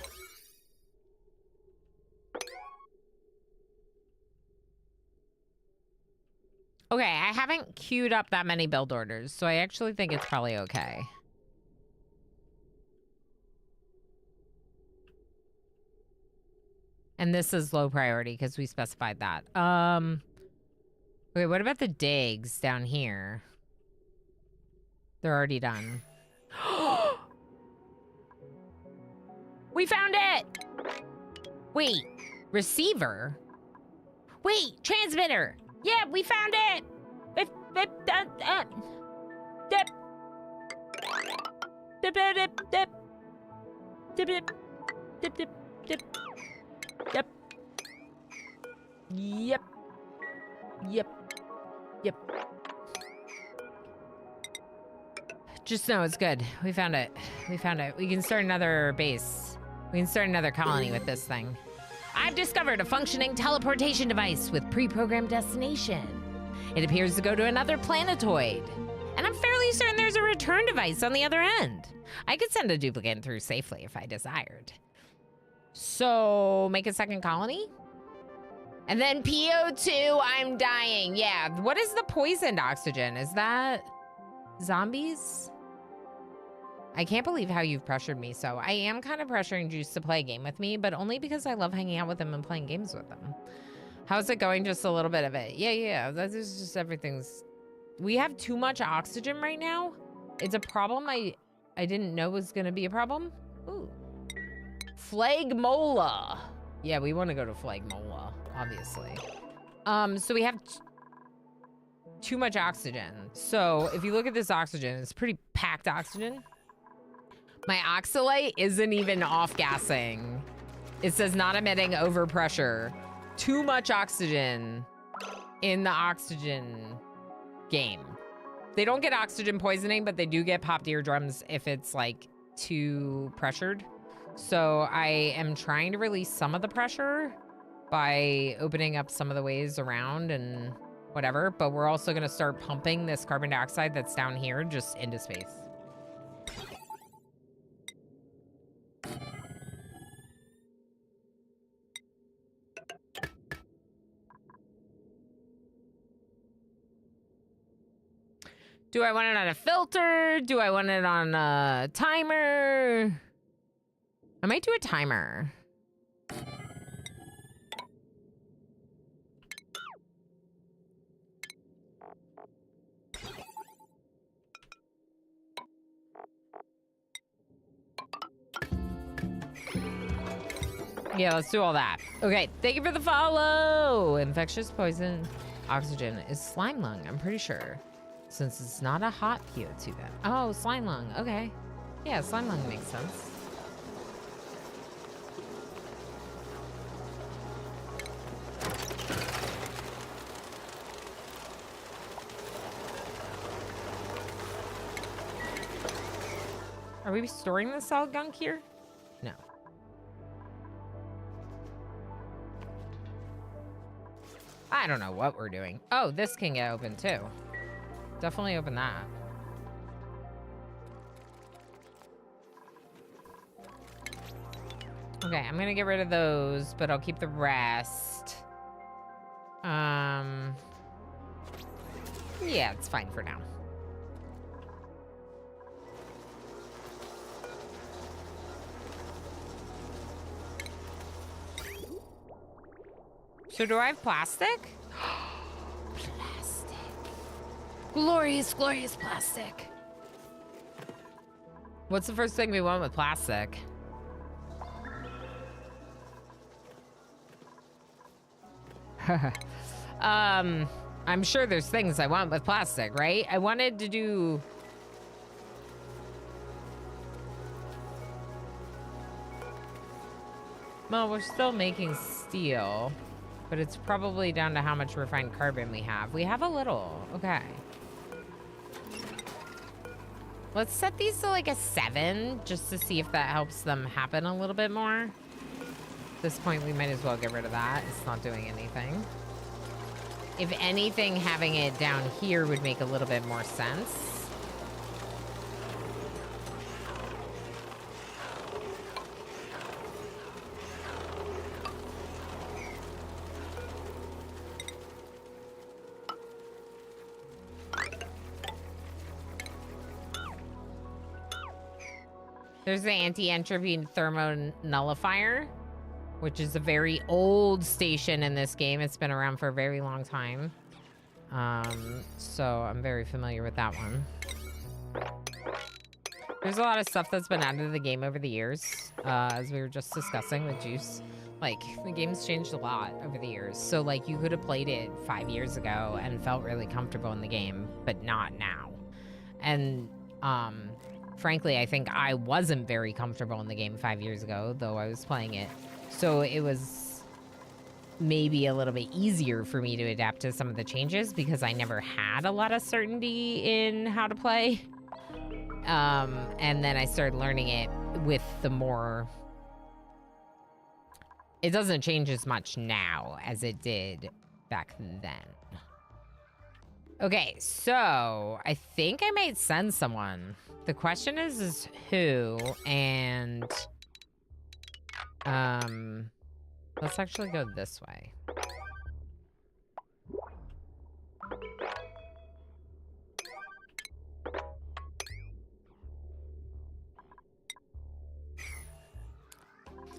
Okay, I haven't queued up that many build orders, so I actually think it's probably okay. And this is low priority because we specified that. Okay, what about the digs down here? They're already done. We found it! Wait, receiver? Wait, transmitter! Yeah, we found it! Dip. Dip, dip, dip, dip. Dip, dip. Dip, dip, dip. Yep. Yep. Yep. Yep. Just know it's good. We found it. We found it. We can start another base. We can start another colony with this thing. I've discovered a functioning teleportation device with pre-programmed destination. It appears to go to another planetoid. And I'm fairly certain there's a return device on the other end. I could send a duplicate through safely if I desired. So, make a second colony? And then PO2, I'm dying. Yeah, what is the poisoned oxygen? Is that zombies? I can't believe how you've pressured me. So I am kind of pressuring Juice to play a game with me, but only because I love hanging out with him and playing games with him. How's it going? Just a little bit of it. Yeah. That is just everything's... We have too much oxygen right now. It's a problem I didn't know was going to be a problem. Ooh. Flagmola. Yeah, we want to go to Flagmola, obviously. So we have too much oxygen. So if you look at this oxygen, it's pretty packed oxygen. My oxalate isn't even off-gassing. It says not emitting overpressure. Too much oxygen in the oxygen game. They don't get oxygen poisoning, but they do get popped eardrums if it's like too pressured. So I am trying to release some of the pressure by opening up some of the ways around and whatever, but we're also gonna start pumping this carbon dioxide that's down here just into space. Do I want it on a filter? Do I want it on a timer? I might do a timer. Yeah, let's do all that. Okay, thank you for the follow. Infectious poison oxygen is slime lung, I'm pretty sure. Since it's not a hot PO2 then. Oh, slime lung, okay. Yeah, slime lung makes sense. Are we storing the solid gunk here? No. I don't know what we're doing. Oh, this can get open too. Definitely open that. Okay, I'm gonna get rid of those, but I'll keep the rest. Yeah, it's fine for now. So do I have plastic? Plastic. Glorious, glorious plastic. What's the first thing we want with plastic? I'm sure there's things I want with plastic, right? I wanted to do... Well, we're still making steel, but it's probably down to how much refined carbon we have. We have a little, okay. Let's set these to like a 7 just to see if that helps them happen a little bit more. At this point, we might as well get rid of that. It's not doing anything. If anything, having it down here would make a little bit more sense. There's the anti-entropy thermo nullifier, which is a very old station in this game. It's been around for a very long time. So I'm very familiar with that one. There's a lot of stuff that's been added to the game over the years, as we were just discussing with Juice. Like, the game's changed a lot over the years. So, like, you could have played it 5 years ago and felt really comfortable in the game, but not now. And, frankly, I think I wasn't very comfortable in the game 5 years ago, though I was playing it. So it was maybe a little bit easier for me to adapt to some of the changes because I never had a lot of certainty in how to play. And then I started learning it with the more... It doesn't change as much now as it did back then. Okay, so I think I might send someone. The question is who, and let's actually go this way.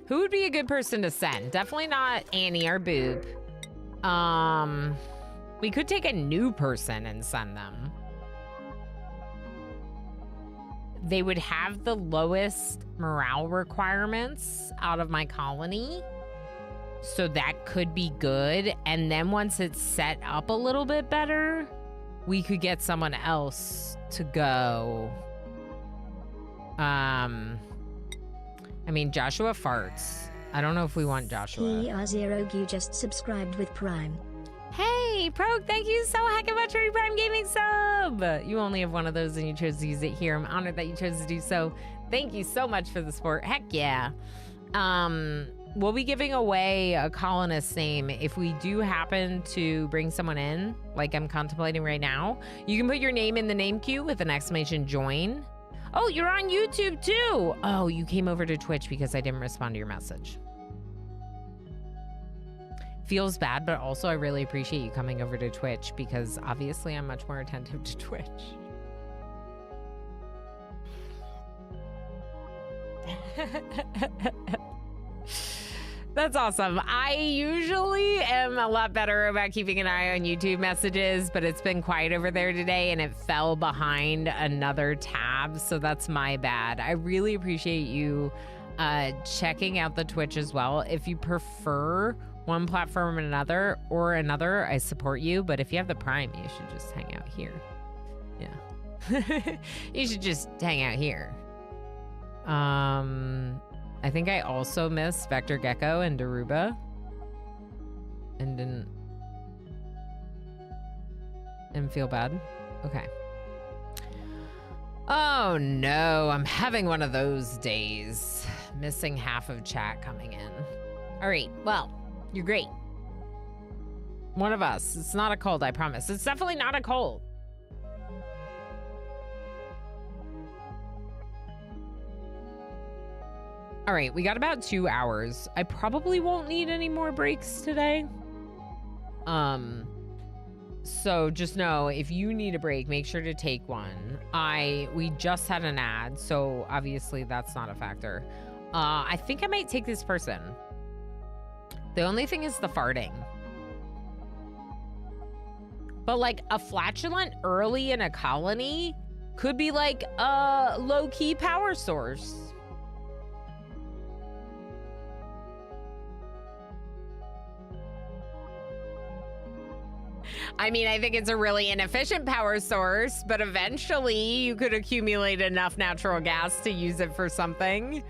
Who would be a good person to send? Definitely not Annie or Boob. We could take a new person and send them. They would have the lowest morale requirements out of my colony. So that could be good. And then once it's set up a little bit better, we could get someone else to go. I mean, Joshua farts. I don't know if we want Joshua. ER0 you just subscribed with Prime. Hey, Progue, thank you so heckin' much for your Prime Gaming sub. You only have one of those and you chose to use it here. I'm honored that you chose to do so. Thank you so much for the support. Heck yeah. We'll be giving away a colonist name if we do happen to bring someone in, like I'm contemplating right now. You can put your name in the name queue with an exclamation join. Oh, you're on YouTube too. Oh, you came over to Twitch because I didn't respond to your message. Feels bad, but also I really appreciate you coming over to Twitch because obviously I'm much more attentive to Twitch. That's awesome. I usually am a lot better about keeping an eye on YouTube messages, but it's been quiet over there today and it fell behind another tab, so that's my bad. I really appreciate you checking out the Twitch as well. If you prefer one platform and another, I support you, but if you have the Prime, you should just hang out here. Yeah. You should just hang out here. I think I also missed Vector Gecko and Daruba. And didn't feel bad. Okay. Oh no, I'm having one of those days. Missing half of chat coming in. All right, well, you're great. One of us. It's not a cold, I promise. It's definitely not a cold. All right, we got about 2 hours. I probably won't need any more breaks today. So just know if you need a break, make sure to take one. We just had an ad, so obviously that's not a factor. I think I might take this person. The only thing is the farting. But like a flatulent early in a colony could be like a low-key power source. I mean, I think it's a really inefficient power source, but eventually you could accumulate enough natural gas to use it for something.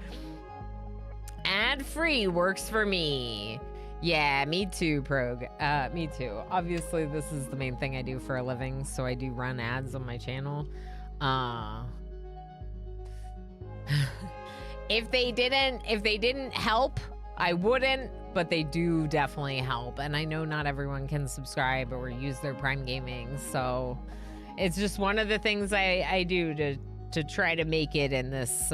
Ad-free works for me. Yeah, me too, Progue. Me too. Obviously, this is the main thing I do for a living, so I do run ads on my channel. If they didn't help, I wouldn't, but they do definitely help. And I know not everyone can subscribe or use their Prime Gaming, so it's just one of the things I do to try to make it in this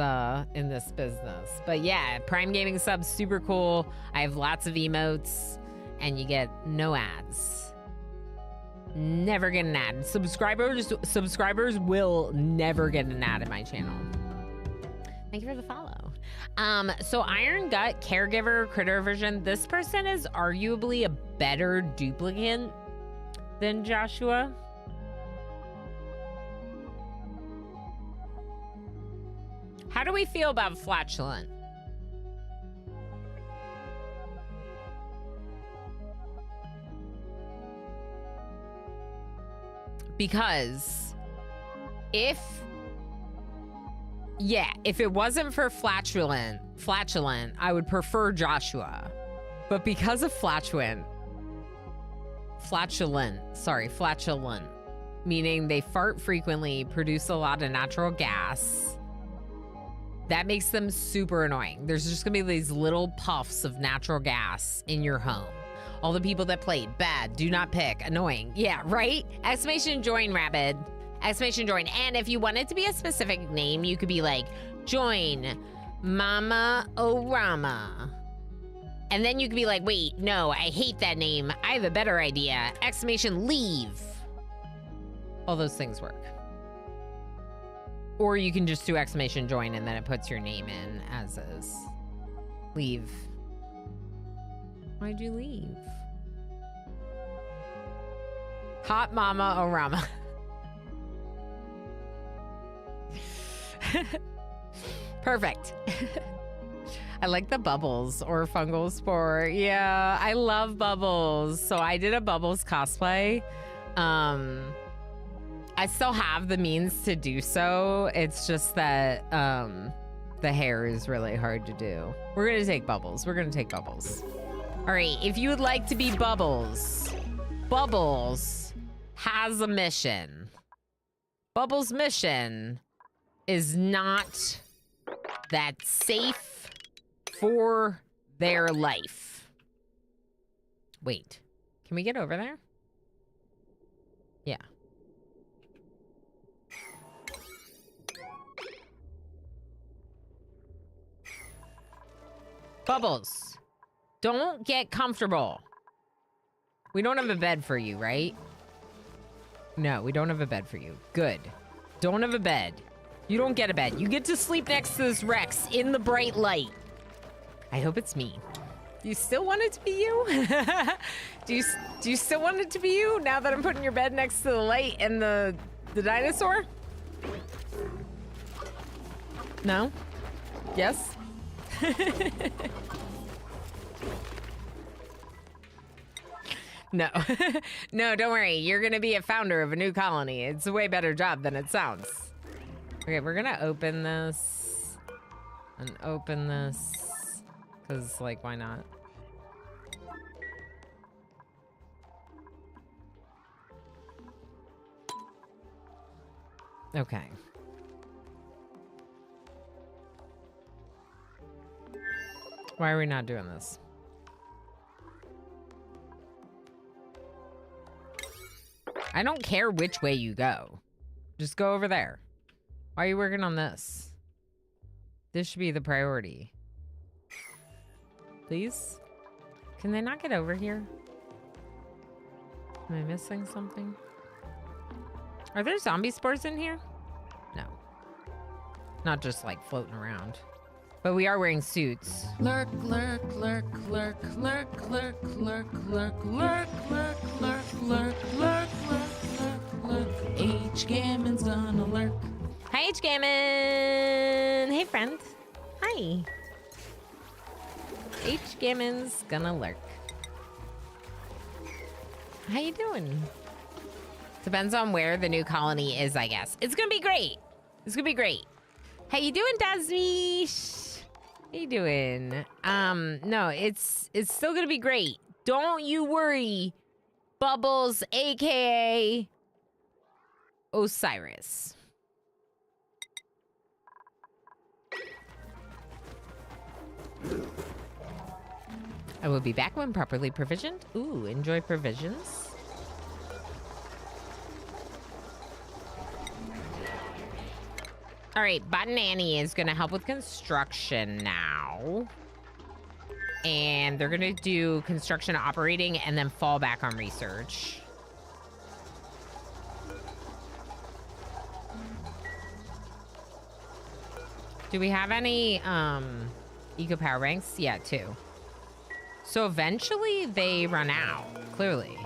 business. But yeah, Prime Gaming subs, super cool. I have lots of emotes, and you get no ads. Never get an ad. Subscribers will never get an ad in my channel. Thank you for the follow. So Iron Gut, Caregiver, Critter Version. This person is arguably a better duplicate than Joshua. How do we feel about Flatulent? Because if it wasn't for Flatulent, I would prefer Joshua. But because of Flatulent, meaning they fart frequently, produce a lot of natural gas, that makes them super annoying. There's just gonna be these little puffs of natural gas in your home. All the people that played, bad, do not pick, annoying. Yeah, right? Exclamation join, Rabid. Exclamation join. And if you want it to be a specific name, you could be like, join Mama Orama. And then you could be like, wait, no, I hate that name. I have a better idea. Exclamation leave. All those things work. Or you can just do exclamation join and then it puts your name in as is. Leave. Why'd you leave? Hot Mama Orama. Perfect. I like the bubbles or fungal spore. Yeah, I love bubbles. So I did a bubbles cosplay. I still have the means to do so. It's just that the hair is really hard to do. We're gonna take bubbles. We're gonna take bubbles. All right, if you would like to be Bubbles, Bubbles has a mission. Bubbles' mission is not that safe for their life. Wait, can we get over there? Yeah. Bubbles, don't get comfortable. We don't have a bed for you, right? No, we don't have a bed for you. Good. Don't have a bed. You don't get a bed. You get to sleep next to this Rex in the bright light. I hope it's me. Do you still want it to be you? Do you still want it to be you now that I'm putting your bed next to the light and the dinosaur? No? Yes? No. No, don't worry. You're going to be a founder of a new colony. It's a way better job than it sounds. Okay, we're going to open this and open this because, like, why not? Okay. Why are we not doing this? I don't care which way you go. Just go over there. Why are you working on this? This should be the priority. Please? Can they not get over here? Am I missing something? Are there zombie spores in here? No. Not just like floating around. But we are wearing suits. Lurk, lurk, lurk, lurk, lurk, lurk, lurk, lurk, lurk, lurk, lurk, lurk, lurk, lurk, lurk. H. Gammon's gonna lurk. Hi, H. Gammon. Hey, friend. Hi. H. Gammon's gonna lurk. How you doing? Depends on where the new colony is, I guess. It's gonna be great. It's gonna be great. How you doing, Dasmish? How you doing? No, it's still gonna be great. Don't you worry, Bubbles, aka Osiris. I will be back when properly provisioned. Ooh, enjoy provisions. All right, Button Annie is going to help with construction now. And they're going to do construction operating and then fall back on research. Do we have any eco power banks? Yeah, 2. So eventually they run out, clearly.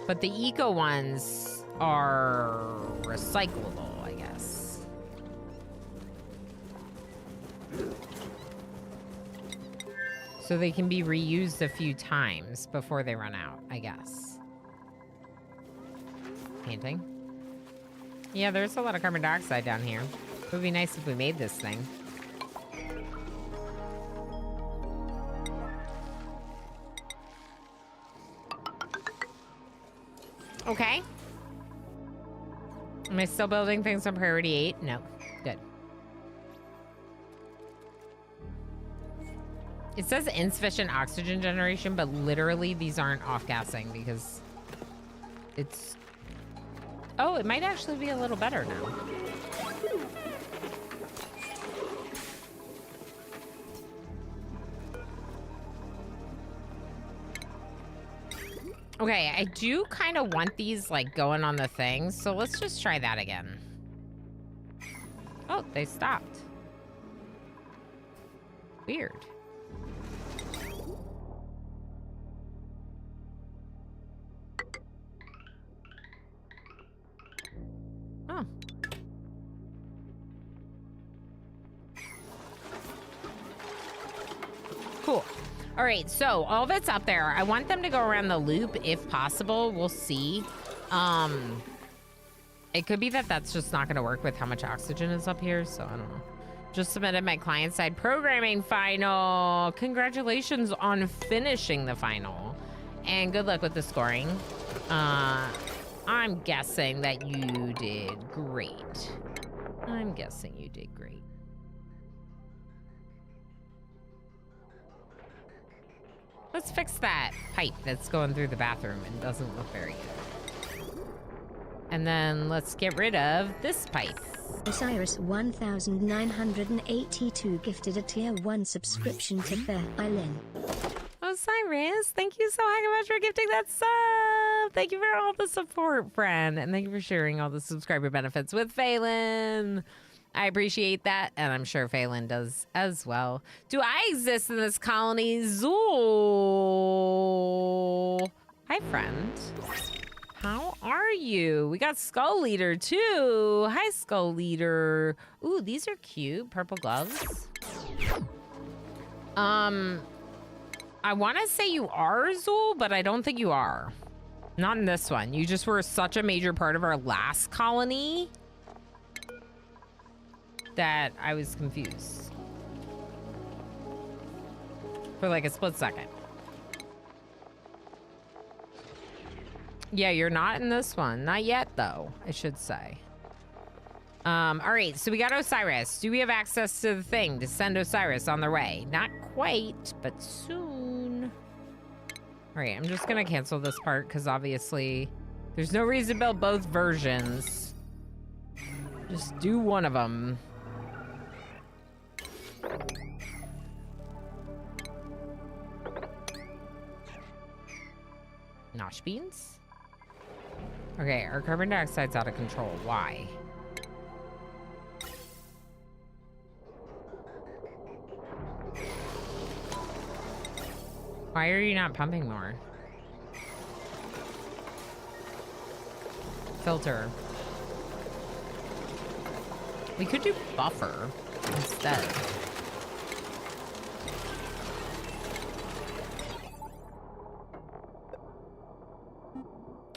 But the eco ones are recyclable, I guess. So they can be reused a few times before they run out, I guess. Painting. Yeah, there's a lot of carbon dioxide down here. It would be nice if we made this thing. Okay. Am I still building things on priority 8? No. Good. It says insufficient oxygen generation, but literally these aren't off-gassing because it's... Oh, it might actually be a little better now. Okay, I do kind of want these, like, going on the thing, so let's just try that again. Oh, they stopped. Weird. Oh. Cool. All right, so all that's up there. I want them to go around the loop if possible. We'll see. It could be that that's just not going to work with how much oxygen is up here, so I don't know. Just submitted my client-side programming final. Congratulations on finishing the final. And good luck with the scoring. I'm guessing that you did great. I'm guessing you did great. Let's fix that pipe that's going through the bathroom and doesn't look very good. And then let's get rid of this pipe. Osiris 1982 gifted a tier 1 subscription to Fair Island. Osiris, thank you so much for gifting that sub. Thank you for all the support, friend. And thank you for sharing all the subscriber benefits with Phelan. I appreciate that, and I'm sure Phelan does as well. Do I exist in this colony? Zool. Hi, friend. How are you? We got Skull Leader, too. Hi, Skull Leader. Ooh, these are cute. Purple gloves. I want to say you are Zool, but I don't think you are. Not in this one. You just were such a major part of our last colony that I was confused for like a split second. Yeah, you're not in this one. Not yet, though, I should say. All right, so we got Osiris. Do we have access to the thing to send Osiris on their way? Not quite, but soon. All right, I'm just gonna cancel this part because obviously there's no reason to build both versions. Just do one of them. Nosh beans? Okay, our carbon dioxide's out of control. Why? Why are you not pumping more? Filter. We could do buffer instead.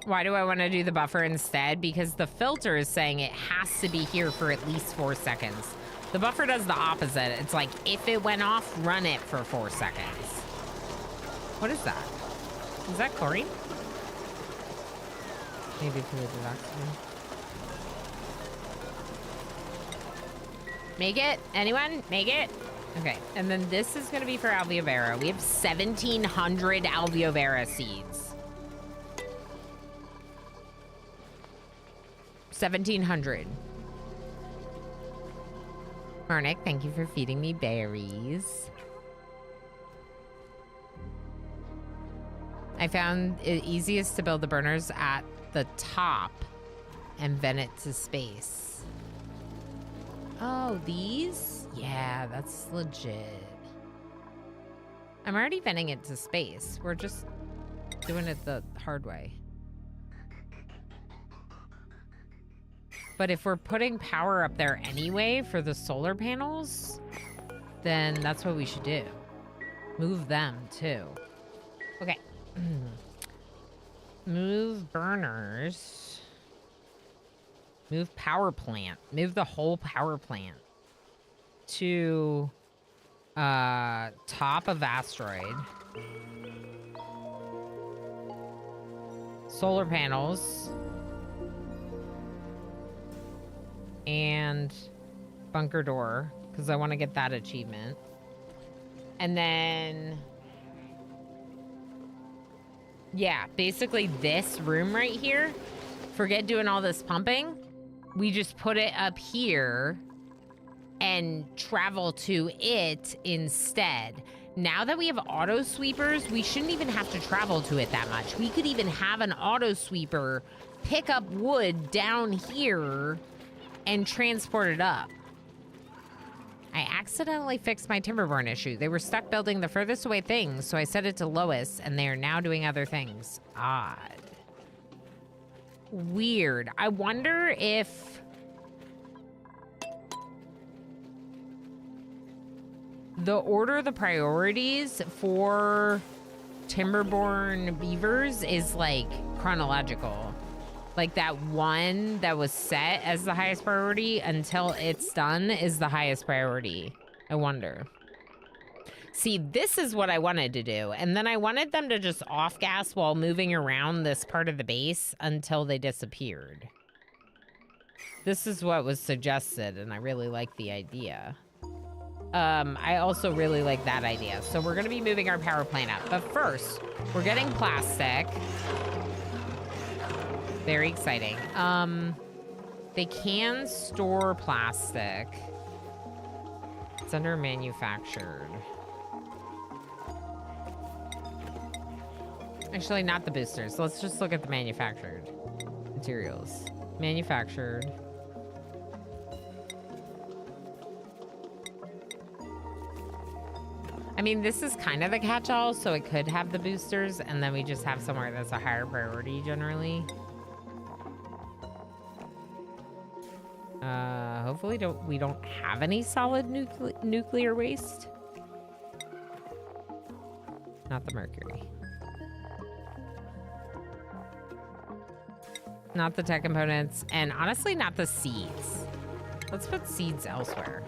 Why do I want to do the buffer instead? Because the filter is saying it has to be here for at least 4 seconds. The buffer does the opposite. It's like, if it went off, run it for 4 seconds. What is that? Is that chlorine? Maybe fluid oxygen. Make it? Anyone? Make it? Okay, and then this is going to be for Alveo Vera. We have 1,700 Alveo Vera seeds. 1,700. Marnik, thank you for feeding me berries. I found it easiest to build the burners at the top and vent it to space. Oh, these? Yeah, that's legit. I'm already venting it to space. We're just doing it the hard way. But if we're putting power up there anyway for the solar panels, then that's what we should do. Move them too. Okay. Move burners. Move power plant. Move the whole power plant to top of asteroid. Solar panels. And bunker door, because I want to get that achievement. And then... yeah, basically this room right here. Forget doing all this pumping. We just put it up here and travel to it instead. Now that we have auto sweepers, we shouldn't even have to travel to it that much. We could even have an auto sweeper pick up wood down here and transport it up. I accidentally fixed my Timberborn issue. They were stuck building the furthest away things, so I set it to lowest, and they are now doing other things. Odd. Weird. I wonder if... the order of the priorities for Timberborn beavers is, like, chronological. Like, that one that was set as the highest priority until it's done is the highest priority. I wonder. See, this is what I wanted to do. And then I wanted them to just off-gas while moving around this part of the base until they disappeared. This is what was suggested, and I really like the idea. I also really like that idea. So we're going to be moving our power plant up. But first, we're getting plastic. Very exciting. They can store plastic. It's under manufactured. Actually, not the boosters. Let's just look at the manufactured materials. Manufactured. I mean, this is kind of the catch-all, so it could have the boosters, and then we just have somewhere that's a higher priority generally. Hopefully we don't have any solid nuclear waste. Not the mercury. Not the tech components, and honestly, not the seeds. Let's put seeds elsewhere.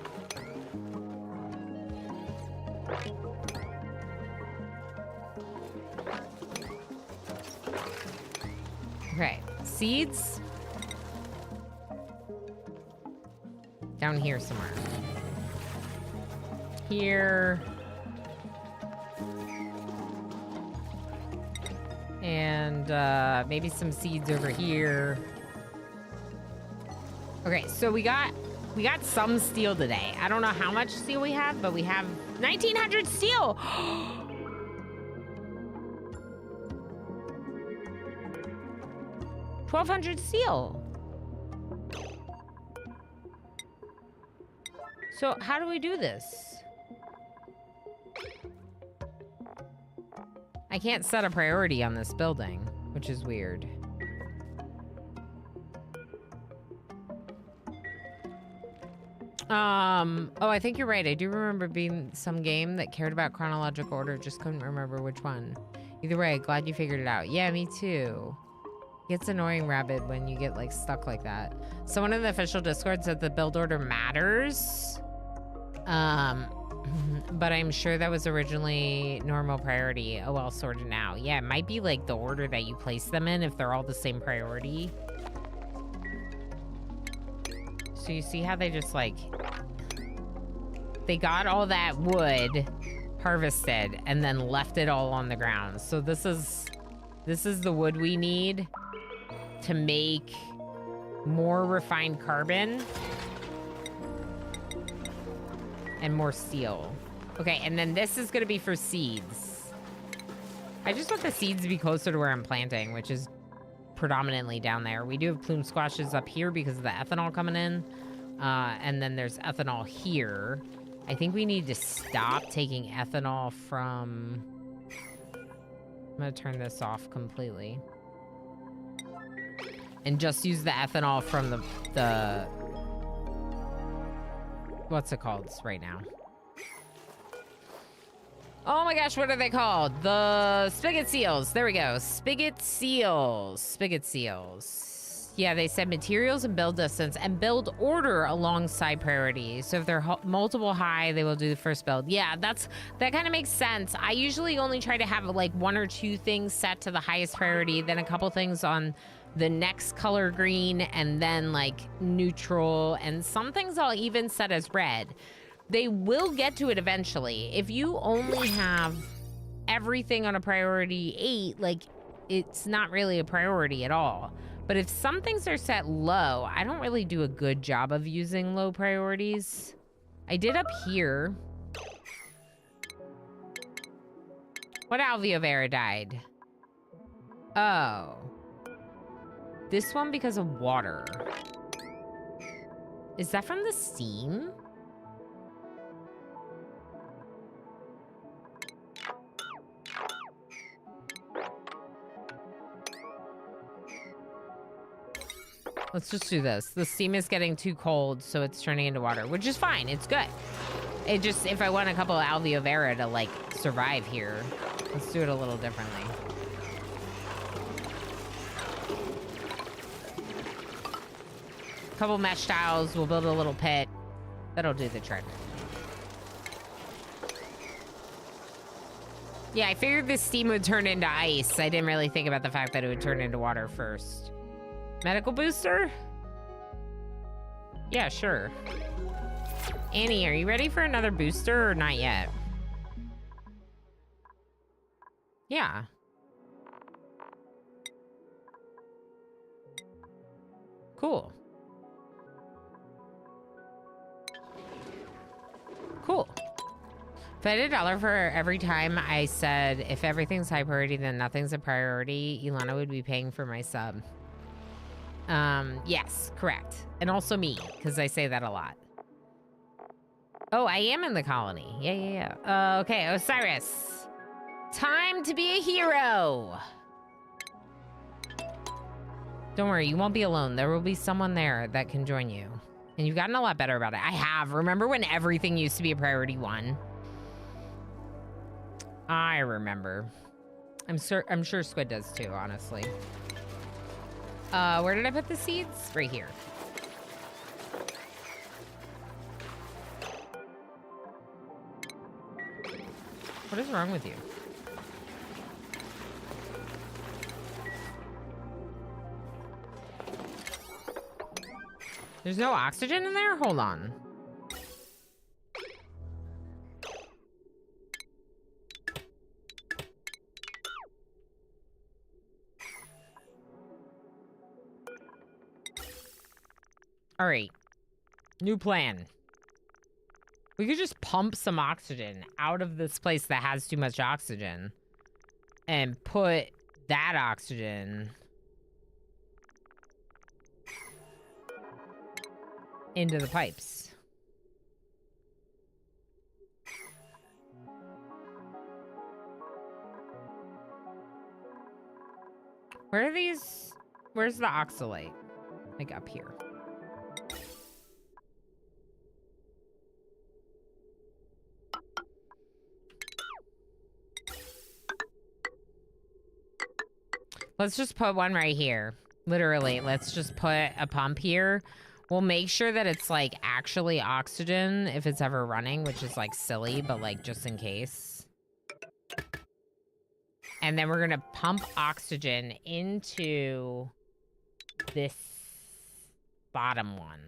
Okay, seeds. Down here somewhere. Here. And maybe some seeds over here. Okay, so we got some steel today. I don't know how much steel we have, but we have 1,900 steel. 1,200 steel. So how do we do this? I can't set a priority on this building, which is weird. Oh, I think you're right. I do remember being some game that cared about chronological order, just couldn't remember which one. Either way, glad you figured it out. Yeah, me too. It's annoying, Rabbit, when you get like stuck like that. Someone in the official Discord said the build order matters. But I'm sure that was originally normal priority. Oh, well, sorted now. Yeah, it might be like the order that you place them in if they're all the same priority. So you see how they just like they got all that wood harvested and then left it all on the ground. So this is the wood we need to make more refined carbon and more steel. Okay, and then this is gonna be for seeds. I just want the seeds to be closer to where I'm planting, which is predominantly down there. We do have plume squashes up here because of the ethanol coming in. And then there's ethanol here. I think we need to stop taking ethanol from... I'm gonna turn this off completely. And just use the ethanol from the what's it called right now? Oh my gosh, what are they called? The spigot seals. There we go. Spigot seals. Spigot seals. Yeah, they said materials and build distance and build order alongside priority. So if they're multiple high, they will do the first build. Yeah, that kind of makes sense. I usually only try to have like 1 or 2 things set to the highest priority, then a couple things on the next color green, and then like neutral, and some things I'll even set as red. They will get to it eventually. If you only have everything on a priority 8, like it's not really a priority at all. But if some things are set low, I don't really do a good job of using low priorities. I did up here. What Alveo Vera died? Oh. This one because of water. Is that from the steam? Let's just do this. The steam is getting too cold, so it's turning into water, which is fine. It's good. It just, if I want a couple of Alveo Vera to, like, survive here, let's do it a little differently. Couple mesh tiles. We'll build a little pit. That'll do the trick. Yeah, I figured this steam would turn into ice. I didn't really think about the fact that it would turn into water first. Medical booster? Yeah, sure. Annie, are you ready for another booster or not yet? Yeah. Cool. Cool. If I had $1 for every time I said, if everything's high priority, then nothing's a priority, Ilana would be paying for my sub. Yes, correct. And also me, because I say that a lot. Oh, I am in the colony. Yeah. Okay, Osiris. Time to be a hero. Don't worry, you won't be alone. There will be someone there that can join you. And you've gotten a lot better about it. I have. Remember when everything used to be a priority 1? I remember. I'm sure Squid does too, honestly. Where did I put the seeds? Right here. What is wrong with you? There's no oxygen in there? Hold on. All right. New plan. We could just pump some oxygen out of this place that has too much oxygen and put that oxygen into the pipes. Where are these? Where's the oxalate? Like up here. Let's just put one right here. Literally, let's just put a pump here. We'll make sure that it's like actually oxygen if it's ever running, which is like silly, but like just in case. And then we're gonna pump oxygen into this bottom one.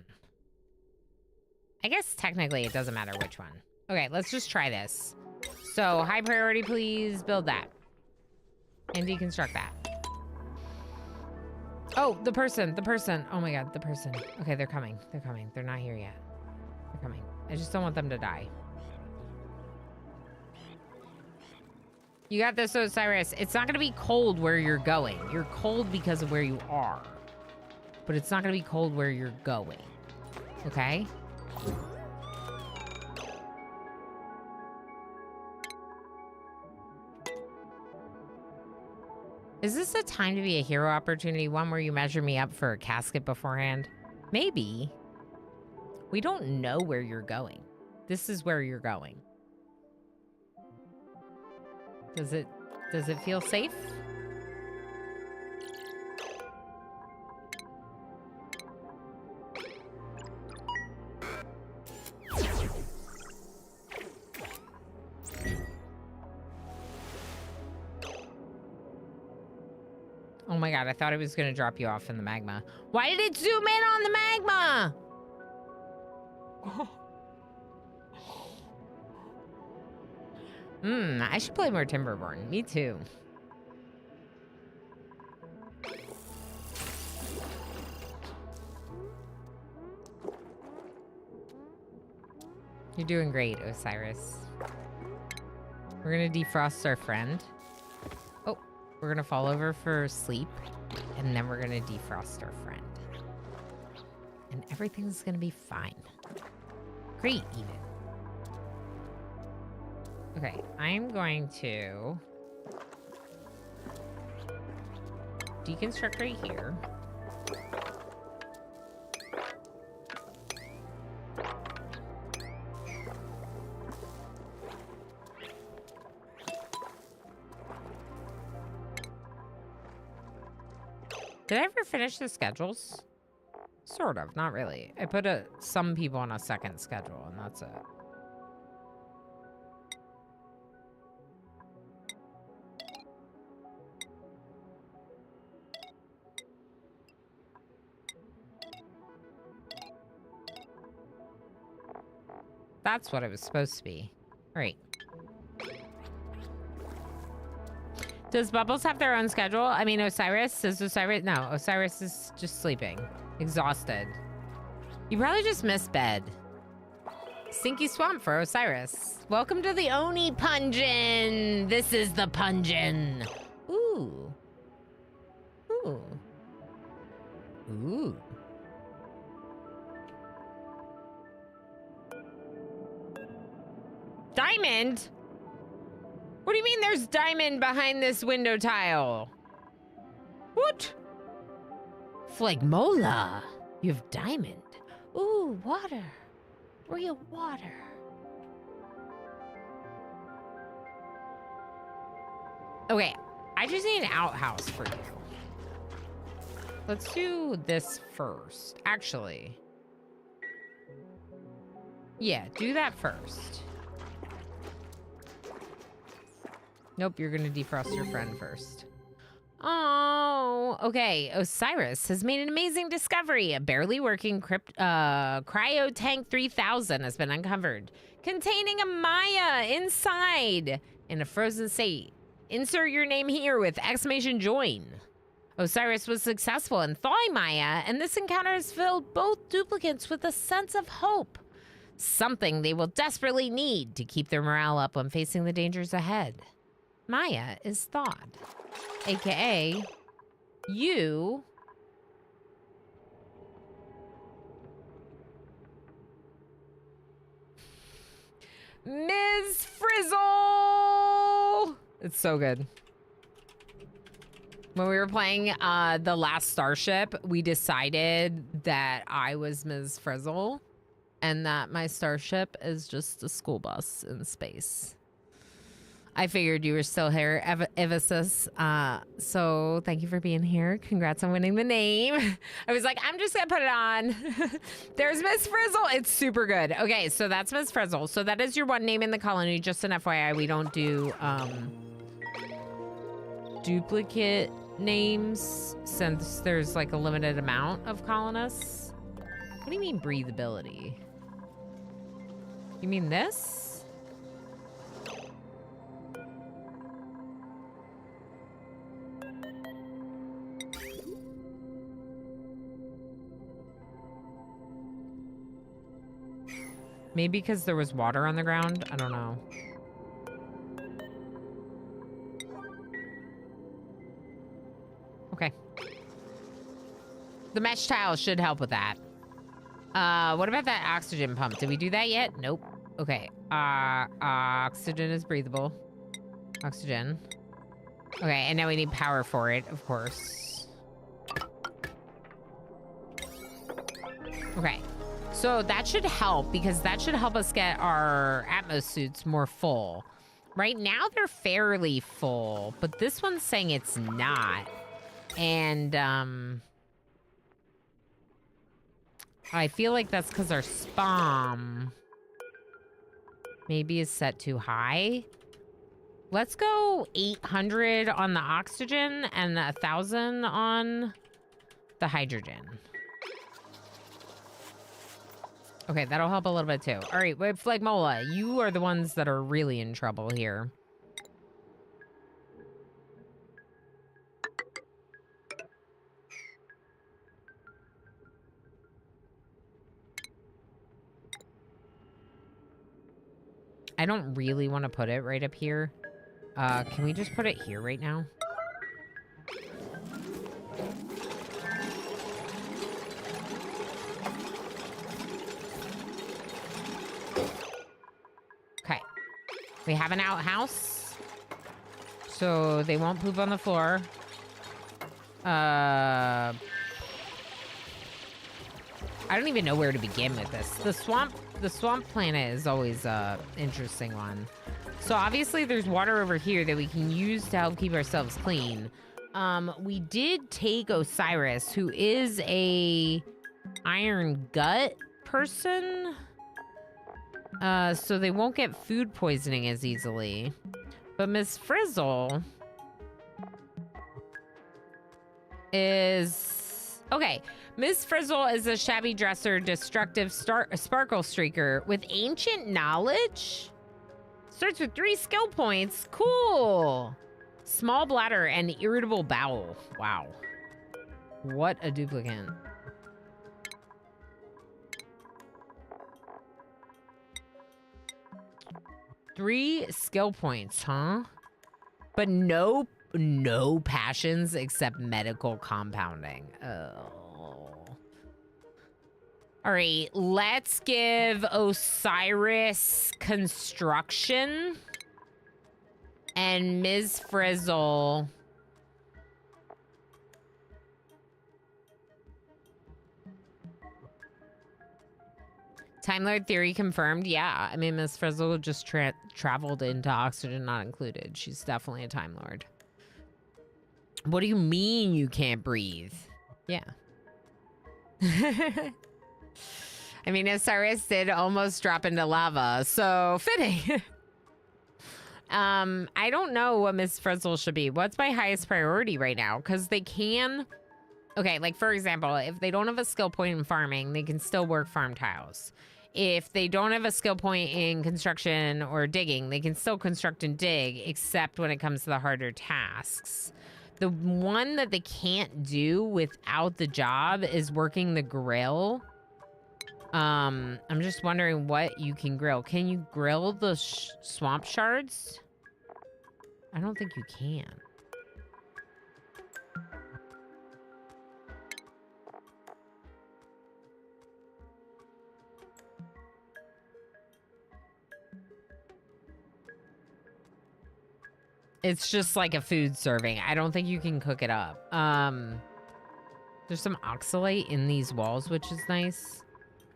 I guess technically it doesn't matter which one. Okay, let's just try this. So high priority, please build that. And deconstruct that. Oh, the person. Oh my God, the person. Okay, they're coming. They're not here yet. They're coming. I just don't want them to die. You got this, Osiris. It's not gonna be cold where you're going. You're cold because of where you are. But it's not gonna be cold where you're going. Okay? Is this a time to be a hero opportunity? One where you measure me up for a casket beforehand? Maybe. We don't know where you're going. This is where you're going. Does it feel safe? Oh my God, I thought it was gonna drop you off in the magma. Why did it zoom in on the magma? I should play more Timberborn. Me too. You're doing great, Osiris. We're gonna defrost our friend. Oh, we're gonna fall over for sleep, and then we're gonna defrost our friend. And everything's gonna be fine. Great, even. Okay, I'm going to deconstruct right here. Did I ever finish the schedules? Sort of, not really. I put some people on a second schedule, and that's it. That's what it was supposed to be. Right. Does Bubbles have their own schedule? I mean, Osiris? Is Osiris? No, Osiris is just sleeping. Exhausted. You probably just missed bed. Stinky Swamp for Osiris. Welcome to the Oni Pungeon. This is the Pungeon. Ooh. Ooh. Ooh. Diamond? What do you mean there's diamond behind this window tile? What? Phlegmola. You have diamond. Ooh, water. Real water. Okay, I just need an outhouse for you. Let's do this first. Actually. Yeah, do that first. Nope, you're gonna defrost your friend first. Oh, okay. Osiris has made an amazing discovery. A barely working cryo tank 3000 has been uncovered, containing a Maya inside in a frozen state. Insert your name here with exclamation join. Osiris was successful in thawing Maya, and this encounter has filled both duplicates with a sense of hope. Something they will desperately need to keep their morale up when facing the dangers ahead. Maya is thawed, aka you Ms. Frizzle. It's so good. When we were playing the last Starship, we decided that I was Ms. Frizzle and that my Starship is just a school bus in space. I figured you were still here, Evasis. So thank you for being here. Congrats on winning the name. I was like, I'm just gonna put it on. There's Miss Frizzle. It's super good. Okay, so that's Miss Frizzle. So that is your one name in the colony. Just an FYI, we don't do duplicate names since there's like a limited amount of colonists. What do you mean breathability? You mean this? Maybe because there was water on the ground? I don't know. Okay. The mesh tile should help with that. What about that oxygen pump? Did we do that yet? Nope. Okay. Oxygen is breathable. Oxygen. Okay, and now we need power for it, of course. Okay. So that should help, because that should help us get our Atmos suits more full. Right now, they're fairly full, but this one's saying it's not. And, I feel like that's because our spam maybe is set too high. Let's go 800 on the oxygen and 1,000 on the hydrogen. Okay, that'll help a little bit too. All right, wait, Phlegmola, you are the ones that are really in trouble here. I don't really want to put it right up here. Can we just put it here right now? Okay. We have an outhouse, so they won't poop on the floor. I don't even know where to begin with this. The swamp planet is always a interesting one. So obviously there's water over here that we can use to help keep ourselves clean. We did take Osiris, who is a iron gut person. So they won't get food poisoning as easily. But Miss Frizzle is... Okay, Miss Frizzle is a shabby dresser, destructive sparkle streaker with ancient knowledge. Starts with 3 skill points. Cool. Small bladder and irritable bowel. Wow. What a duplicate. Three skill points, huh? But no passions except medical compounding. Oh. All right, let's give Osiris construction and Ms. Frizzle Time Lord theory confirmed. Yeah, I mean, Ms. Frizzle just traveled into oxygen not included. She's definitely a Time Lord. What do you mean you can't breathe? Yeah. I mean, Osiris did almost drop into lava, so fitting. I don't know what Miss Frizzle should be. What's my highest priority right now? Because they can... Okay, like, for example, if they don't have a skill point in farming, they can still work farm tiles. If they don't have a skill point in construction or digging, they can still construct and dig, except when it comes to the harder tasks. The one that they can't do without the job is working the grill. I'm just wondering what you can grill. Can you grill the swamp shards? I don't think you can. It's just like a food serving. I don't think you can cook it up. There's some oxalate in these walls, which is nice.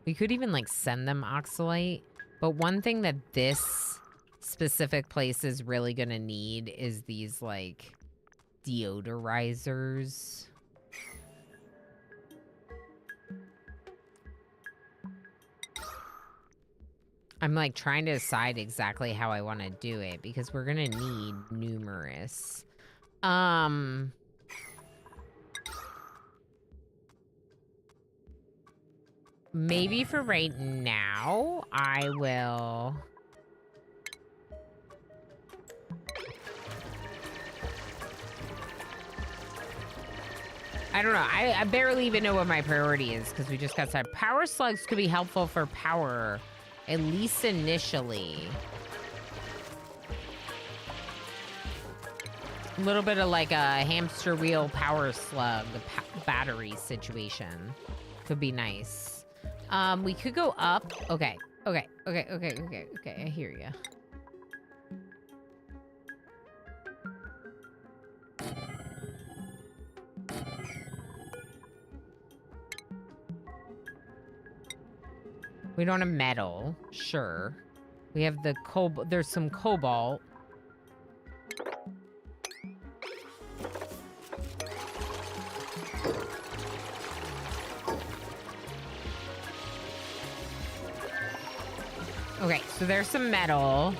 We could even like send them oxalate. But one thing that this specific place is really gonna need is these like deodorizers. I'm like trying to decide exactly how I want to do it because we're gonna need numerous. maybe for right now, I will... I don't know. I barely even know what my priority is because we just got started. Power slugs could be helpful for power, at least initially. A little bit of like a hamster wheel power slug battery situation could be nice. We could go up. Okay. I hear you. We don't have metal. Sure. We have the cobalt. There's some cobalt. Okay, so there's some metal.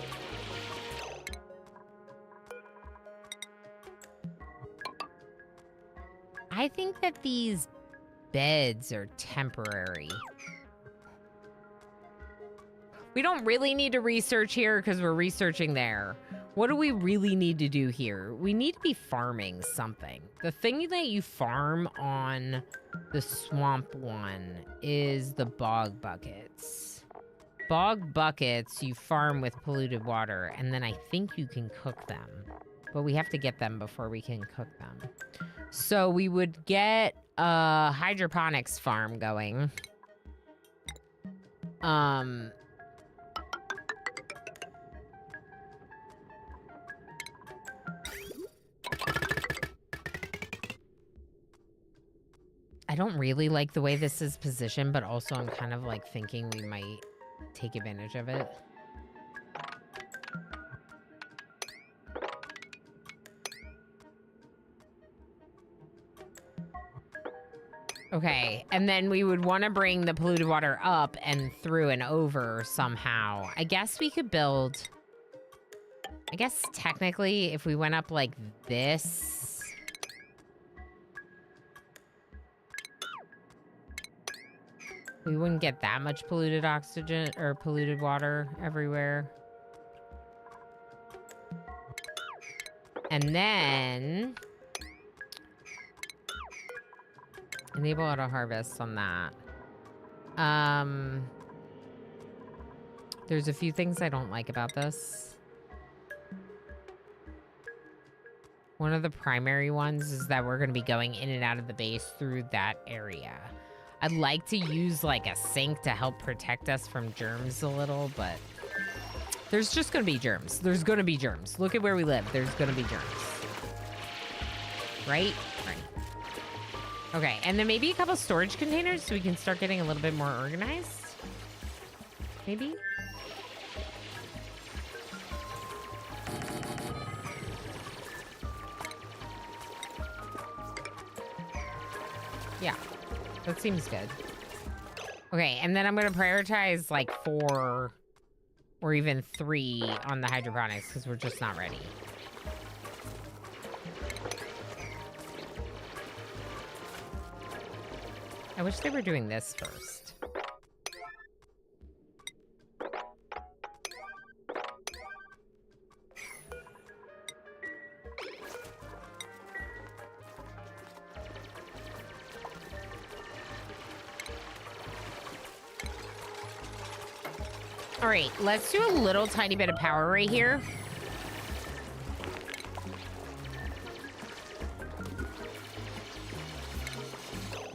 I think that these beds are temporary. We don't really need to research here because we're researching there. What do we really need to do here? We need to be farming something. The thing that you farm on the swamp one is the bog buckets. Bog buckets you farm with polluted water, and then I think you can cook them. But we have to get them before we can cook them. So we would get a hydroponics farm going. I don't really like the way this is positioned, but also I'm kind of like thinking we might take advantage of it. Okay, and then we would want to bring the polluted water up and through and over somehow. I guess we could build... I guess technically if we went up like this... we wouldn't get that much polluted oxygen or polluted water everywhere. And then... enable auto harvest on that. There's a few things I don't like about this. One of the primary ones is that we're going to be going in and out of the base through that area. I'd like to use like a sink to help protect us from germs a little, but there's just going to be germs. There's going to be germs. Look at where we live. There's going to be germs. Right? Right. Okay, and then maybe a couple storage containers so we can start getting a little bit more organized. Maybe? Yeah, that seems good. Okay, and then I'm going to prioritize like 4 or even 3 on the hydroponics because we're just not ready. I wish they were doing this first. All right, let's do a little tiny bit of power right here.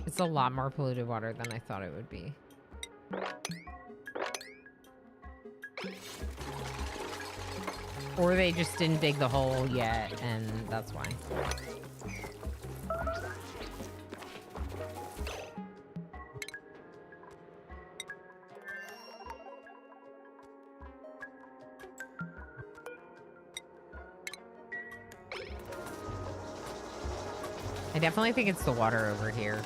It's a lot more polluted water than I thought it would be. Or they just didn't dig the hole yet, and that's why. I definitely think it's the water over here.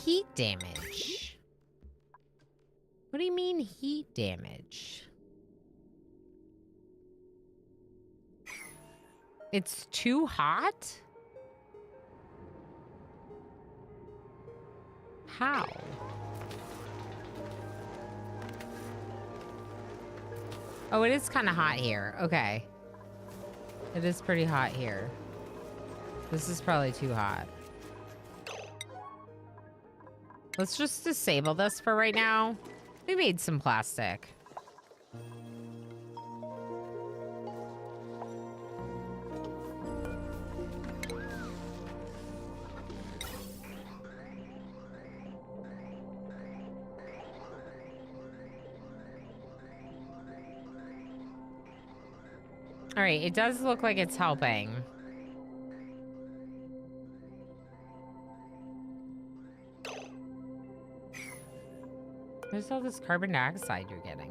Heat damage. What do you mean heat damage? It's too hot? How? Oh, it is kind of hot here. Okay. It is pretty hot here. This is probably too hot. Let's just disable this for right now. We made some plastic. All right, it does look like it's helping. Where's all this carbon dioxide you're getting?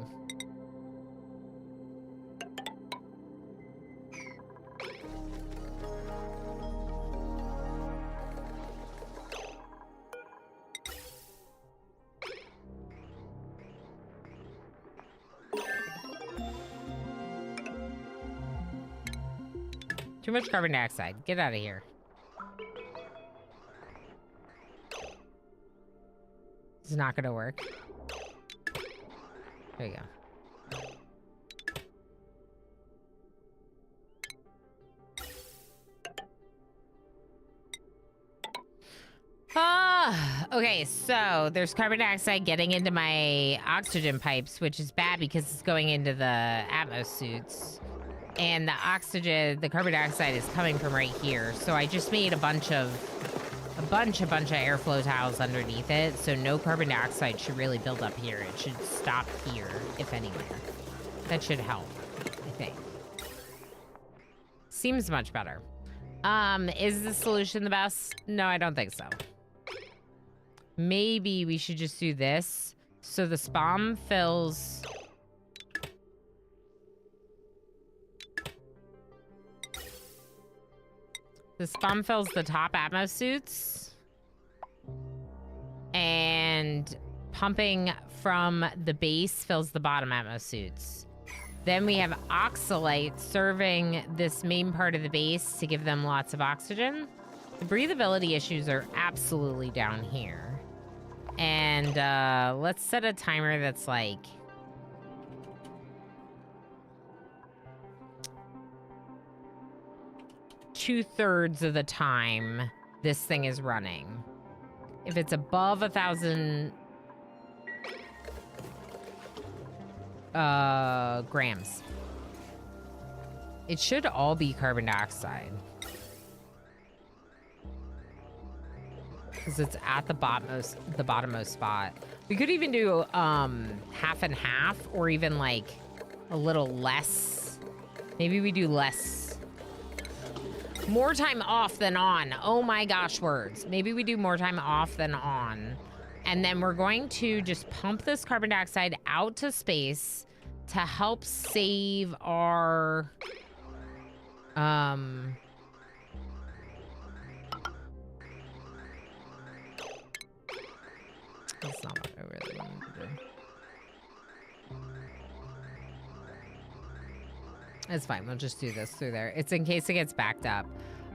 Too much carbon dioxide. Get out of here. It's not gonna work. There you go. Okay, so there's carbon dioxide getting into my oxygen pipes, which is bad because it's going into the Atmos suits. And the oxygen, the carbon dioxide is coming from right here. So I just made a bunch of airflow tiles underneath it. So no carbon dioxide should really build up here. It should stop here, if anywhere. That should help, I think. Seems much better. Is the solution the best? No, I don't think so. Maybe we should just do this. So the spawn fills... The spawn fills the top Atmos suits. And pumping from the base fills the bottom Atmos suits. Then we have oxalate serving this main part of the base to give them lots of oxygen. The breathability issues are absolutely down here. And let's set a timer that's like... two-thirds of the time this thing is running. If it's above 1,000 grams, it should all be carbon dioxide because it's at the bottommost spot. We could even do half and half, or even like a little less. Maybe we do less. More time off than on. Oh my gosh, words. Maybe we do more time off than on. And then we're going to just pump this carbon dioxide out to space to help save our... That's not what I really wanted to do. It's fine. We'll just do this through there. It's in case it gets backed up.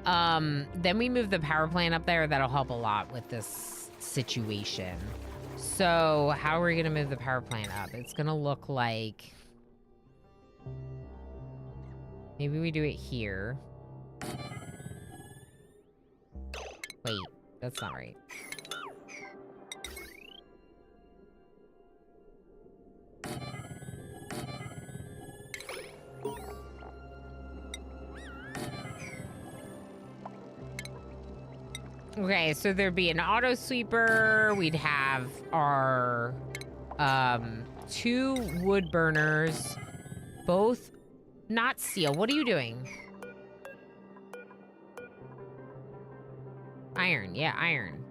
Then we move the power plant up there. That'll help a lot with this situation. So how are we going to move the power plant up? It's going to look like... Maybe we do it here. Wait, that's not right. Okay, so there'd be an auto sweeper. We'd have our 2 wood burners, both not steel. What are you doing? Iron. Yeah, iron.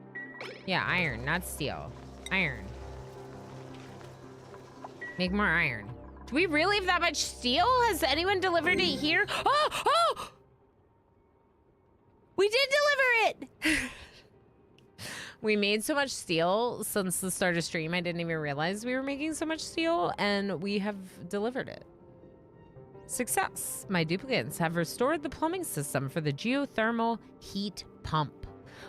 Yeah, iron, not steel. Iron. Make more iron. Do we really have that much steel? Has anyone delivered it here? Oh! Oh! We did deliver it! We made so much steel since the start of stream, I didn't even realize we were making so much steel, and we have delivered it. Success. My duplicates have restored the plumbing system for the geothermal heat pump.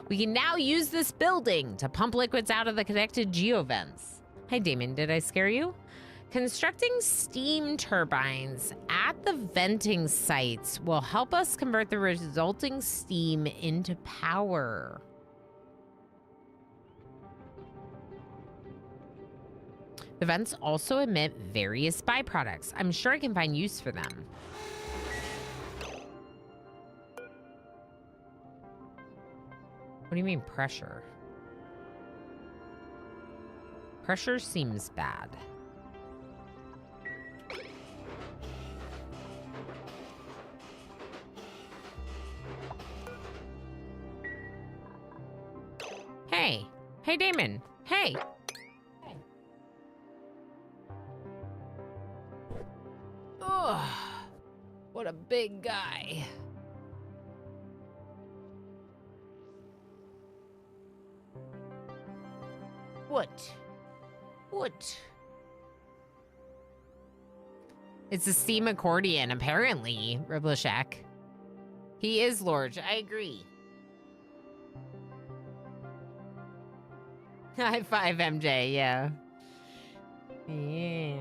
We can now use this building to pump liquids out of the connected geovents. Hi, Damon. Did I scare you? Constructing steam turbines at the venting sites will help us convert the resulting steam into power. The vents also emit various byproducts. I'm sure I can find use for them. What do you mean pressure? Pressure seems bad. Hey. Hey, Damon. Hey. Ugh, what a big guy. What? It's a steam accordion, apparently, Riblishek. He is large, I agree. High five, MJ, yeah. Yeah.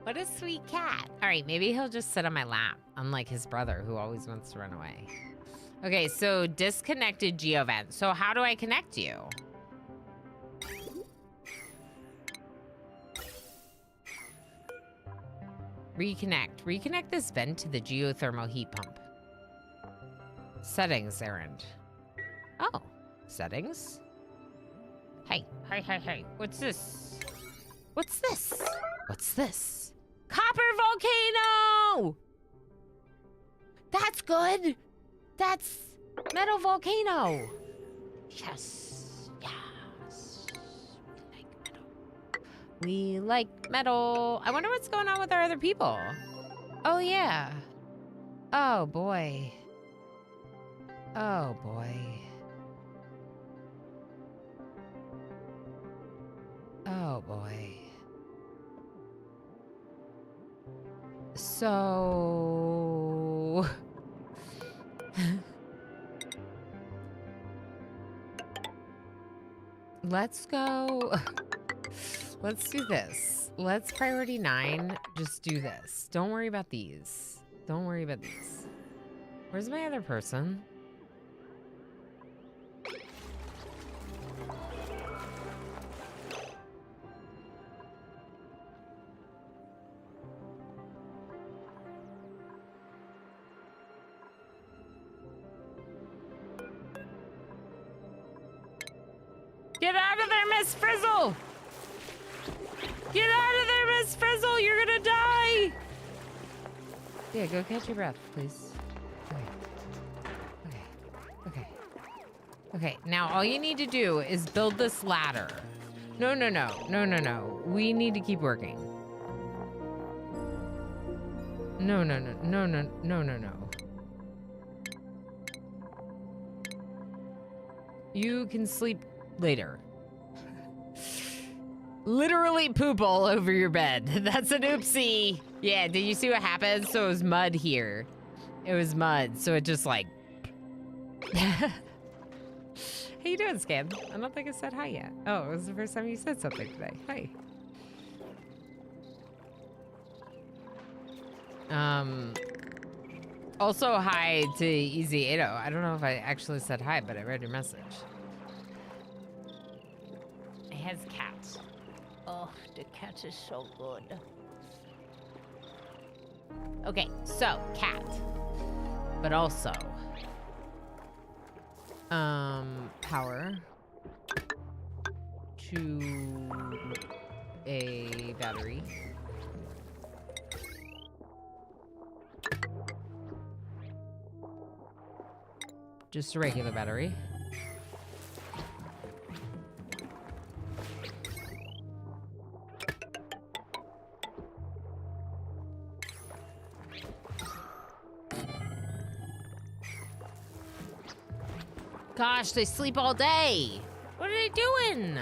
What a sweet cat. All right, maybe he'll just sit on my lap, unlike his brother, who always wants to run away. Okay, so disconnected geovent. So how do I connect you? Reconnect. Reconnect this vent to the geothermal heat pump. Settings errand. Oh, settings? Hey. What's this? What's this? Copper volcano! That's good. That's metal volcano. Yes. We like metal. I wonder what's going on with our other people. Oh, yeah. Oh, boy. So... Let's go. Let's do this. Let's priority 9. Just do this. Don't worry about these. Where's my other person? Get out of there, Miss Frizzle! Get out of there, Miss Frizzle! You're gonna die! Yeah, go catch your breath, please. Okay, now all you need to do is build this ladder. No. We need to keep working. No. You can sleep later. Literally poop all over your bed. That's an oopsie. Yeah, did you see what happened? So it was mud here. It was mud, so it just like... How you doing, Scan? I don't think I said hi yet. Oh, it was the first time you said something today. Hi. Also hi to Easy 80. I don't know if I actually said hi, but I read your message. It has cats. Oh, the cat is so good. Okay, so cat. But also power to a battery. Just a regular battery. Gosh, they sleep all day. What are they doing?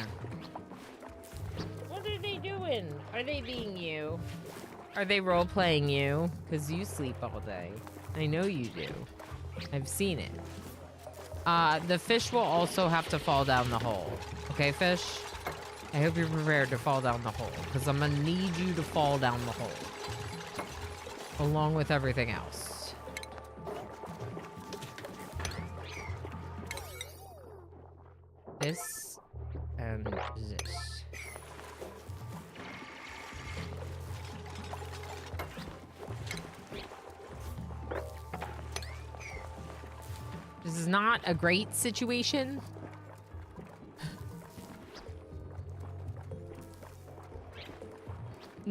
doing? Are they being you? Are they role-playing you? Because you sleep all day. I know you do. I've seen it. The fish will also have to fall down the hole. Okay, fish? I hope you're prepared to fall down the hole, because I'm going to need you to fall down the hole. Along with everything else. This and this. This is not a great situation.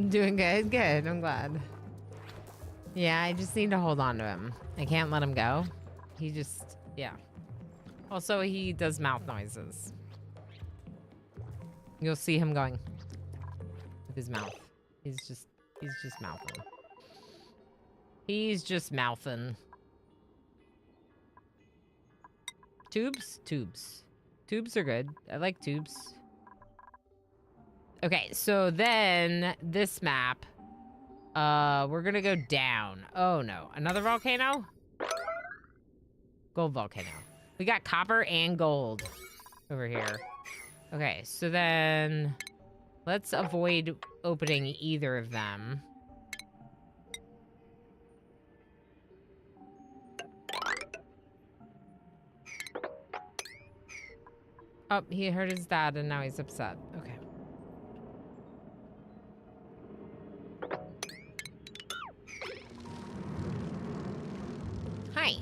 Doing good, good. I'm glad. Yeah, I just need to hold on to him. I can't let him go. He just, yeah. Also, he does mouth noises. You'll see him going with his mouth. He's just mouthing. He's just mouthing. Tubes? Tubes. Tubes are good. I like tubes. Okay, so then this map, we're gonna go down. Oh no, another volcano? Gold volcano. We got copper and gold over here. Okay, so then let's avoid opening either of them. Oh, he hurt his dad and now he's upset. Okay. Hi.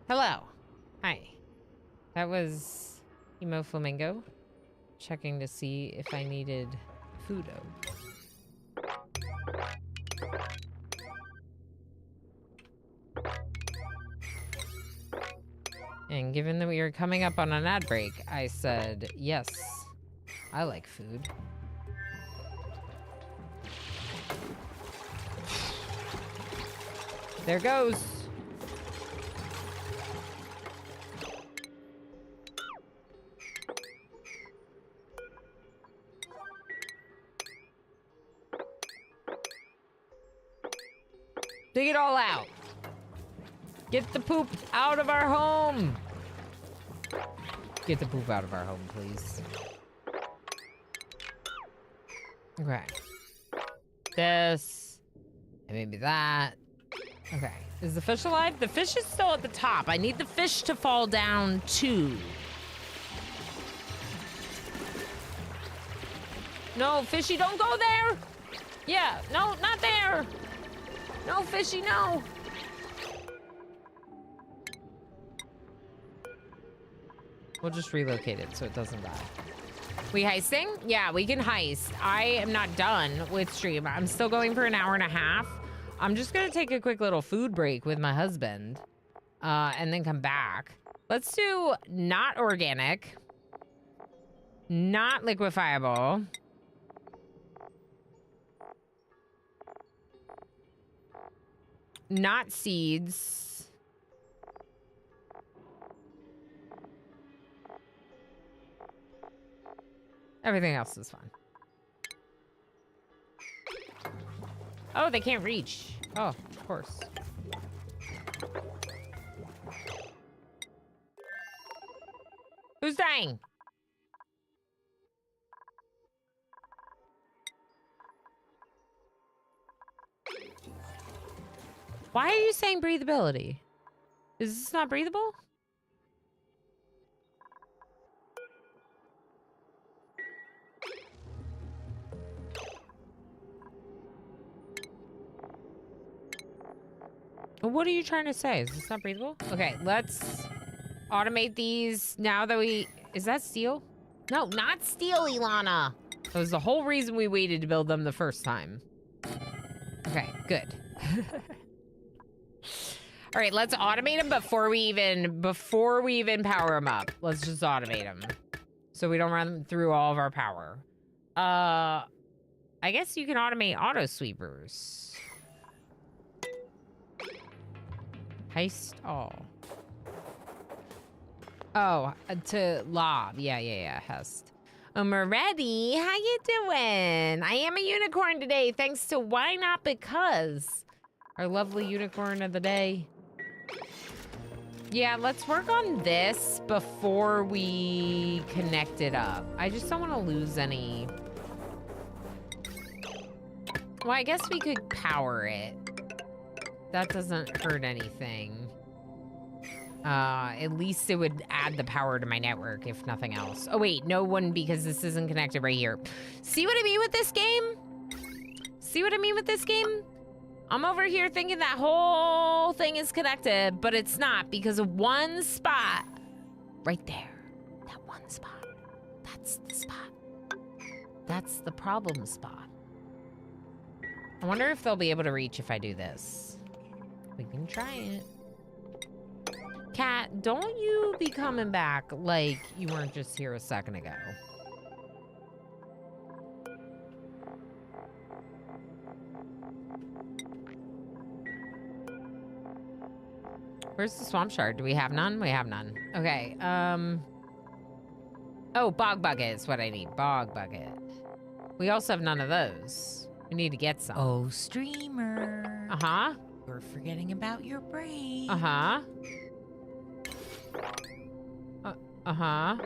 Hello. Hi. That was Emo Flamingo checking to see if I needed food. And given that we were coming up on an ad break, I said, yes, I like food. There goes. Dig it all out. Get the poop out of our home. Get the poop out of our home, please. Okay. This. And maybe that. Okay. Is the fish alive? The fish is still at the top. I need the fish to fall down too. No, fishy, don't go there. Yeah, no, not there. No, fishy, no. We'll just relocate it so it doesn't die. We heisting? Yeah, we can heist. I am not done with stream. I'm still going for an hour and a half. I'm just gonna take a quick little food break with my husband and then come back. Let's do not organic, not liquefiable. Not seeds. Everything else is fine. Oh, they can't reach. Oh, of course. Who's dying? Why are you saying breathability? Is this not breathable? What are you trying to say? Is this not breathable? Okay, let's automate these now that we... Is that steel? No, not steel, Ilana. That was the whole reason we waited to build them the first time. Okay, good. All right, let's automate them before we even power them up. Let's just automate them so we don't run through all of our power. I guess you can automate auto sweepers. Heist all. Oh, to lob. Yeah, heist. Ready. How you doing? I am a unicorn today, thanks to Why Not Because, our lovely unicorn of the day. Yeah, let's work on this before we connect it up. I just don't want to lose any. Well, I guess we could power it. That doesn't hurt anything. At least it would add the power to my network, if nothing else. Oh, wait, no one, because this isn't connected right here. See what I mean with this game? See what I mean with this game? I'm over here thinking that whole thing is connected, but it's not because of one spot. Right there. That one spot. That's the spot. That's the problem spot. I wonder if they'll be able to reach if I do this. We can try it. Cat, don't you be coming back like you weren't just here a second ago. Where's the swamp shard? Do we have none? We have none. Okay, oh, bog bucket is what I need. Bog bucket. We also have none of those. We need to get some. Oh, streamer. Uh-huh. You're forgetting about your brain. Uh-huh. Uh-huh.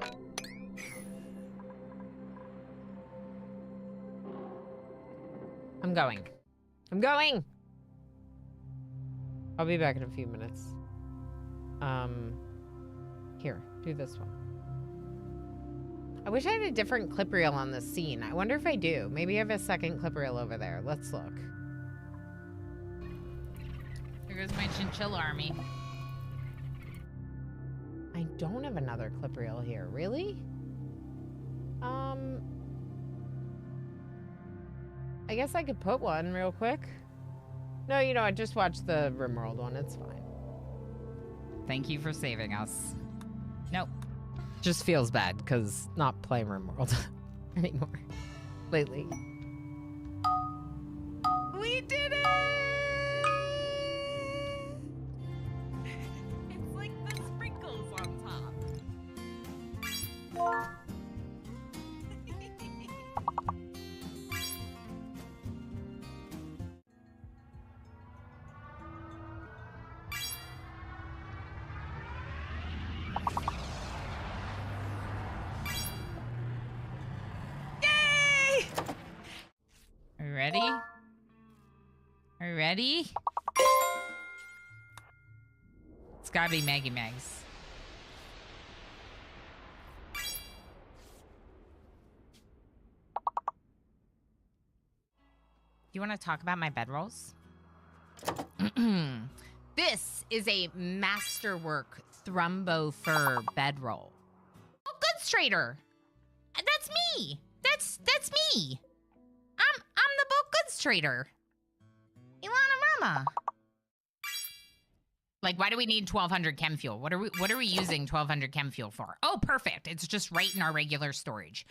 I'm going. I'm going! I'll be back in a few minutes. Here, do this one. I wish I had a different clip reel on this scene. I wonder if I do. Maybe I have a second clip reel over there. Let's look. Here goes my chinchilla army. I don't have another clip reel here. Really? I guess I could put one real quick. No, you know, I just watched the RimWorld one. It's fine. Thank you for saving us. Nope. Just feels bad because not playing RimWorld anymore lately. We did it! It's like the sprinkles on top. Are you ready? Are you ready? It's gotta be Maggie Mags. You want to talk about my bedrolls? This is a masterwork Thrumbo fur bedroll. Oh, goods trader. That's me. That's me. I'm the bulk goods trader. Ilana Rama. Like, why do we need 1200 chem fuel? What are we using 1200 chem fuel for? Oh, perfect. It's just right in our regular storage.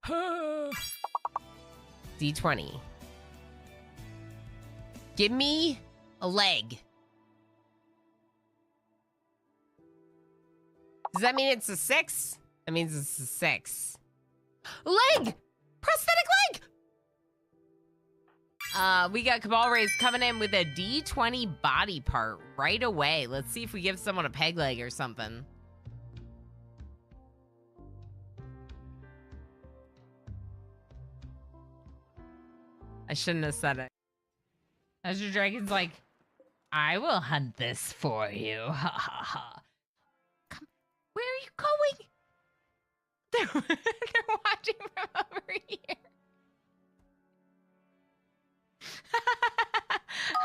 D20. Give me a leg. Does that mean it's a 6? That means it's a 6. Leg! Prosthetic leg! We got Cabal Rays coming in with a D20 body part right away. Let's see if we give someone a peg leg or something. I shouldn't have said it. Azure Dragon's like, I will hunt this for you. Ha ha ha. Come, where are you going? They're watching from over here.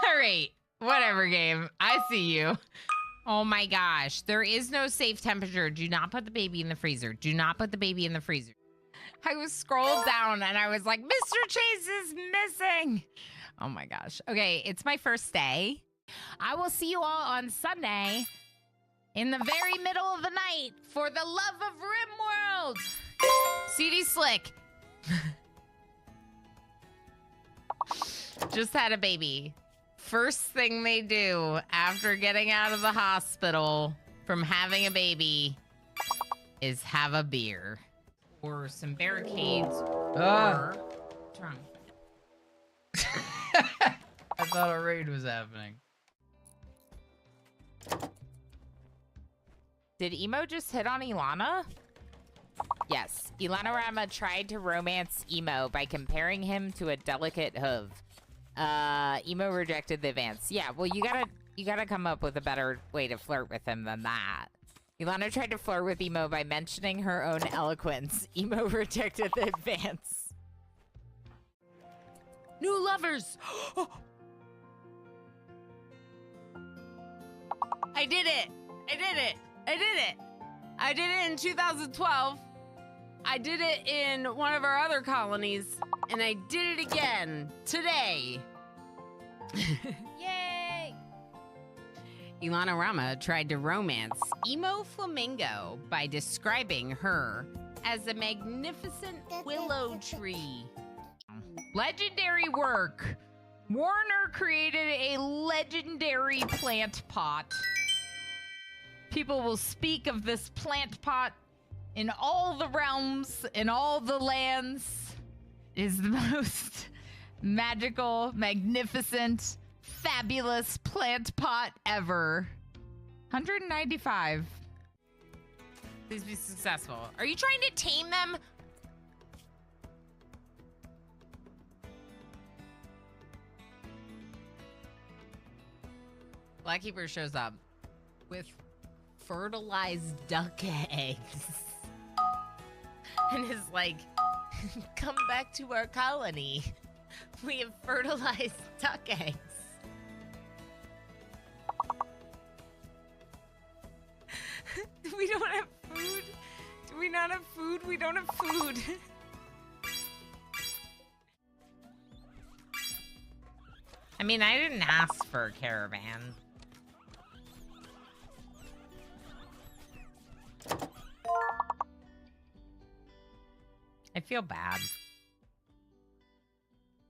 All right, whatever, game. I see you. Oh my gosh, there is no safe temperature. Do not put the baby in the freezer. Do not put the baby in the freezer. I was scrolled down and I was like, Mr. Chase is missing. Oh my gosh. Okay, it's my first day. I will see you all on Sunday in the very middle of the night for the love of RimWorld. CD Slick. Just had a baby. First thing they do after getting out of the hospital from having a baby is have a beer. Or some barricades. Or... Trunk. I thought a raid was happening. Did Emo just hit on Ilana? Yes. Ilana tried to romance Emo by comparing him to a delicate hoof. Emo rejected the advance. Yeah, well, you gotta come up with a better way to flirt with him than that. Ilana tried to flirt with Emo by mentioning her own eloquence. Emo rejected the advance. New lovers! I did it! I did it! I did it! I did it in 2012. I did it in one of our other colonies. And I did it again today. Yay! Ilana Rama tried to romance Emo Flamingo by describing her as a magnificent willow tree. Legendary work. Warner created a legendary plant pot. People will speak of this plant pot in all the realms, in all the lands. It is the most magical, magnificent, fabulous plant pot ever. 195. Please be successful. Are you trying to tame them? Blackkeeper shows up with fertilized duck eggs and is like, come back to our colony. We have fertilized duck eggs. We don't have food. Do we not have food? We don't have food. I mean, I didn't ask for a caravan. I feel bad.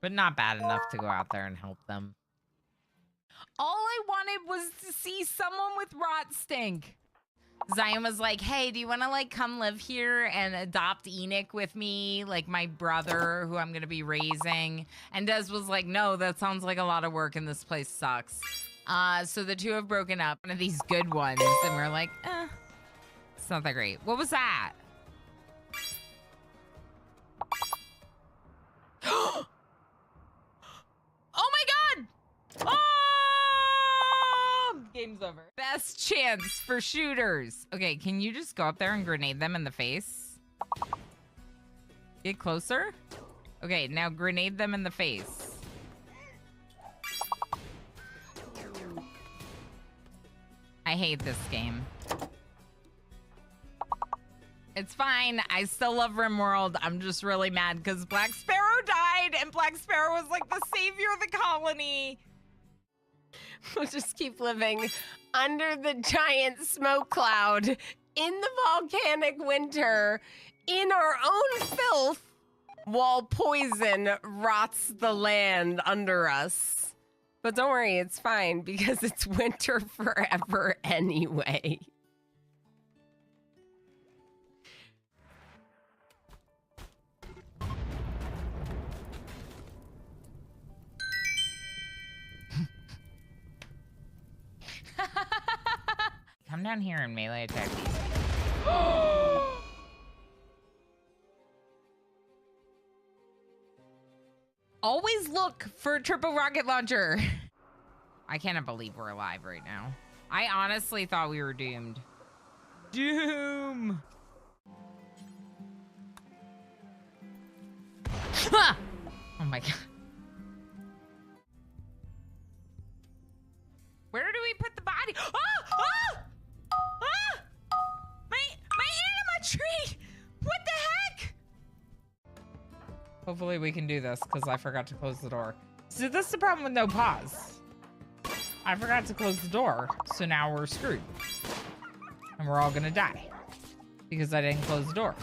But not bad enough to go out there and help them. All I wanted was to see someone with rot stink. Zion was like, hey, do you want to, like, come live here and adopt Enoch with me? Like, my brother, who I'm going to be raising. And Des was like, no, that sounds like a lot of work and this place sucks. So the two have broken up. One of these good ones. And we're like, it's not that great. What was that? Oh my god! Oh! Game's over. Best chance for shooters. Okay, can you just go up there and grenade them in the face? Get closer. Okay, now grenade them in the face. I hate this game. It's fine. I still love RimWorld. I'm just really mad because Black Sparrow died and Black Sparrow was like the savior of the colony. We'll just keep living under the giant smoke cloud in the volcanic winter in our own filth while poison rots the land under us. But don't worry, it's fine because it's winter forever anyway. Come down here and melee attack these. Always look for a triple rocket launcher. I cannot believe we're alive right now. I honestly thought we were doomed. Doom! Ah! Oh my god. Where do we put the body? Oh! Oh! Ah! My anima tree! What the heck? Hopefully we can do this because I forgot to close the door. So this is the problem with no pause. I forgot to close the door, so now we're screwed. And we're all gonna die because I didn't close the door.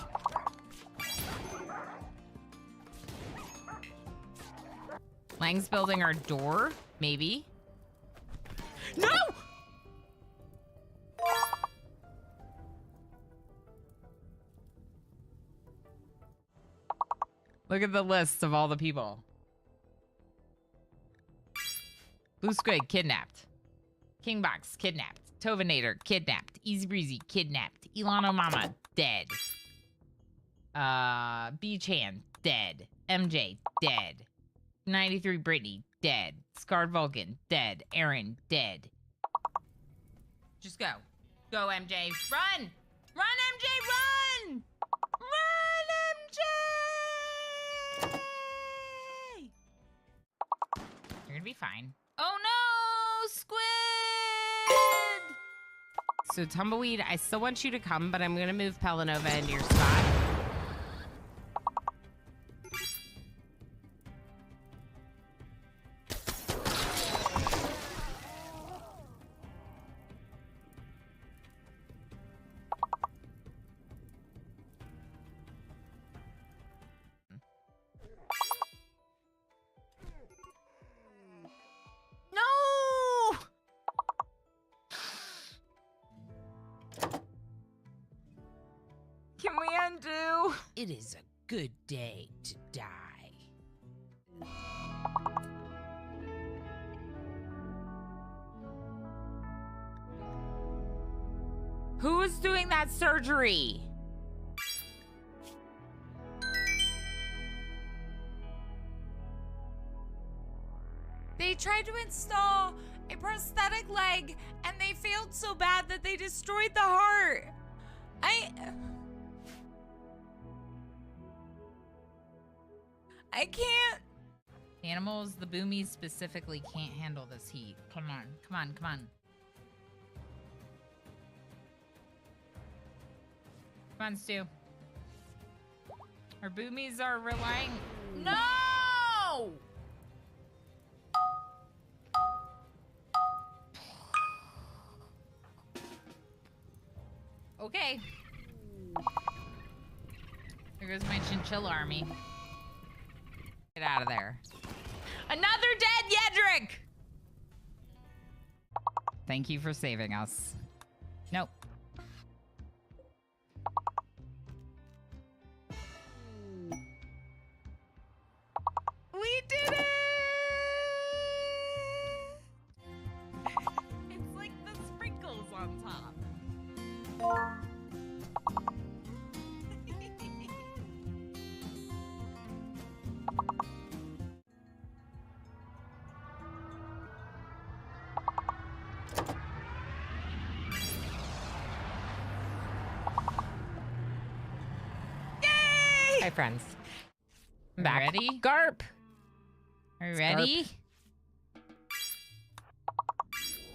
Lang's building our door? Maybe. No! Look at the list of all the people. Blue Squid, kidnapped. Kingbox, kidnapped. Tovinator, kidnapped. Easy Breezy, kidnapped. Ilano Mama, dead. B-Chan, dead. MJ, dead. 93 Brittany, dead. Scarred Vulcan, dead. Aaron, dead. Just go. Go, MJ. Run! Run, MJ, run! Run, MJ! You're gonna be fine. Oh no, Squid! So Tumbleweed, I still want you to come, but I'm gonna move Pelanova into your spot. No! Can we undo? It is a good day to die. Who is doing that surgery? They tried to install a prosthetic leg and they failed so bad that they destroyed the heart. I can't. Animals, the boomies specifically can't handle this heat. Come on, come on, come on. Come on, Stu. Our boomies are relying... No! Okay. There goes my chinchilla army. Get out of there. Another dead Yedrick! Thank you for saving us. Nope. We did it! It's like the sprinkles on top. Hi, friends. I'm back. Ready? Garp. Are you ready?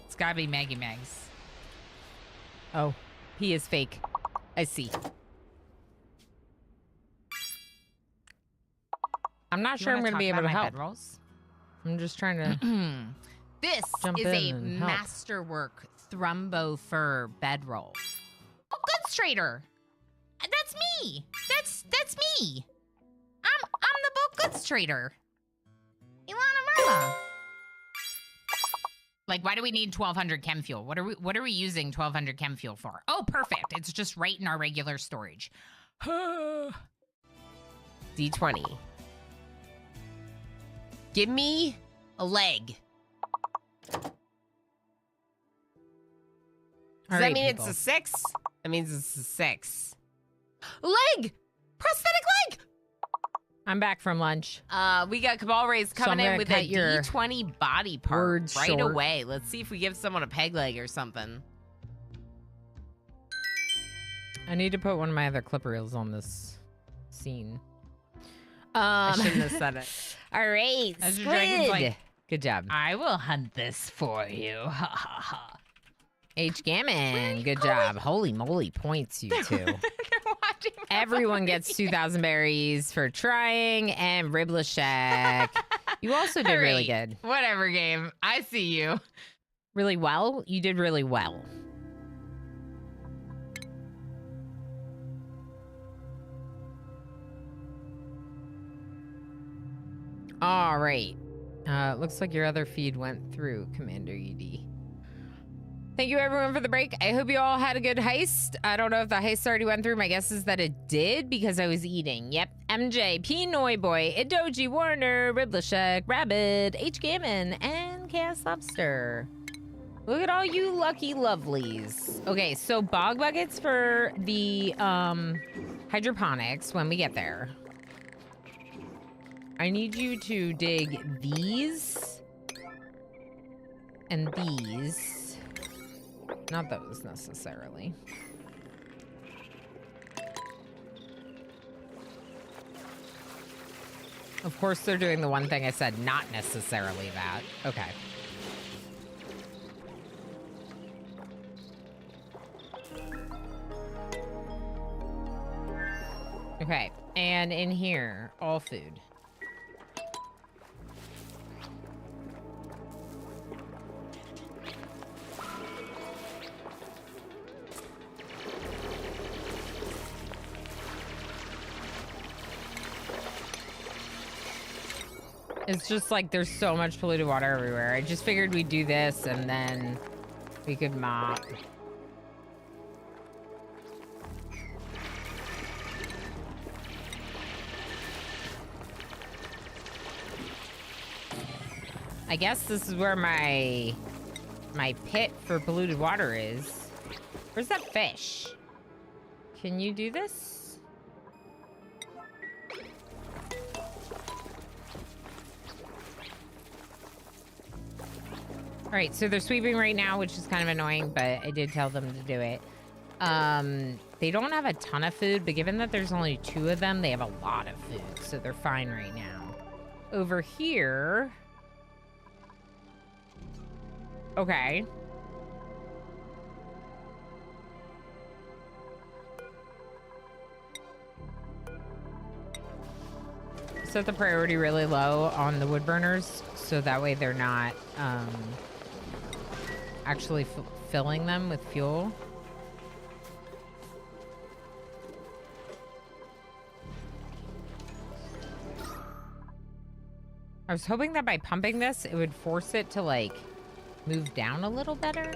It's gotta be Maggie Megs. Oh, he is fake. I see. I'm not sure I'm going to be able to help. I'm just trying to... This Jump is in a and help. masterwork Thrumbo fur bedroll. Oh, goods trader. That's me. That's me. I'm the boat goods trader. Ilana Mama. Like, why do we need 1200 chem fuel? What are we using 1200 chem fuel for? Oh, perfect. It's just right in our regular storage. D20. Give me a leg. Does that right, mean people. it's a 6? That means it's a 6. Leg! Prosthetic leg! I'm back from lunch. We got Cabal Rays So I'm coming in gonna with cut a your D20 body part words right short. away. Let's see if we give someone a peg leg or something. I need to put one of my other clip reels on this scene. I shouldn't have said it. All right, As your dragon's Squid. like, Good job. I will hunt this for you. Ha ha ha. H. Gammon, good going? job. Holy moly, points you two. They're Everyone gets 2,000 berries for trying, and Riblashek. You also did really good. Whatever, game. I see you. Really well? You did really well. All right. Looks like your other feed went through, Commander ED. Thank you, everyone, for the break. I hope you all had a good heist. I don't know if the heist already went through. My guess is that it did because I was eating. Yep. MJ, P. Noiboy, Idoji, Warner, Riblashek, Rabbit, H. Gammon, and Chaos Lobster. Look at all you lucky lovelies. Okay, so bog buckets for the hydroponics when we get there. I need you to dig these and these. Not those necessarily. Of course, they're doing the one thing I said, not necessarily that. Okay. Okay, and in here, all food. It's just like there's so much polluted water everywhere. I just figured we'd do this and then we could mop. I guess this is where my pit for polluted water is. Where's that fish? Can you do this? All right, so they're sweeping right now, which is kind of annoying, but I did tell them to do it. They don't have a ton of food, but given that there's only 2 of them, they have a lot of food, so they're fine right now. Over here... Okay. Set the priority really low on the wood burners, so that way they're not actually filling them with fuel. I was hoping that by pumping this, it would force it to, like, move down a little better.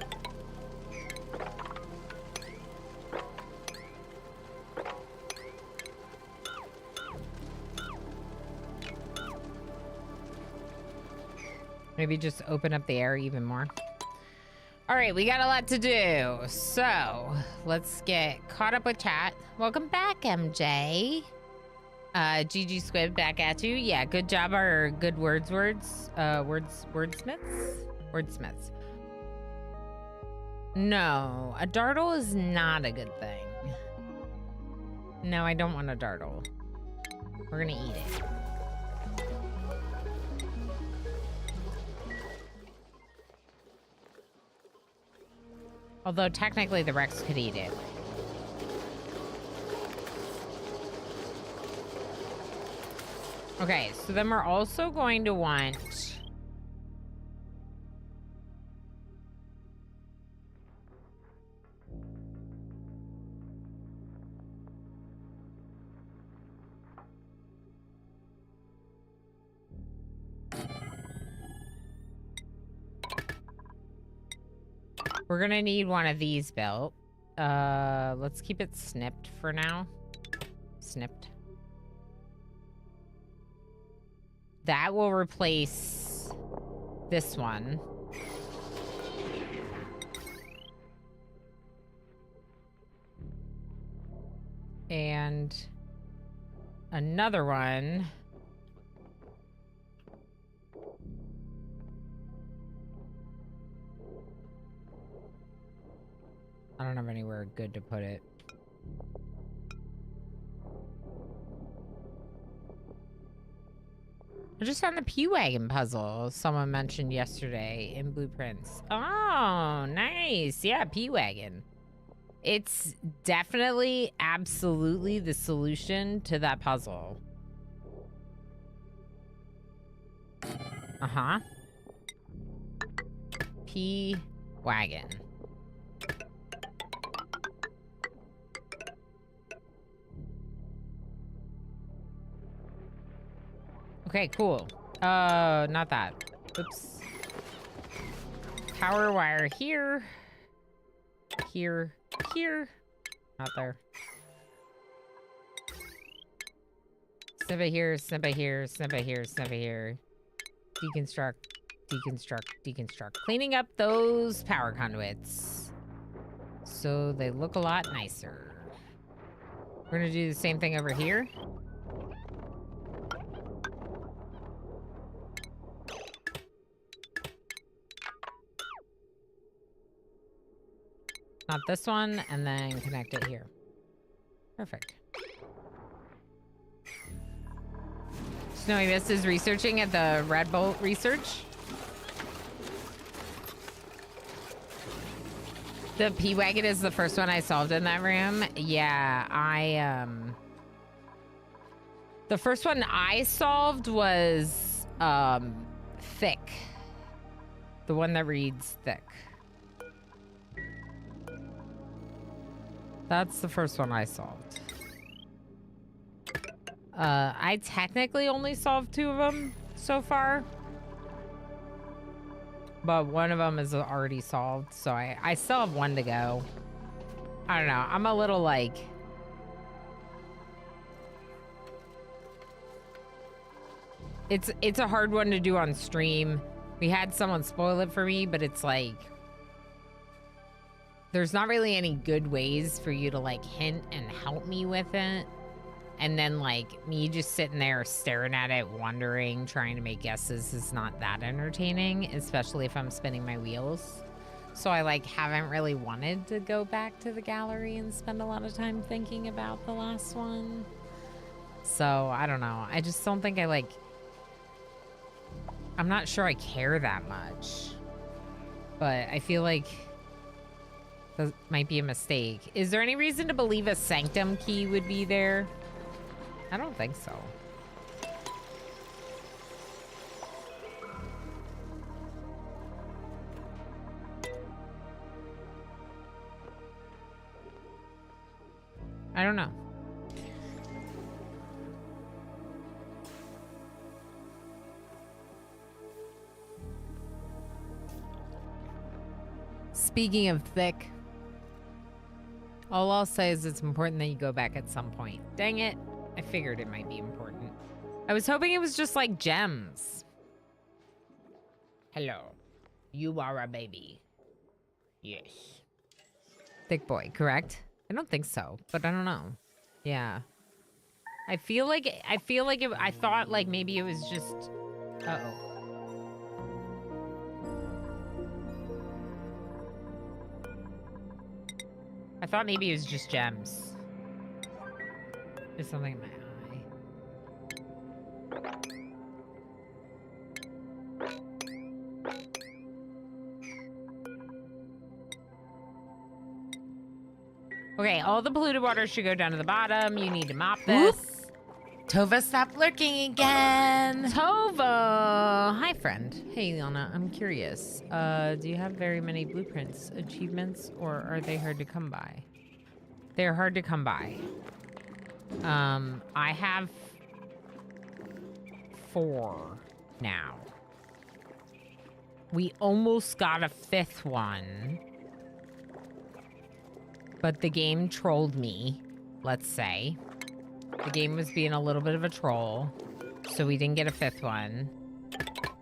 Maybe just open up the air even more. All right, we got a lot to do. So let's get caught up with chat. Welcome back, MJ. GG Squid, back at you. Yeah, good job, our good wordsmiths. No, a dartle is not a good thing. No, I don't want a dartle. We're gonna eat it. Although technically the Rex could eat it. Okay, so then we're also going to want... We're gonna need one of these built. Let's keep it snipped for now. Snipped. That will replace this one. And another one. I don't have anywhere good to put it. I just found the P-Wagon puzzle someone mentioned yesterday in Blueprints. Oh, nice. Yeah, P-Wagon. It's definitely, absolutely the solution to that puzzle. Uh-huh. P-Wagon. Okay, cool. Not that. Oops. Power wire here. Here. Here. Not there. Snip it here, snip it here, snip it here, snip it here. Deconstruct, deconstruct, deconstruct. Cleaning up those power conduits so they look a lot nicer. We're gonna do the same thing over here. Not this one, and then connect it here. Perfect. Snowy Mist is researching at the Red Bolt Research. The P-Wagon is the first one I solved in that room. Yeah, the first one I solved was, thick. The one that reads thick. That's the first one I solved. I technically only solved 2 of them so far. But one of them is already solved, so I still have 1 to go. I don't know. I'm a little like... It's a hard one to do on stream. We had someone spoil it for me, but it's like... There's not really any good ways for you to like hint and help me with it. And then like me just sitting there staring at it, wondering, trying to make guesses is not that entertaining, especially if I'm spinning my wheels. So I like haven't really wanted to go back to the gallery and spend a lot of time thinking about the last one. So I don't know. I just don't think I'm not sure I care that much. But I feel like that might be a mistake. Is there any reason to believe a sanctum key would be there? I don't think so. I don't know. Speaking of thick, all I'll say is it's important that you go back at some point. Dang it. I figured it might be important. I was hoping it was just like gems. Hello. You are a baby. Yes. Thick boy, correct? I don't think so, but I don't know. Yeah. I thought like maybe it was just... Uh-oh. I thought maybe it was just gems. There's something in my eye. Okay, all the polluted water should go down to the bottom. You need to mop this. Oops. Tova, stop lurking again. Tova! Hi, friend. Hey, Liana, I'm curious. Do you have very many blueprints, achievements, or are they hard to come by? They're hard to come by. I have 4 now. We almost got a 5th one. But the game trolled me, let's say. The game was being a little bit of a troll, so we didn't get a 5th one.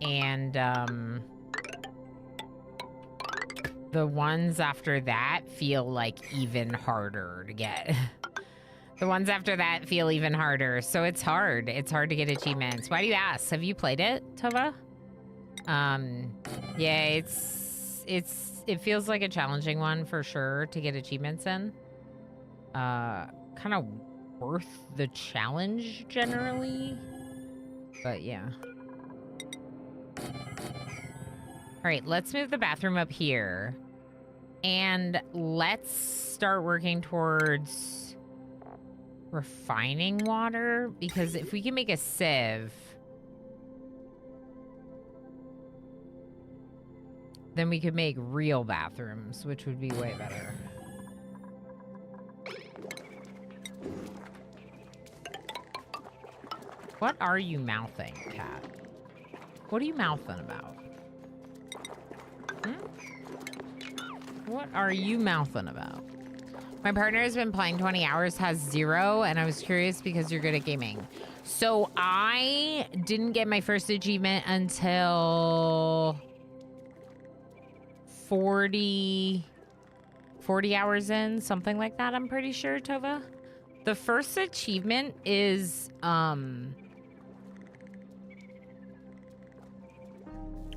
And, the ones after that feel like even harder to get. The ones after that feel even harder, so it's hard. It's hard to get achievements. Why do you ask? Have you played it, Tova? Yeah, it feels like a challenging one for sure to get achievements in. Kind of worth the challenge generally, but yeah. All right, let's move the bathroom up here. And let's start working towards refining water, because if we can make a sieve, then we could make real bathrooms, which would be way better. What are you mouthing, cat? What are you mouthing about? What are you mouthing about? My partner has been playing 20 hours, has 0, and I was curious because you're good at gaming. So I didn't get my first achievement until 40 hours in, something like that, I'm pretty sure, Tova. The first achievement is,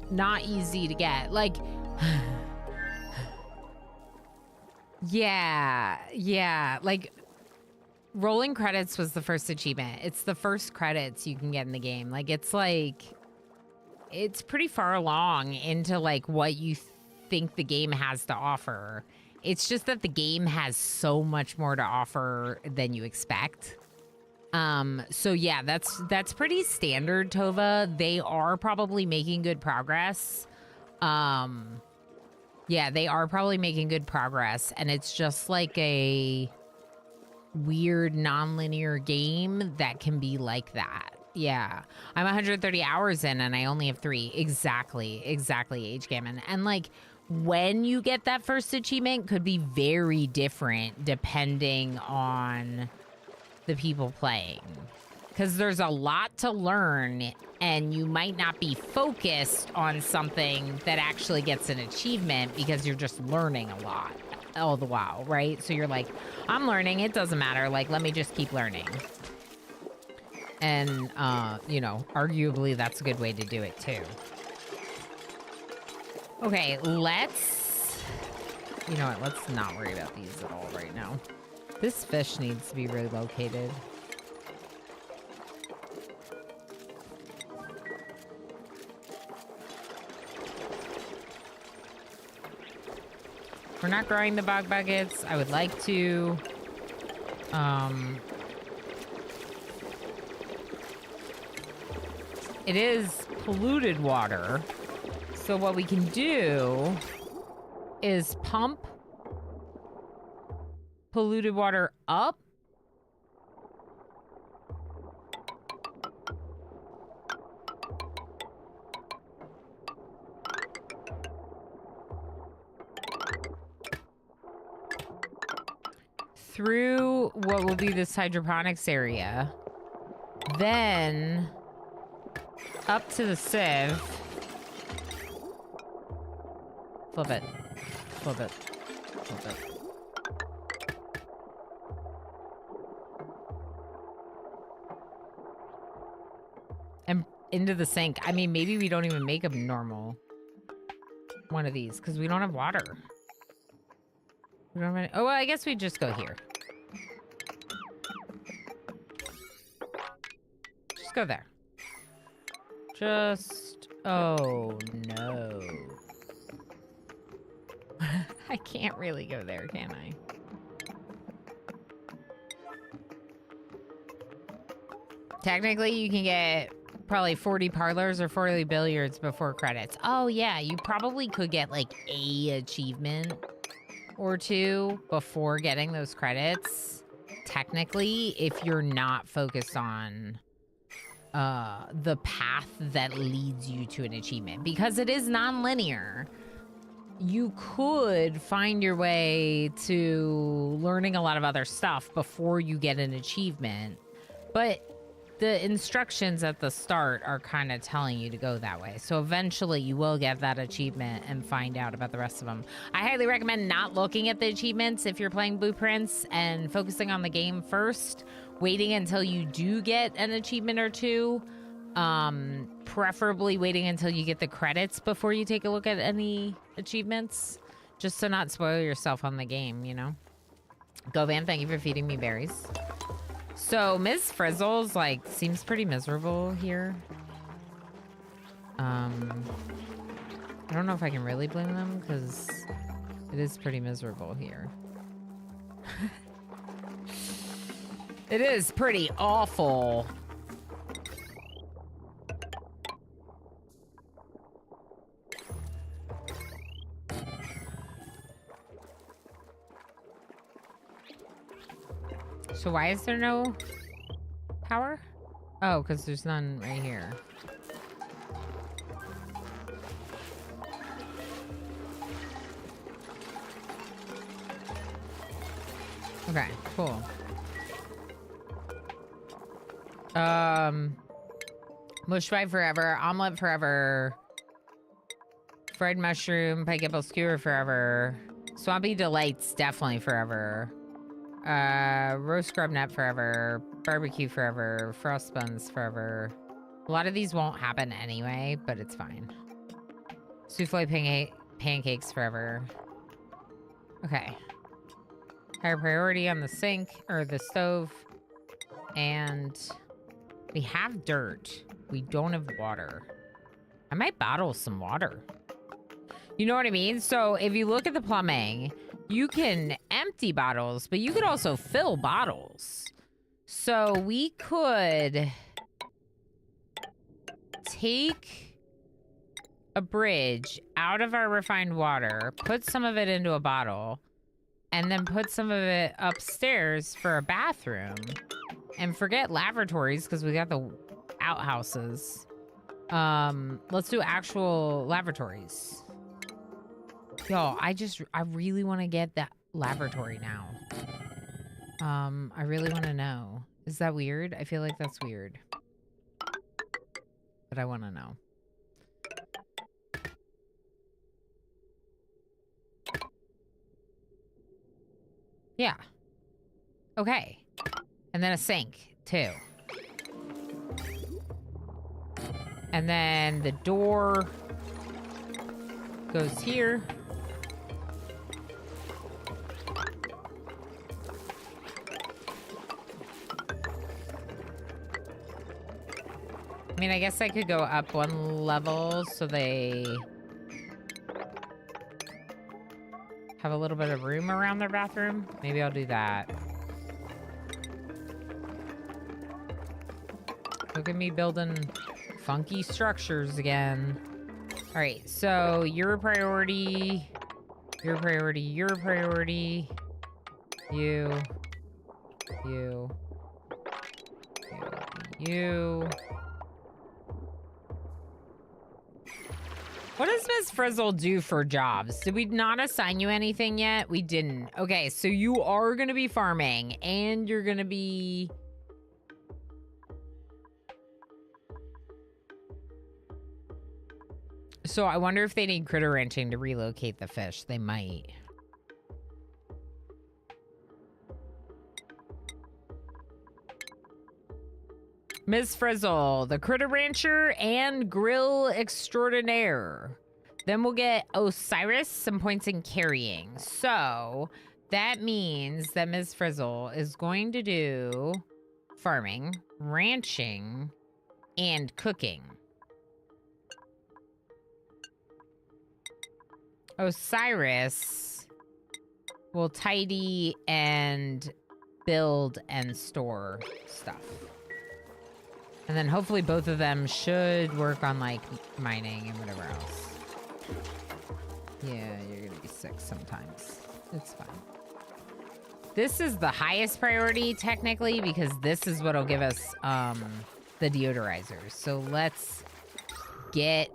not easy to get. Like, yeah. Like, rolling credits was the first achievement. It's the first credits you can get in the game. Like, it's pretty far along into, like, what you think the game has to offer. It's just that the game has so much more to offer than you expect. So yeah, that's pretty standard, Tova. They are probably making good progress. Yeah, they are probably making good progress, and it's just like a weird non-linear game that can be like that. Yeah, I'm 130 hours in and I only have 3. Exactly, Age Gammon. And like, when you get that first achievement could be very different depending on the people playing, because there's a lot to learn and you might not be focused on something that actually gets an achievement because you're just learning a lot all the while, right? So you're like, I'm learning, it doesn't matter, like, let me just keep learning. And you know, arguably that's a good way to do it too. Okay, let's, you know what, let's not worry about these at all right now. This fish needs to be relocated. We're not growing the bog buckets. I would like to. It is polluted water. So what we can do is pump polluted water up. Through what will be this hydroponics area. Then up to the sieve. Flip it. Flip it. Flip it. And into the sink. I mean, maybe we don't even make a normal one of these because we don't have water. We don't have any, oh, well, I guess we just go here. Just go there. Just, oh no. I can't really go there, can I? Technically, you can get probably 40 parlors or 40 billiards before credits. Oh yeah, you probably could get like a achievement or 2 before getting those credits. Technically, if you're not focused on the path that leads you to an achievement, because it is non-linear. You could find your way to learning a lot of other stuff before you get an achievement, but the instructions at the start are kind of telling you to go that way. So eventually you will get that achievement and find out about the rest of them. I highly recommend not looking at the achievements if you're playing Blueprints and focusing on the game first, waiting until you do get an achievement or 2. Preferably waiting until you get the credits before you take a look at any achievements, just to not spoil yourself on the game, you know? Go Van, thank you for feeding me berries. So Ms. Frizzle's like seems pretty miserable here. I don't know if I can really blame them because It is pretty miserable here. It is pretty awful. So why is there no power? Oh, because there's none right here. Okay, cool. Mush pie forever, omelet forever, fried mushroom, pineapple skewer forever, swampy delights definitely forever, roast grub nut forever, barbecue forever, frost buns forever. A lot of these won't happen anyway, but it's fine. Souffle pancakes forever. Okay. Higher priority on the sink or the stove. And we have dirt. We don't have water. I might bottle some water. You know what I mean? So if you look at the plumbing, you can empty bottles, but you could also fill bottles. So we could take a bridge out of our refined water, put some of it into a bottle, and then put some of it upstairs for a bathroom. And forget lavatories because we got the outhouses. Let's do actual lavatories. Yo, I really want to get that lavatory now. I really want to know. Is that weird? I feel like that's weird. But I want to know. Yeah. Okay. And then a sink, too. And then the door goes here. I mean, I guess I could go up one level so they have a little bit of room around their bathroom. Maybe I'll do that. Look at me building funky structures again. All right, so your priority, your priority, your priority, you. What does Miss Frizzle do for jobs? Did we not assign you anything yet? We didn't. Okay, so you are going to be farming and you're going to be... So I wonder if they need critter ranching to relocate the fish. They might. Ms. Frizzle, the critter rancher and grill extraordinaire. Then we'll get Osiris some points in carrying. So that means that Ms. Frizzle is going to do farming, ranching, and cooking. Osiris will tidy and build and store stuff. And then hopefully both of them should work on like mining and whatever else. Yeah, you're gonna be sick sometimes. It's fine. This is the highest priority technically because this is what'll give us the deodorizers. So let's get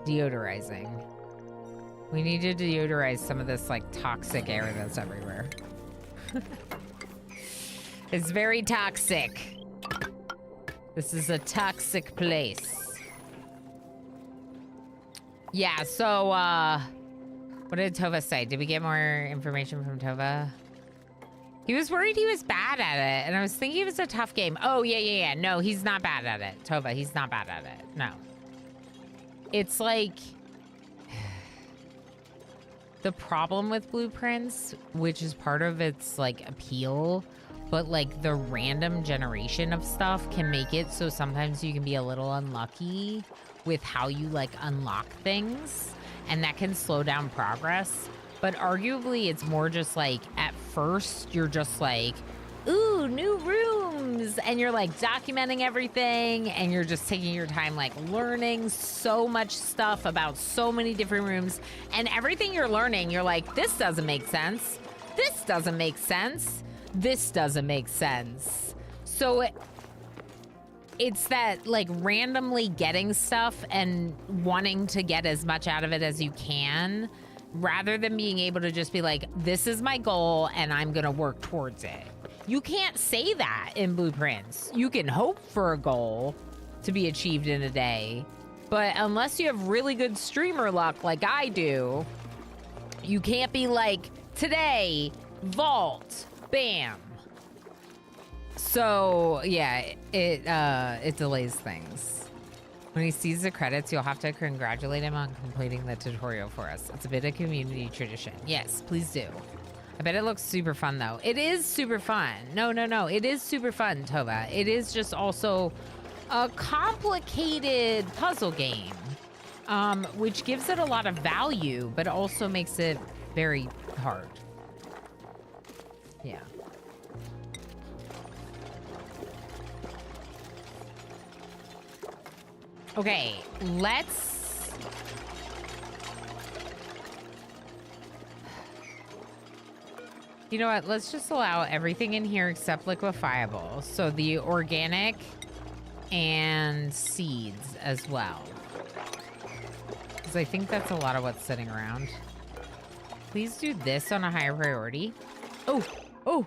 deodorizing. We need to deodorize some of this like toxic air that's everywhere. It's very toxic. This is a toxic place. Yeah, so what did Tova say? Did we get more information from Tova? He was worried he was bad at it, and I was thinking it was a tough game. Oh, yeah. No, he's not bad at it. Tova, he's not bad at it. No. It's like... The problem with blueprints, which is part of its, like, appeal, but, like, the random generation of stuff can make it so sometimes you can be a little unlucky with how you, like, unlock things. and that can slow down progress. But arguably, it's more just like at first, you're just like, ooh, new rooms. And you're like documenting everything, and you're just taking your time, like learning so much stuff about so many different rooms. And everything you're learning, you're like, this doesn't make sense. This doesn't make sense. This doesn't make sense. So it's that like randomly getting stuff and wanting to get as much out of it as you can, rather than being able to just be like, this is my goal and I'm gonna work towards it. You can't say that in blueprints. You can hope for a goal to be achieved in a day, but unless you have really good streamer luck like I do, you can't be like, today, vault, bam. So yeah, it delays things. When he sees the credits, you'll have to congratulate him on completing the tutorial for us. It's a bit of community tradition. Yes, please do. I bet it looks super fun, though. It is super fun. No. It is super fun, Tova. It is just also a complicated puzzle game, which gives it a lot of value, but also makes it very hard. Yeah. Okay, let's... You know what? Let's just allow everything in here except liquefiable. So the organic and seeds as well. Because I think that's a lot of what's sitting around. Please do this on a higher priority. Oh!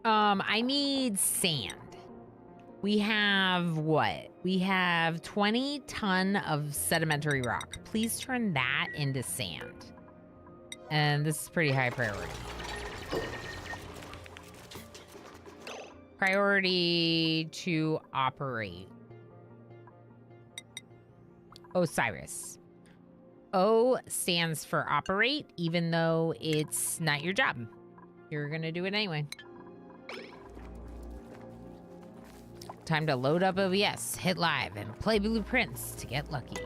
I need sand. We have what? We have 20 ton of sedimentary rock. Please turn that into sand. And this is pretty high priority. Priority to operate. Osiris. O stands for operate, even though it's not your job. You're gonna do it anyway. Time to load up OBS, hit live, and play blueprints to get lucky.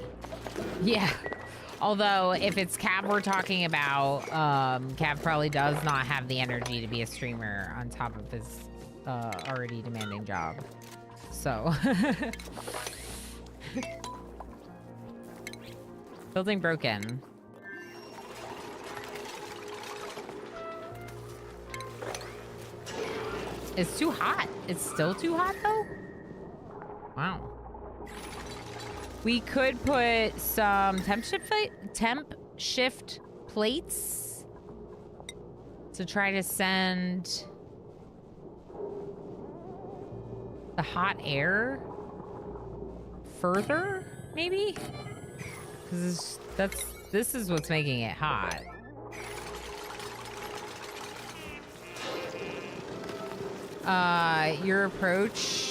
Yeah. Although, if it's Cav we're talking about, Cav probably does not have the energy to be a streamer on top of his already demanding job. So. Building broken. It's too hot. It's still too hot, though? Wow. We could put some temp shift plates to try to send the hot air further, maybe? Because this is what's making it hot. Your approach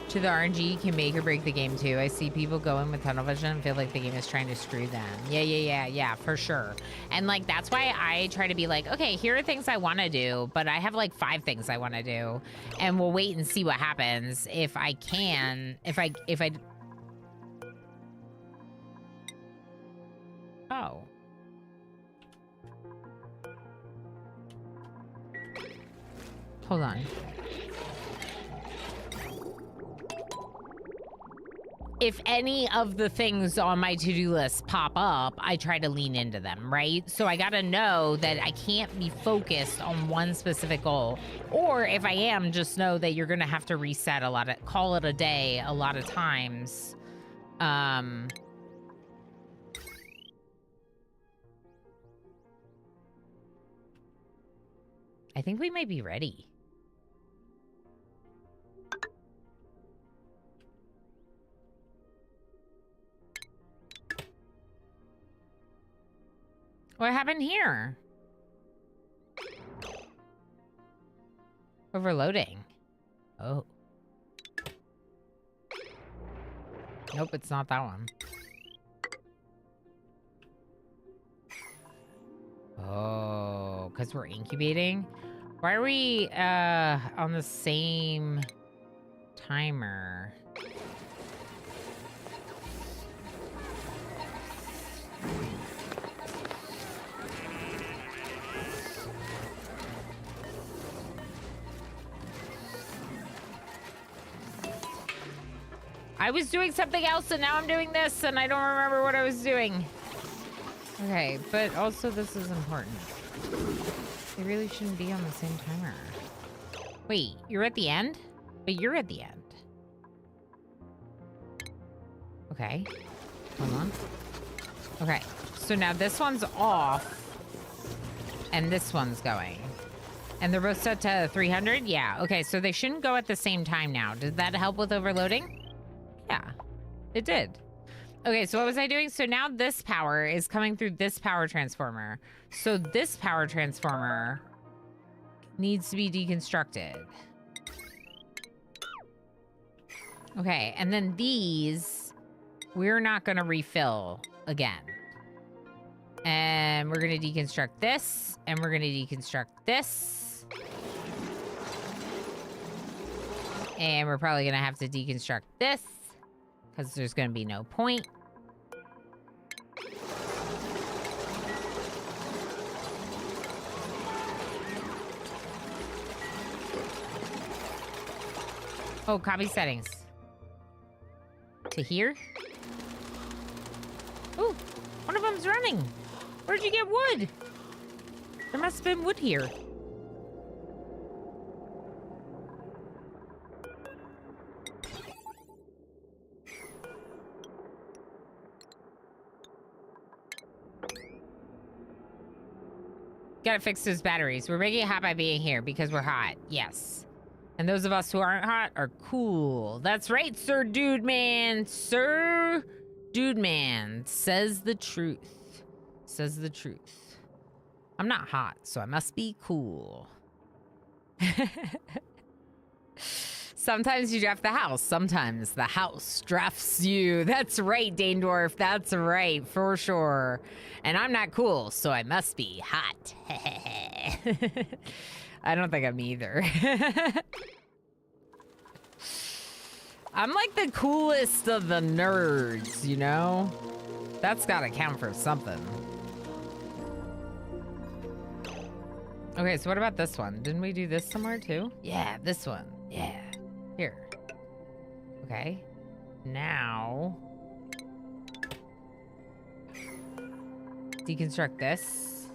to the RNG can make or break the game too. I see people going with tunnel vision and feel like the game is trying to screw them. Yeah, for sure. And like, that's why I try to be like, okay, here are things I want to do, but I have like 5 things I want to do, and we'll wait and see what happens. If I can, if I, oh. Hold on. If any of the things on my to-do list pop up, I try to lean into them, right? So I gotta know that I can't be focused on one specific goal. Or if I am, just know that you're gonna have to reset a lot of, call it a day a lot of times. I think we might be ready. What happened here? Overloading. Oh. Nope, it's not that one. Oh, because we're incubating? Why are we on the same timer? I was doing something else and now I'm doing this and I don't remember what I was doing. Okay, but also this is important. They really shouldn't be on the same timer. Wait, you're at the end? But you're at the end. Okay. Hold on. Okay, so now this one's off. And this one's going. And they're both set to 300? Yeah, okay, so they shouldn't go at the same time now. Did that help with overloading? Yeah, it did. Okay, so what was I doing? So now this power is coming through this power transformer. So this power transformer needs to be deconstructed. Okay, and then these, we're not gonna refill again. And we're gonna deconstruct this, and we're gonna deconstruct this. And we're probably gonna have to deconstruct this, because there's gonna be no point. Oh, copy settings. To here? Ooh, one of them's running. Where'd you get wood? There must have been wood here. Gotta fix those batteries. We're making it hot by being here because we're hot. Yes. And those of us who aren't hot are cool. That's right, Sir Dude Man. Sir Dude Man says the truth. Says the truth. I'm not hot, so I must be cool. Sometimes you draft the house. Sometimes the house drafts you. That's right, Danedorf. That's right, for sure. And I'm not cool, so I must be hot. I don't think I'm either. I'm like the coolest of the nerds, you know? That's gotta count for something. Okay, so what about this one? Didn't we do this somewhere too? Yeah, this one. Yeah. Here. Okay. Now... deconstruct this.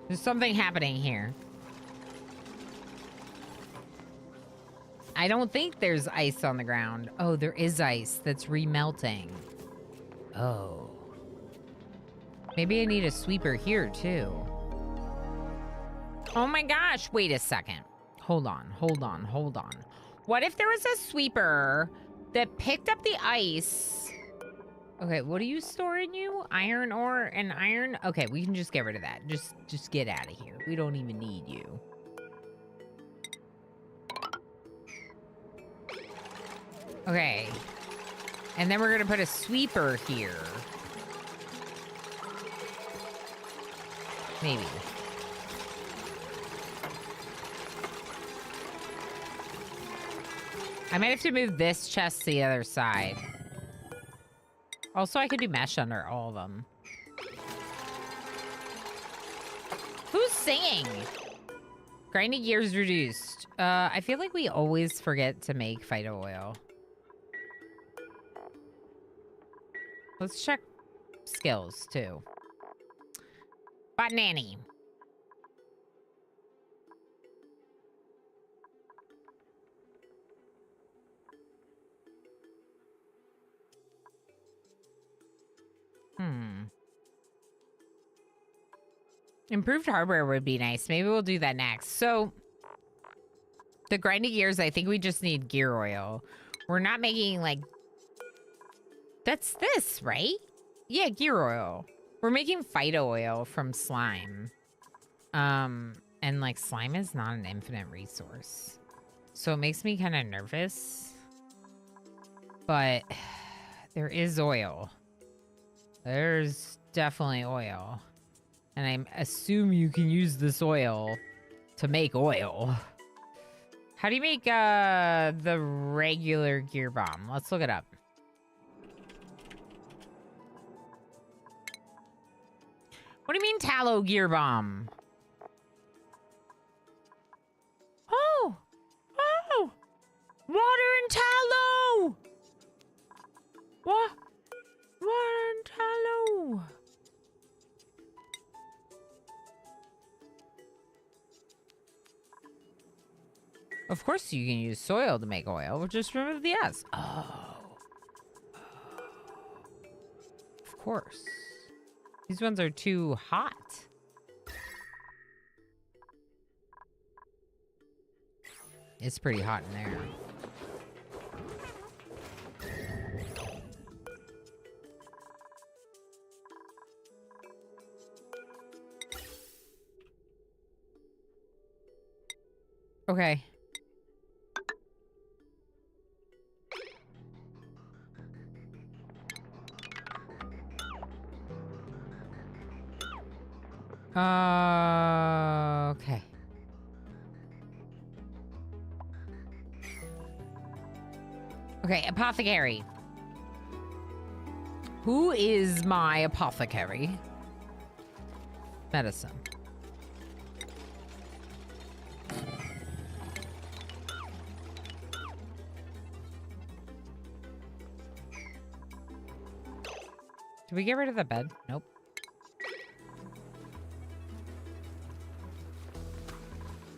There's something happening here. I don't think there's ice on the ground. Oh, there is ice that's remelting. Oh. Maybe I need a sweeper here, too. Oh my gosh, wait a second. Hold on, hold on, hold on. What if there was a sweeper that picked up the ice? Okay, what do you store in you? Iron ore and iron? Okay, we can just get rid of that. Just get out of here. We don't even need you. Okay. And then we're gonna put a sweeper here. Maybe. I might have to move this chest to the other side. Also, I could do mesh under all of them. Who's singing? Grinding gears reduced. I feel like we always forget to make phyto oil. Let's check skills, too. Botanani. Improved hardware would be nice. Maybe we'll do that next. So, the grinding gears, I think we just need gear oil. We're not making, like... That's this, right? Yeah, gear oil. We're making phyto oil from slime. And, like, slime is not an infinite resource. So, it makes me kind of nervous. But, there is oil. There's definitely oil. And I assume you can use this oil to make oil. How do you make the regular gear bomb? Let's look it up. What do you mean tallow gear bomb? Oh! Oh! Water and tallow! What? Water and tallow. Of course you can use soil to make oil. Just remove the S. Oh. Of course. These ones are too hot. It's pretty hot in there. Okay. Okay. Okay, apothecary. Who is my apothecary? Medicine. Did we get rid of the bed? Nope.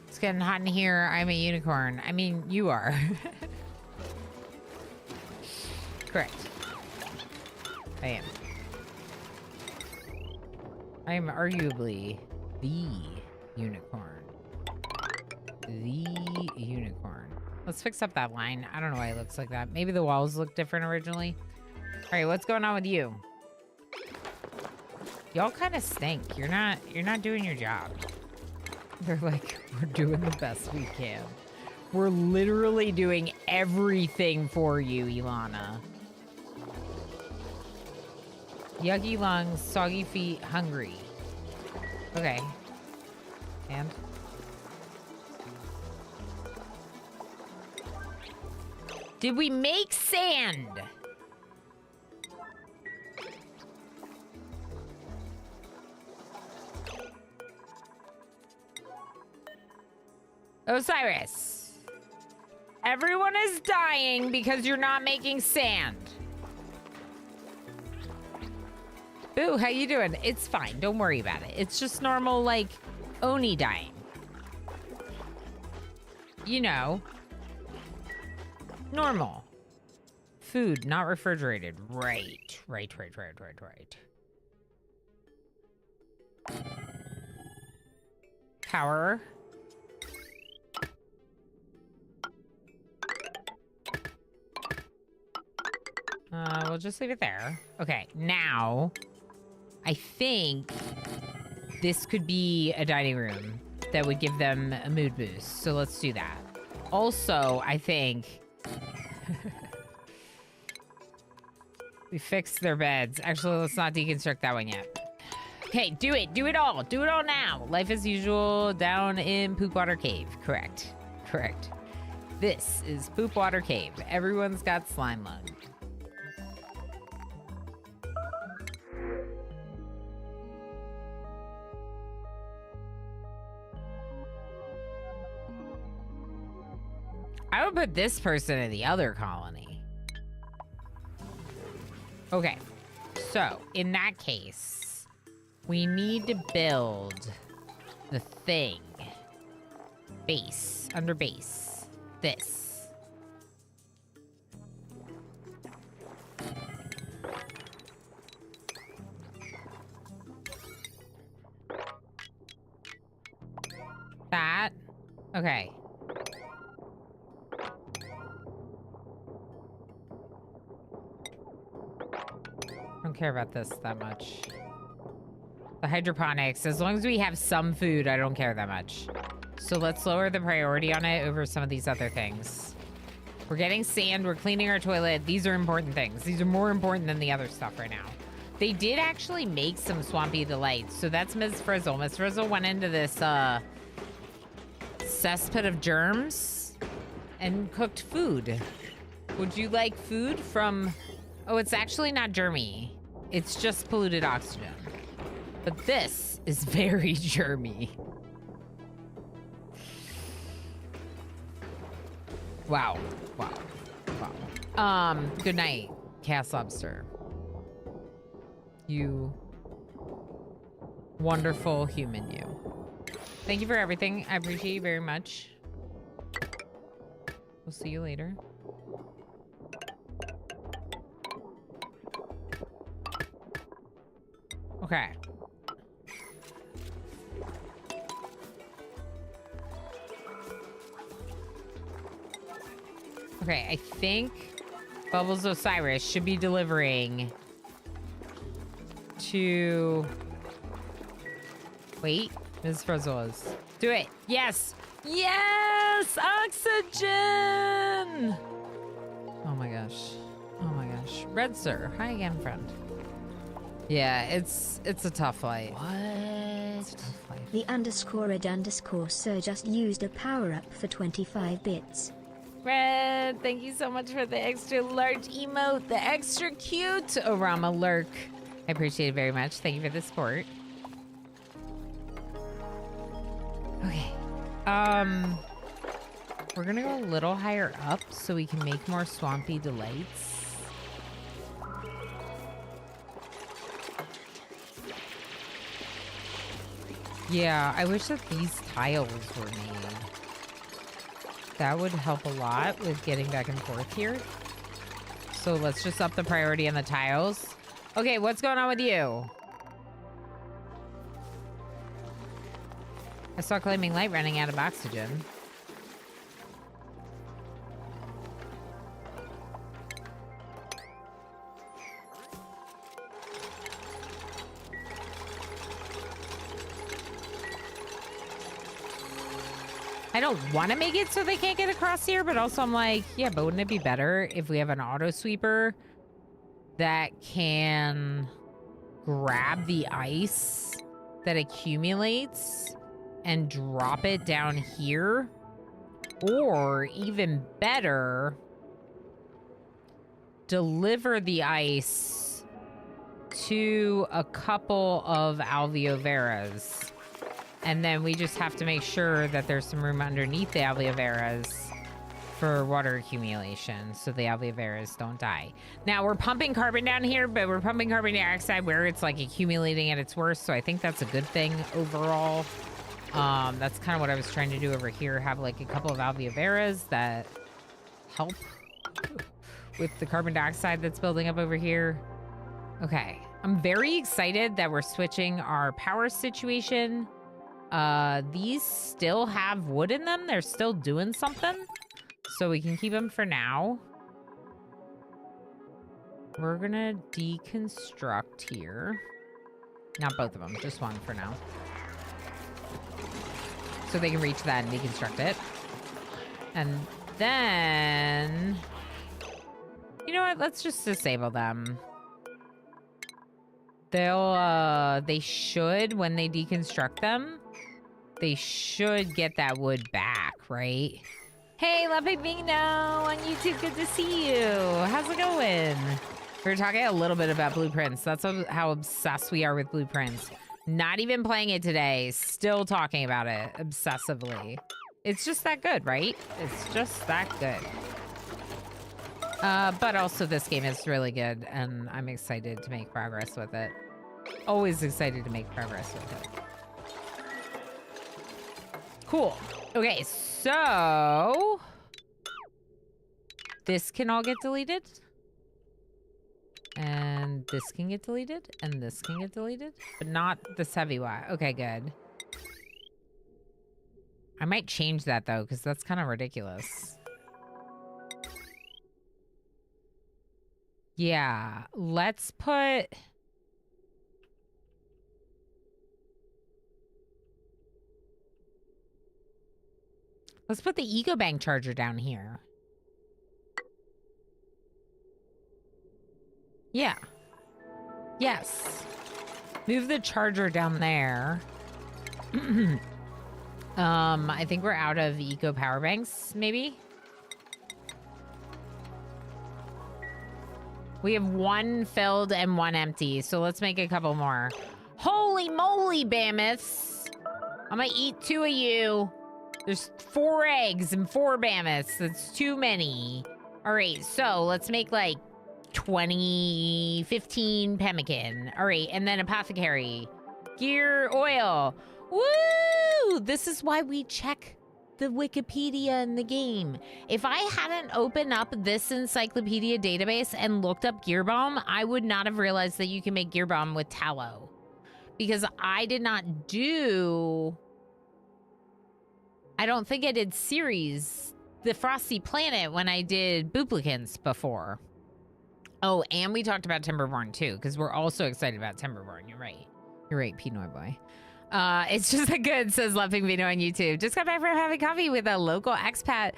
It's getting hot in here. I'm a unicorn. I mean, you are. Correct. I am. I am arguably the unicorn. The unicorn. Let's fix up that line. I don't know why it looks like that. Maybe the walls look different originally. All right, what's going on with you? Y'all kind of stink. You're not doing your job. They're like, we're doing the best we can. We're literally doing everything for you, Ilana. Yucky lungs, soggy feet, hungry. Okay. And? Did we make sand? Osiris. Everyone is dying because you're not making sand. Boo, how you doing? It's fine. Don't worry about it. It's just normal, like, Oni dying. You know. Normal. Food, not refrigerated. Right. Right. Power. We'll just leave it there. Okay, now, I think this could be a dining room that would give them a mood boost. So let's do that. Also, I think we fixed their beds. Actually, let's not deconstruct that one yet. Okay, do it. Do it all. Do it all now. Life as usual down in Poop Water Cave. Correct. This is Poop Water Cave. Everyone's got slime lung. I would put this person in the other colony. Okay, so in that case, we need to build the thing. Base, under base, this. That, okay. I don't care about this that much. The hydroponics, as long as we have some food, I don't care that much. So let's lower the priority on it over some of these other things. We're getting sand, we're cleaning our toilet. These are important things. These are more important than the other stuff right now. They did actually make some Swampy Delights. So that's Ms. Frizzle. Ms. Frizzle went into this cesspit of germs and cooked food. Would you like food from... Oh, it's actually not germy. It's just polluted oxygen. But this is very germy. Wow. Wow. Wow. Good night, Cass Lobster. You wonderful human, you. Thank you for everything. I appreciate you very much. We'll see you later. Okay. Okay, I think Bubbles Osiris should be delivering to... Wait, Ms. Frizzles. Do it. Yes. Yes! Oxygen! Oh my gosh. Oh my gosh. Red Sir. Hi again, friend. Yeah, it's a tough fight. What? It's a tough fight. The _red_sir just used a power-up for 25 bits. Red, thank you so much for the extra large emote, the extra cute Orama lurk. I appreciate it very much. Thank you for the support. Okay. We're gonna go a little higher up so we can make more swampy delights. Yeah, I wish that these tiles were made. That would help a lot with getting back and forth here. So let's just up the priority on the tiles. Okay, what's going on with you? I saw Claiming Light running out of oxygen. I don't want to make it so they can't get across here, but also I'm like, yeah, but wouldn't it be better if we have an auto sweeper that can grab the ice that accumulates and drop it down here? Or even better, deliver the ice to a couple of alveoveras. And then we just have to make sure that there's some room underneath the alveoveras for water accumulation so the alveoveras don't die. Now, we're pumping carbon down here, but we're pumping carbon dioxide where it's like accumulating at its worst. So I think that's a good thing overall. That's kind of what I was trying to do over here. Have like a couple of alveoveras that help with the carbon dioxide that's building up over here. Okay. I'm very excited that we're switching our power situation. These still have wood in them. They're still doing something. So we can keep them for now. We're gonna deconstruct here. Not both of them, just one for now. So they can reach that and deconstruct it. And then... You know what? Let's just disable them. They should, when they deconstruct them, they should get that wood back, right? Hey, Lapipino on YouTube, good to see you. How's it going? We were talking a little bit about blueprints. That's how obsessed we are with blueprints. Not even playing it today, still talking about it obsessively. It's just that good, right? It's just that good. But also this game is really good, and I'm excited to make progress with it. Always excited to make progress with it. Cool. Okay, so... This can all get deleted. And this can get deleted. And this can get deleted. But not this heavy wire. Okay, good. I might change that, though, because that's kind of ridiculous. Yeah, let's put... Let's put the EcoBank charger down here. Yeah. Yes. Move the charger down there. I think we're out of eco power banks, maybe? We have one filled and one empty, so let's make a couple more. Holy moly, Mammoths. I'm gonna eat 2 of you. There's 4 eggs and 4 Mammoths. That's too many. All right, so let's make like 20, 15 pemmican. All right, and then apothecary. Gear oil. Woo! This is why we check the Wikipedia in the game. If I hadn't opened up this encyclopedia database and looked up Gear Bomb, I would not have realized that you can make Gear Bomb with tallow. Because I did not do... I don't think I did series, the Frosty Planet, when I did Booplicants before. Oh, and we talked about Timberborn too, because we're also excited about Timberborn. You're right. You're right, Pinoy boy. It's just a good, says Loving Vino on YouTube. Just got back from having coffee with a local expat,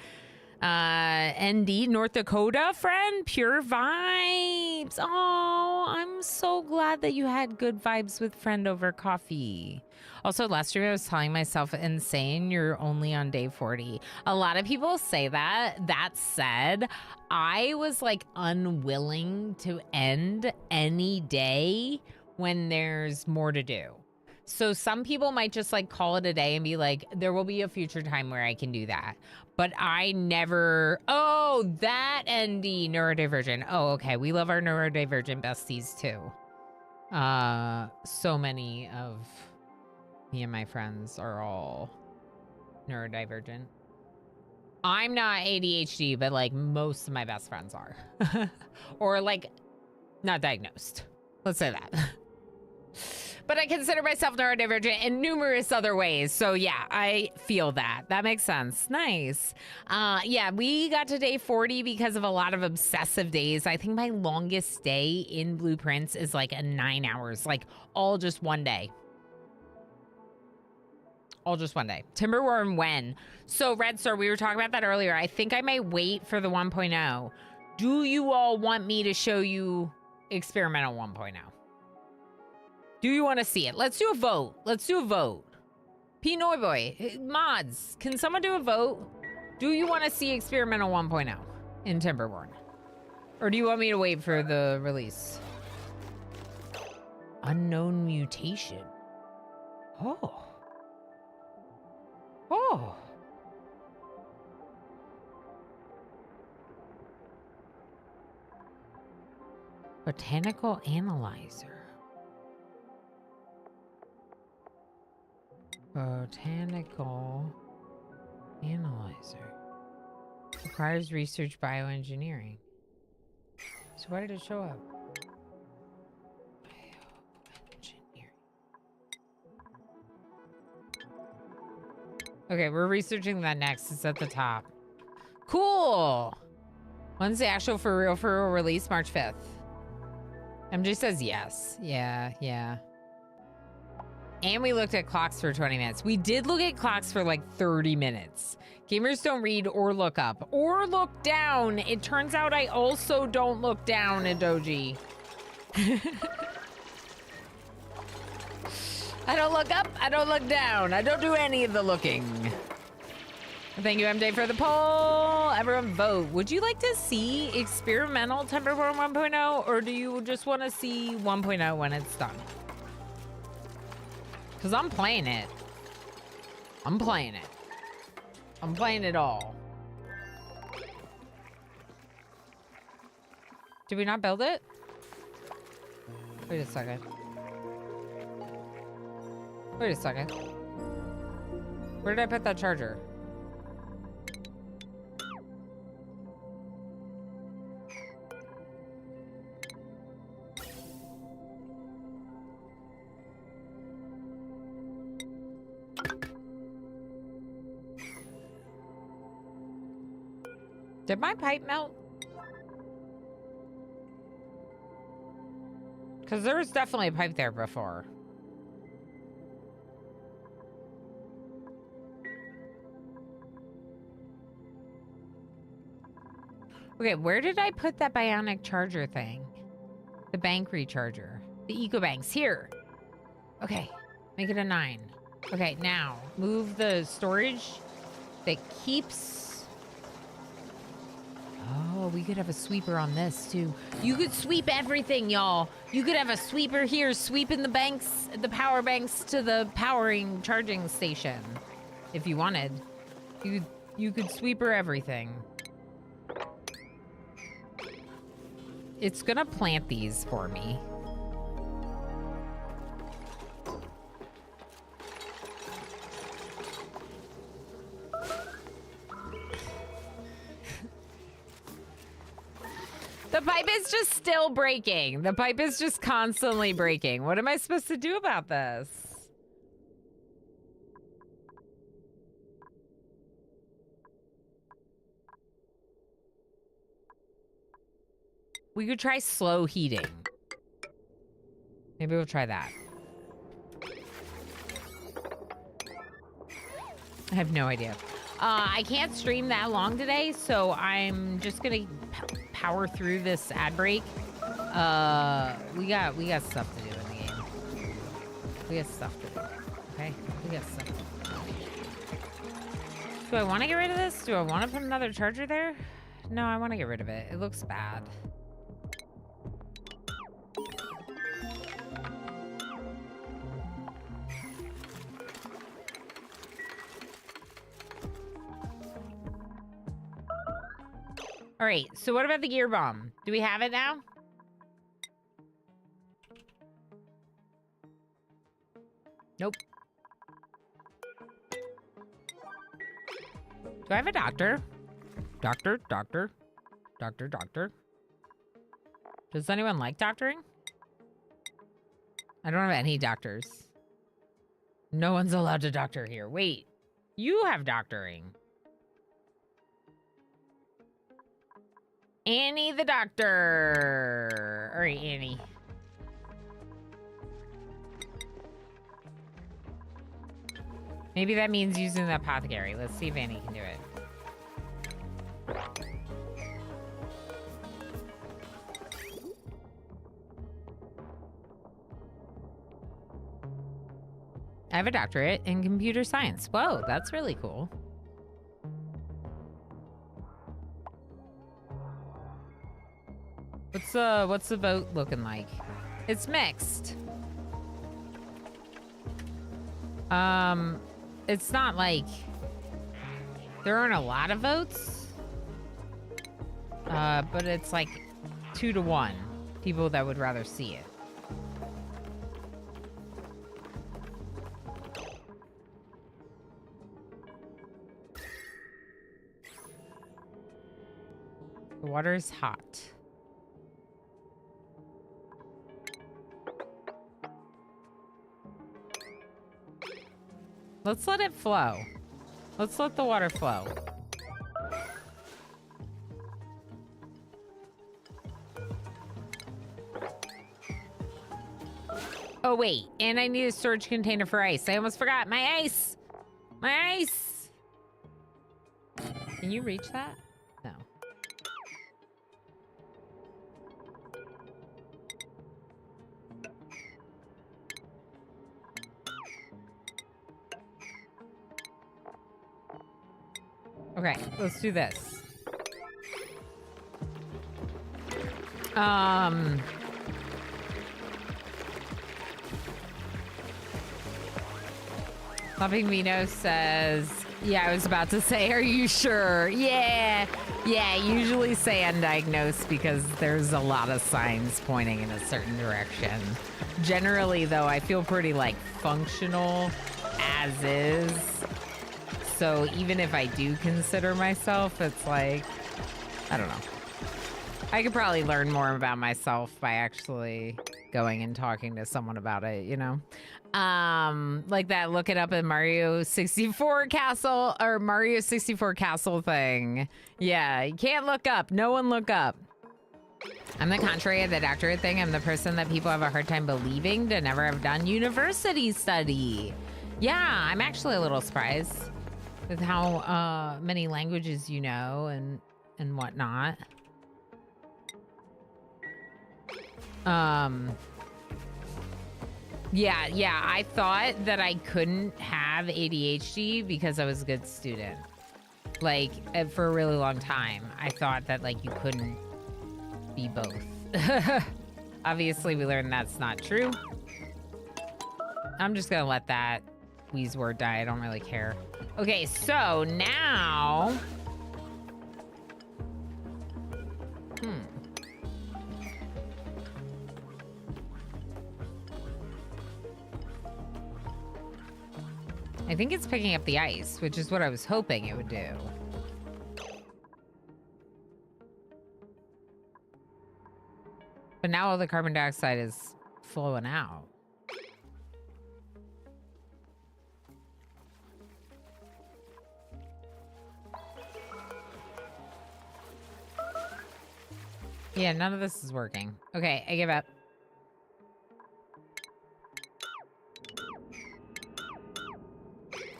ND, North Dakota friend. Pure vibes. Oh, I'm so glad that you had good vibes with friend over coffee. Also, last year I was telling myself, insane, you're only on day 40. A lot of people say that. That said, I was like unwilling to end any day when there's more to do. So some people might just like call it a day and be like, there will be a future time where I can do that. But I never, oh, that ND neurodivergent. Oh, okay. We love our neurodivergent besties too. So many of me and my friends are all neurodivergent. I'm not ADHD, but like most of my best friends are. Or like not diagnosed. Let's say that. But I consider myself neurodivergent in numerous other ways. So yeah, I feel that. That makes sense. Nice. Yeah, we got to day 40 because of a lot of obsessive days. I think my longest day in Blueprints is like 9 hours, like all just one day. All just one day. Timberworm when? So Red Star, we were talking about that earlier. I think I might wait for the 1.0. Do you all want me to show you experimental 1.0? Do you want to see it? Let's do a vote. Let's do a vote. Pinoy boy, mods, can someone do a vote? Do you want to see experimental 1.0 in Timberborn? Or do you want me to wait for the release? Unknown mutation. Oh. Oh. Botanical analyzer. Botanical analyzer. Requires research bioengineering. So why did it show up? Bioengineering. Okay, we're researching that next. It's at the top. Cool. When's the actual for real release? March 5th. MJ says yes. Yeah. And we looked at clocks for 20 minutes. We did look at clocks for like 30 minutes. Gamers don't read or look up or look down. It turns out I also don't look down, Adoji. I don't look up. I don't look down. I don't do any of the looking. Thank you, MJ, for the poll. Everyone vote. Would you like to see experimental Timberborn 1.0 or do you just want to see 1.0 when it's done? Because I'm playing it. I'm playing it. I'm playing it all. Did we not build it? Wait a second. Wait a second. Where did I put that charger? Did my pipe melt? Because there was definitely a pipe there before. Okay, where did I put that bionic charger thing? The bank recharger. The EcoBanks. Here. Okay, make it a 9. Okay, now move the storage that keeps... Oh, we could have a sweeper on this too. You could sweep everything, y'all. You could have a sweeper here, sweeping the banks, the power banks to the powering charging station. If you wanted. You could sweeper everything. It's gonna plant these for me. The pipe is just still breaking. The pipe is just constantly breaking. What am I supposed to do about this? We could try slow heating. Maybe we'll try that. I have no idea. I can't stream that long today, so I'm just gonna power through this ad break. We got stuff to do in the game. We got stuff to do. Okay, we got stuff to do. Do I want to get rid of this? Do I want to put another charger there? No, I want to get rid of it. It looks bad. All right, so what about the gear bomb? Do we have it now? Nope. Do I have a doctor? Doctor. Does anyone like doctoring? I don't have any doctors. No one's allowed to doctor here. Wait, you have doctoring. Annie the doctor. All right, Annie. Maybe that means using the apothecary. Let's see if Annie can do it. I have a doctorate in computer science. Whoa, that's really cool. What's the vote looking like? It's mixed. It's not like there aren't a lot of votes. But it's like 2-1 people that would rather see it. The water is hot. Let's let it flow. Let's let the water flow. Oh, wait. And I need a storage container for ice. I almost forgot. My ice! My ice! Can you reach that? No. Okay, let's do this. Popping Vino says, yeah, I was about to say, are you sure? Yeah, usually say undiagnosed because there's a lot of signs pointing in a certain direction. Generally, though, I feel pretty, like, functional as is. So even if I do consider myself, it's like, I don't know. I could probably learn more about myself by actually going and talking to someone about it, you know? Like that look it up in Mario 64 Castle or Mario 64 Castle thing. Yeah, you can't look up. No one look up. I'm the contrary of the doctorate thing. I'm the person that people have a hard time believing to never have done university study. Yeah, I'm actually a little surprised with how many languages you know and whatnot. Yeah, I thought that I couldn't have ADHD because I was a good student. Like, for a really long time, I thought that, like, you couldn't be both. Obviously, we learned that's not true. I'm just gonna let that wheeze word die. I don't really care. Okay, so now... I think it's picking up the ice, which is what I was hoping it would do. But now all the carbon dioxide is flowing out. Yeah, none of this is working. Okay, I give up.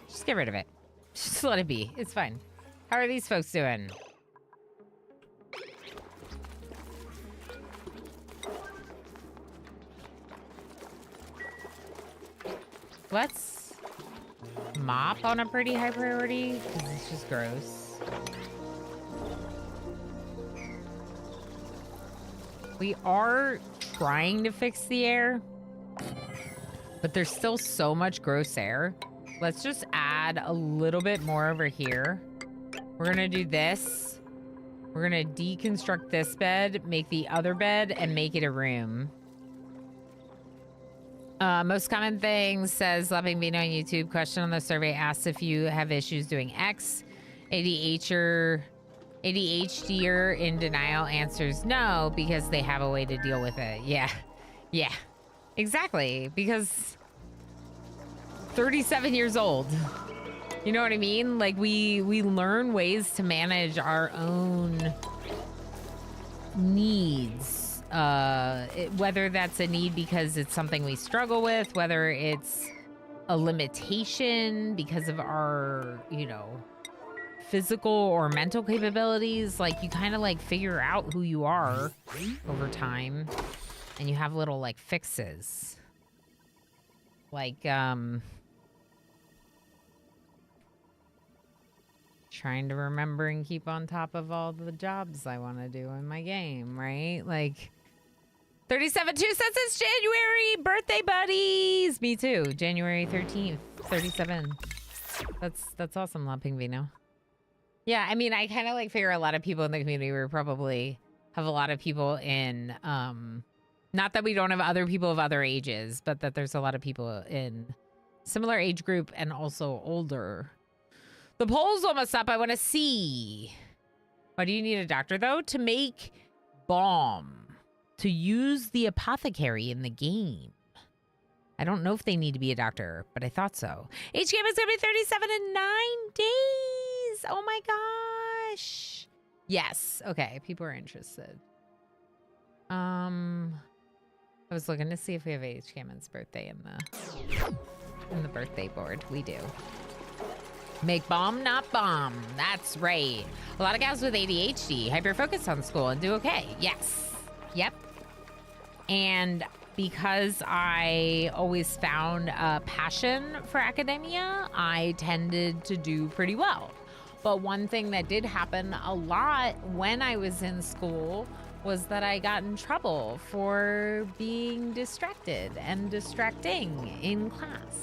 Just get rid of it. Just let it be. It's fine. How are these folks doing? Let's mop on a pretty high priority, because it's just gross. We are trying to fix the air, but there's still so much gross air. Let's just add a little bit more over here. We're gonna do this. We're gonna deconstruct this bed, make the other bed, and make it a room. Most common thing says Loving Vino on YouTube. Question on the survey asks if you have issues doing X. ADHDer in denial answers no, because they have a way to deal with it. Yeah. Yeah. Exactly. Because 37 years old. You know what I mean? Like, we learn ways to manage our own needs. Whether that's a need because it's something we struggle with, whether it's a limitation because of our, you know, physical or mental capabilities. Like, you kind of like figure out who you are over time, and you have little like fixes. Like, trying to remember and keep on top of all the jobs I want to do in my game, right? Like, 37 2 cents it's January. Birthday buddies. Me too. January 13th. 37. That's awesome, Lumping Vino. Yeah, I mean, I kind of like figure a lot of people in the community we probably have a lot of people in, not that we don't have other people of other ages, but that there's a lot of people in similar age group and also older. The poll's almost up. I want to see. Why do you need a doctor, though? To make balm. To use the apothecary in the game. I don't know if they need to be a doctor, but I thought so. HGM is going to be 37 in 9 days. Oh my gosh. Yes. Okay. People are interested. I was looking to see if we have H. Cameron's birthday in the birthday board. We do. Make bomb, not bomb. That's right. A lot of gals with ADHD hyper-focus on school and do okay. Yes. Yep. And because I always found a passion for academia, I tended to do pretty well. But one thing that did happen a lot when I was in school was that I got in trouble for being distracted and distracting in class.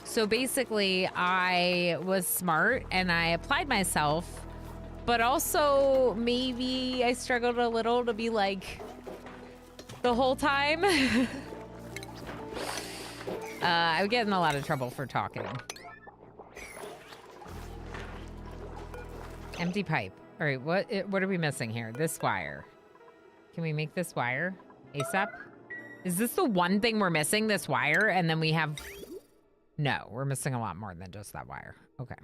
So basically, I was smart and I applied myself, but also maybe I struggled a little to be like the whole time. I would get in a lot of trouble for talking. Empty pipe. All right, what are we missing here? This wire. Can we make this wire ASAP? Is this the one thing we're missing, this wire? And then we have... No, we're missing a lot more than just that wire. Okay,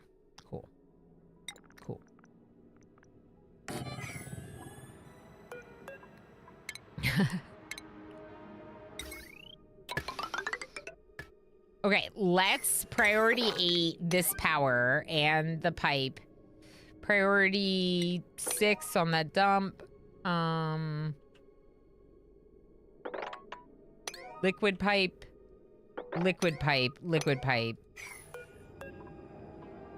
cool. Cool. Okay, let's priority 8 this power and the pipe. Priority 6 on that dump. Liquid pipe. Liquid pipe. Liquid pipe.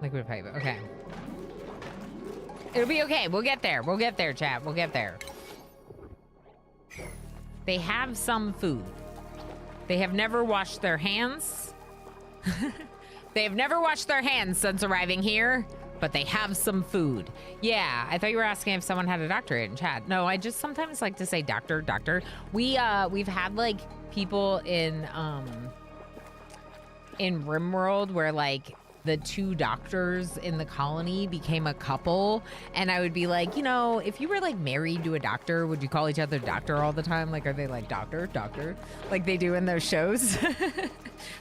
Liquid pipe. Okay. It'll be okay. We'll get there. We'll get there, chat. We'll get there. They have some food. They have never washed their hands. They have never washed their hands since arriving here, but they have some food. Yeah, I thought you were asking if someone had a doctorate in chat. No, I just sometimes like to say doctor. We've had like people in RimWorld where like the two doctors in the colony became a couple, and I would be like, you know, if you were like married to a doctor, would you call each other doctor all the time? Like, are they like doctor, like they do in those shows?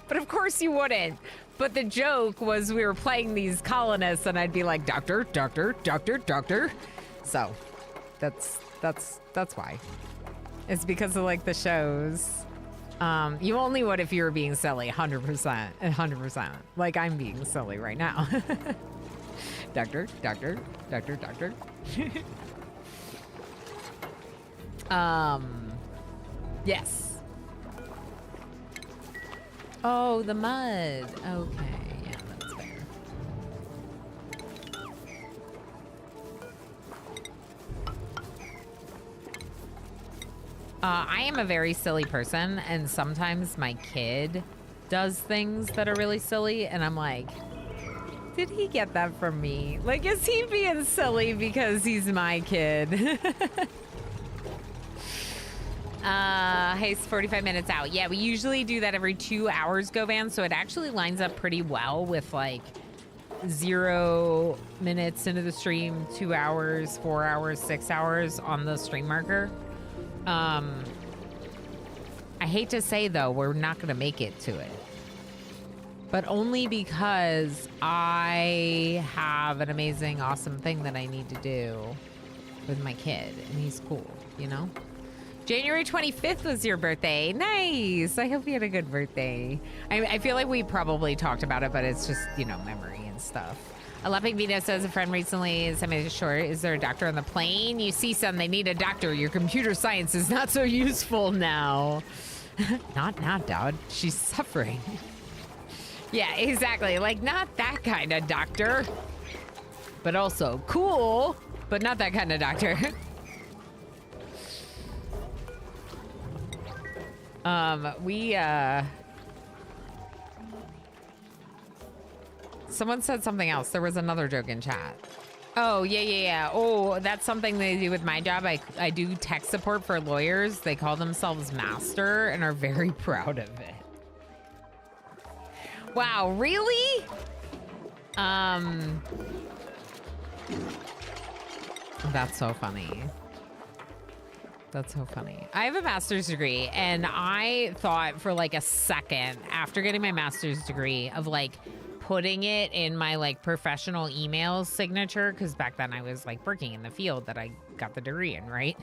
But of course you wouldn't. But the joke was we were playing these colonists, and I'd be like, doctor. So that's why. It's because of like the shows. You only would if you were being silly, 100%. Like I'm being silly right now. Doctor. Yes. Oh, the mud. Okay, yeah, that's fair. I am a very silly person, and sometimes my kid does things that are really silly, and I'm like, did he get that from me? Like, is he being silly because he's my kid? Hey, it's 45 minutes out. Yeah, we usually do that every 2 hours, Govan, so it actually lines up pretty well with like 0 minutes into the stream, 2 hours, 4 hours, 6 hours on the stream marker. I hate to say though, we're not gonna make it to it, but only because I have an amazing, awesome thing that I need to do with my kid, and he's cool, you know? January 25th was your birthday. Nice. I hope you had a good birthday. I feel like we probably talked about it, but it's just, you know, memory and stuff. Alepic Vito says a friend recently sent me a short. Is there a doctor on the plane? You see some, they need a doctor. Your computer science is not so useful now. Not now, Dad. She's suffering. Yeah, exactly. Like, not that kind of doctor. But also cool, but not that kind of doctor. Someone said something else. There was another joke in chat. Oh, yeah. Oh, that's something they do with my job. I do tech support for lawyers. They call themselves master and are very proud of it. Wow, really? That's so funny. That's so funny. I have a master's degree, and I thought for like a second after getting my master's degree of like putting it in my like professional email signature, because back then I was like working in the field that I got the degree in, right?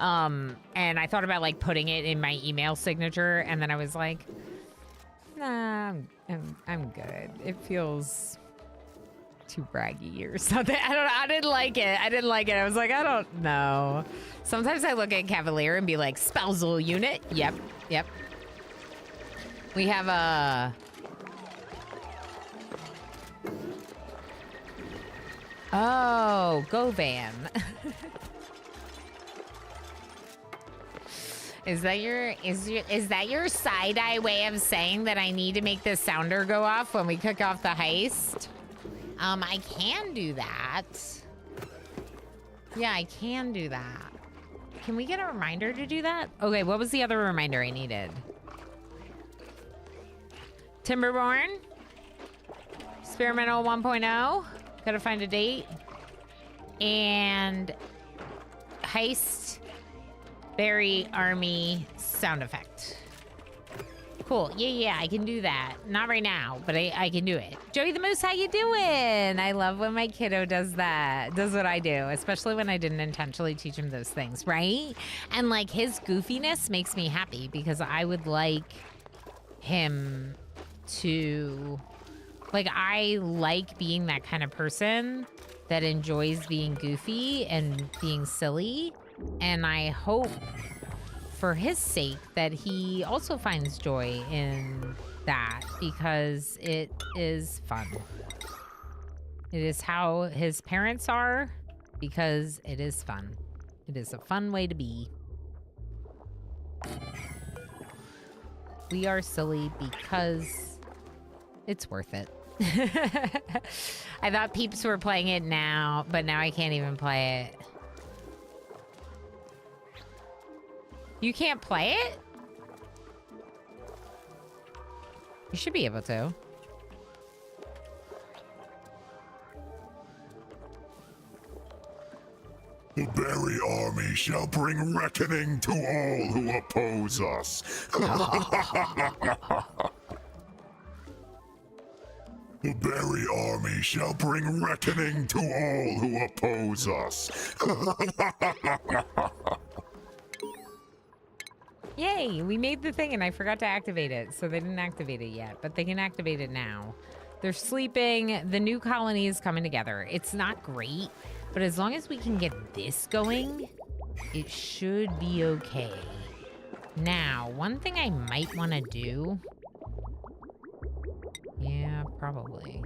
And I thought about like putting it in my email signature, and then I was like, nah, I'm good. It feels too braggy or something. I didn't like it. I was like, I don't know. Sometimes I look at Cavalier and be like, spousal unit. Yep. We have a... Oh, go van. Is that your side-eye way of saying that I need to make the sounder go off when we kick off the heist? I can do that. Yeah, I can do that. Can we get a reminder to do that? Okay, what was the other reminder I needed? Timberborn? Experimental 1.0? Gotta find a date. And heist, berry, army, sound effect. Cool. Yeah, I can do that. Not right now, but I can do it. Joey the Moose, how you doing? I love when my kiddo does that. Does what I do, especially when I didn't intentionally teach him those things, right? And like his goofiness makes me happy because I would like him to... Like, I like being that kind of person that enjoys being goofy and being silly. And I hope... for his sake that he also finds joy in that because it is fun. It is how his parents are because it is fun. It is a fun way to be. We are silly because it's worth it. I thought peeps were playing it now, but now I can't even play it. You can't play it? You should be able to. The Berry Army shall bring reckoning to all who oppose us. The Berry Army shall bring reckoning to all who oppose us. Yay, we made the thing and I forgot to activate it, so they didn't activate it yet, but they can activate it now. They're sleeping, the new colony is coming together. It's not great, but as long as we can get this going, it should be okay. Now, one thing I might want to do... Yeah, probably.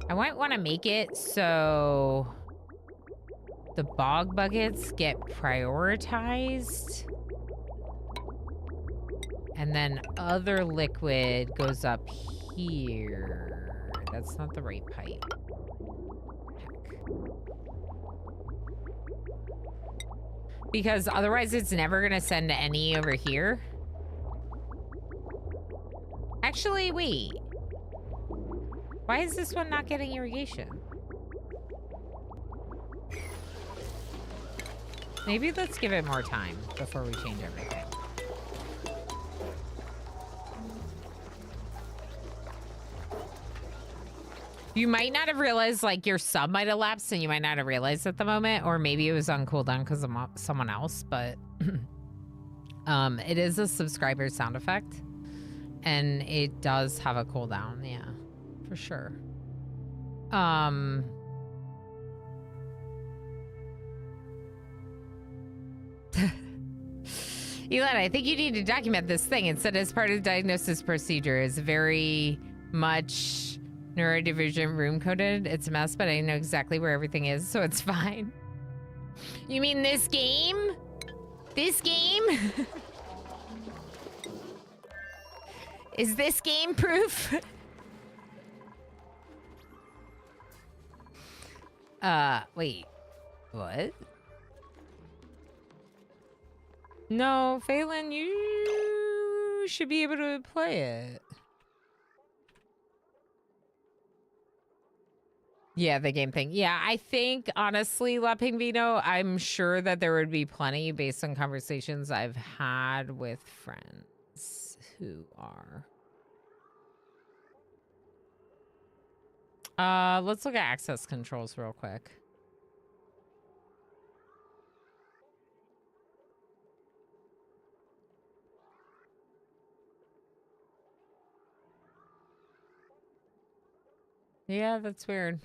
I might want to make it so the bog buckets get prioritized. And then other liquid goes up here. That's not the right pipe. Heck. Because otherwise it's never gonna send any over here. Actually, wait. Why is this one not getting irrigation? Maybe let's give it more time before we change everything. You might not have realized, like, your sub might have lapsed and you might not have realized at the moment, or maybe it was on cooldown because of someone else, but it is a subscriber sound effect and it does have a cooldown. Yeah, for sure. Elena, I think you need to document this thing. It said as part of the diagnosis procedure is very much neurodivergent room coded. It's a mess, but I know exactly where everything is, so it's fine. You mean this game? This game? Is this game proof? Wait. What? No, Phelan, you should be able to play it. Yeah, the game thing. Yeah, I think, honestly, La Pingvino, I'm sure that there would be plenty based on conversations I've had with friends who are. Let's look at access controls real quick. Yeah, that's weird.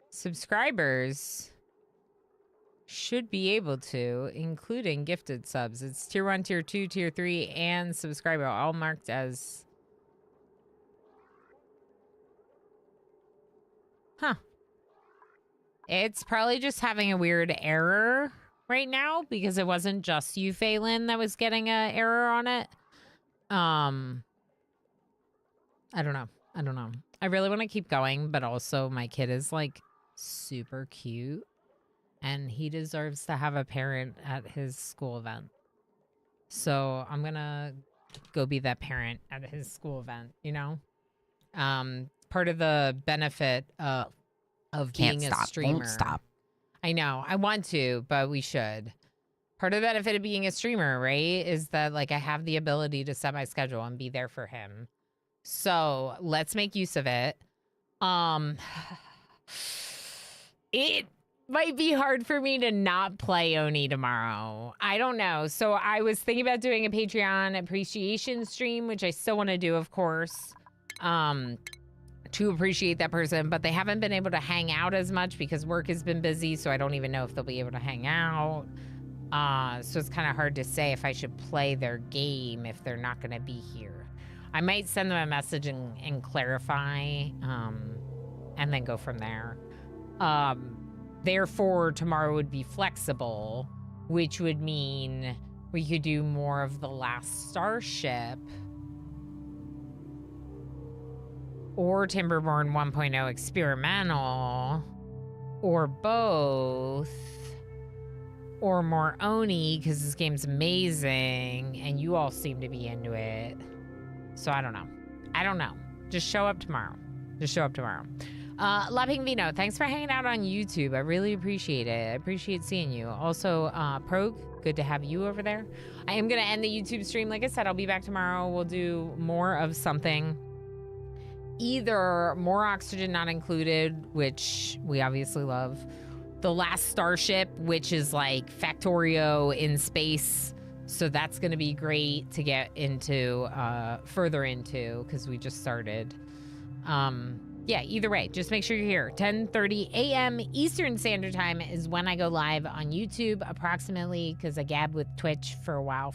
Subscribers should be able to, including gifted subs. It's tier 1, tier 2, tier 3, and subscriber, all marked as... Huh. It's probably just having a weird error right now because it wasn't just you, Phelan, that was getting an error on it. I don't know. I don't know. I really want to keep going, but also my kid is like super cute and he deserves to have a parent at his school event. So I'm gonna go be that parent at his school event, you know? Part of the benefit of being a streamer. Won't stop. I know. I want to, but we should. Part of the benefit of being a streamer, right, is that like I have the ability to set my schedule and be there for him. So let's make use of it. It might be hard for me to not play Oni tomorrow. I don't know. So I was thinking about doing a Patreon appreciation stream, which I still want to do, of course, to appreciate that person. But they haven't been able to hang out as much because work has been busy. So I don't even know if they'll be able to hang out. So it's kind of hard to say if I should play their game if they're not going to be here. I might send them a message and clarify, and then go from there. Therefore, tomorrow would be flexible, which would mean we could do more of the last starship or Timberborn 1.0 experimental or both or more Oni because this game's amazing and you all seem to be into it. So I don't know. Just show up tomorrow. La Pingvino, thanks for hanging out on YouTube. I really appreciate it. I appreciate seeing you. Also, Progue, good to have you over there. I am going to end the YouTube stream. Like I said, I'll be back tomorrow. We'll do more of something. Either more Oxygen Not Included, which we obviously love. The Last Starship, which is like Factorio in space. So that's going to be great to get into, further into, because we just started. Yeah, either way, just make sure you're here. 10:30 a.m. Eastern Standard Time is when I go live on YouTube, approximately, because I gabbed with Twitch for a while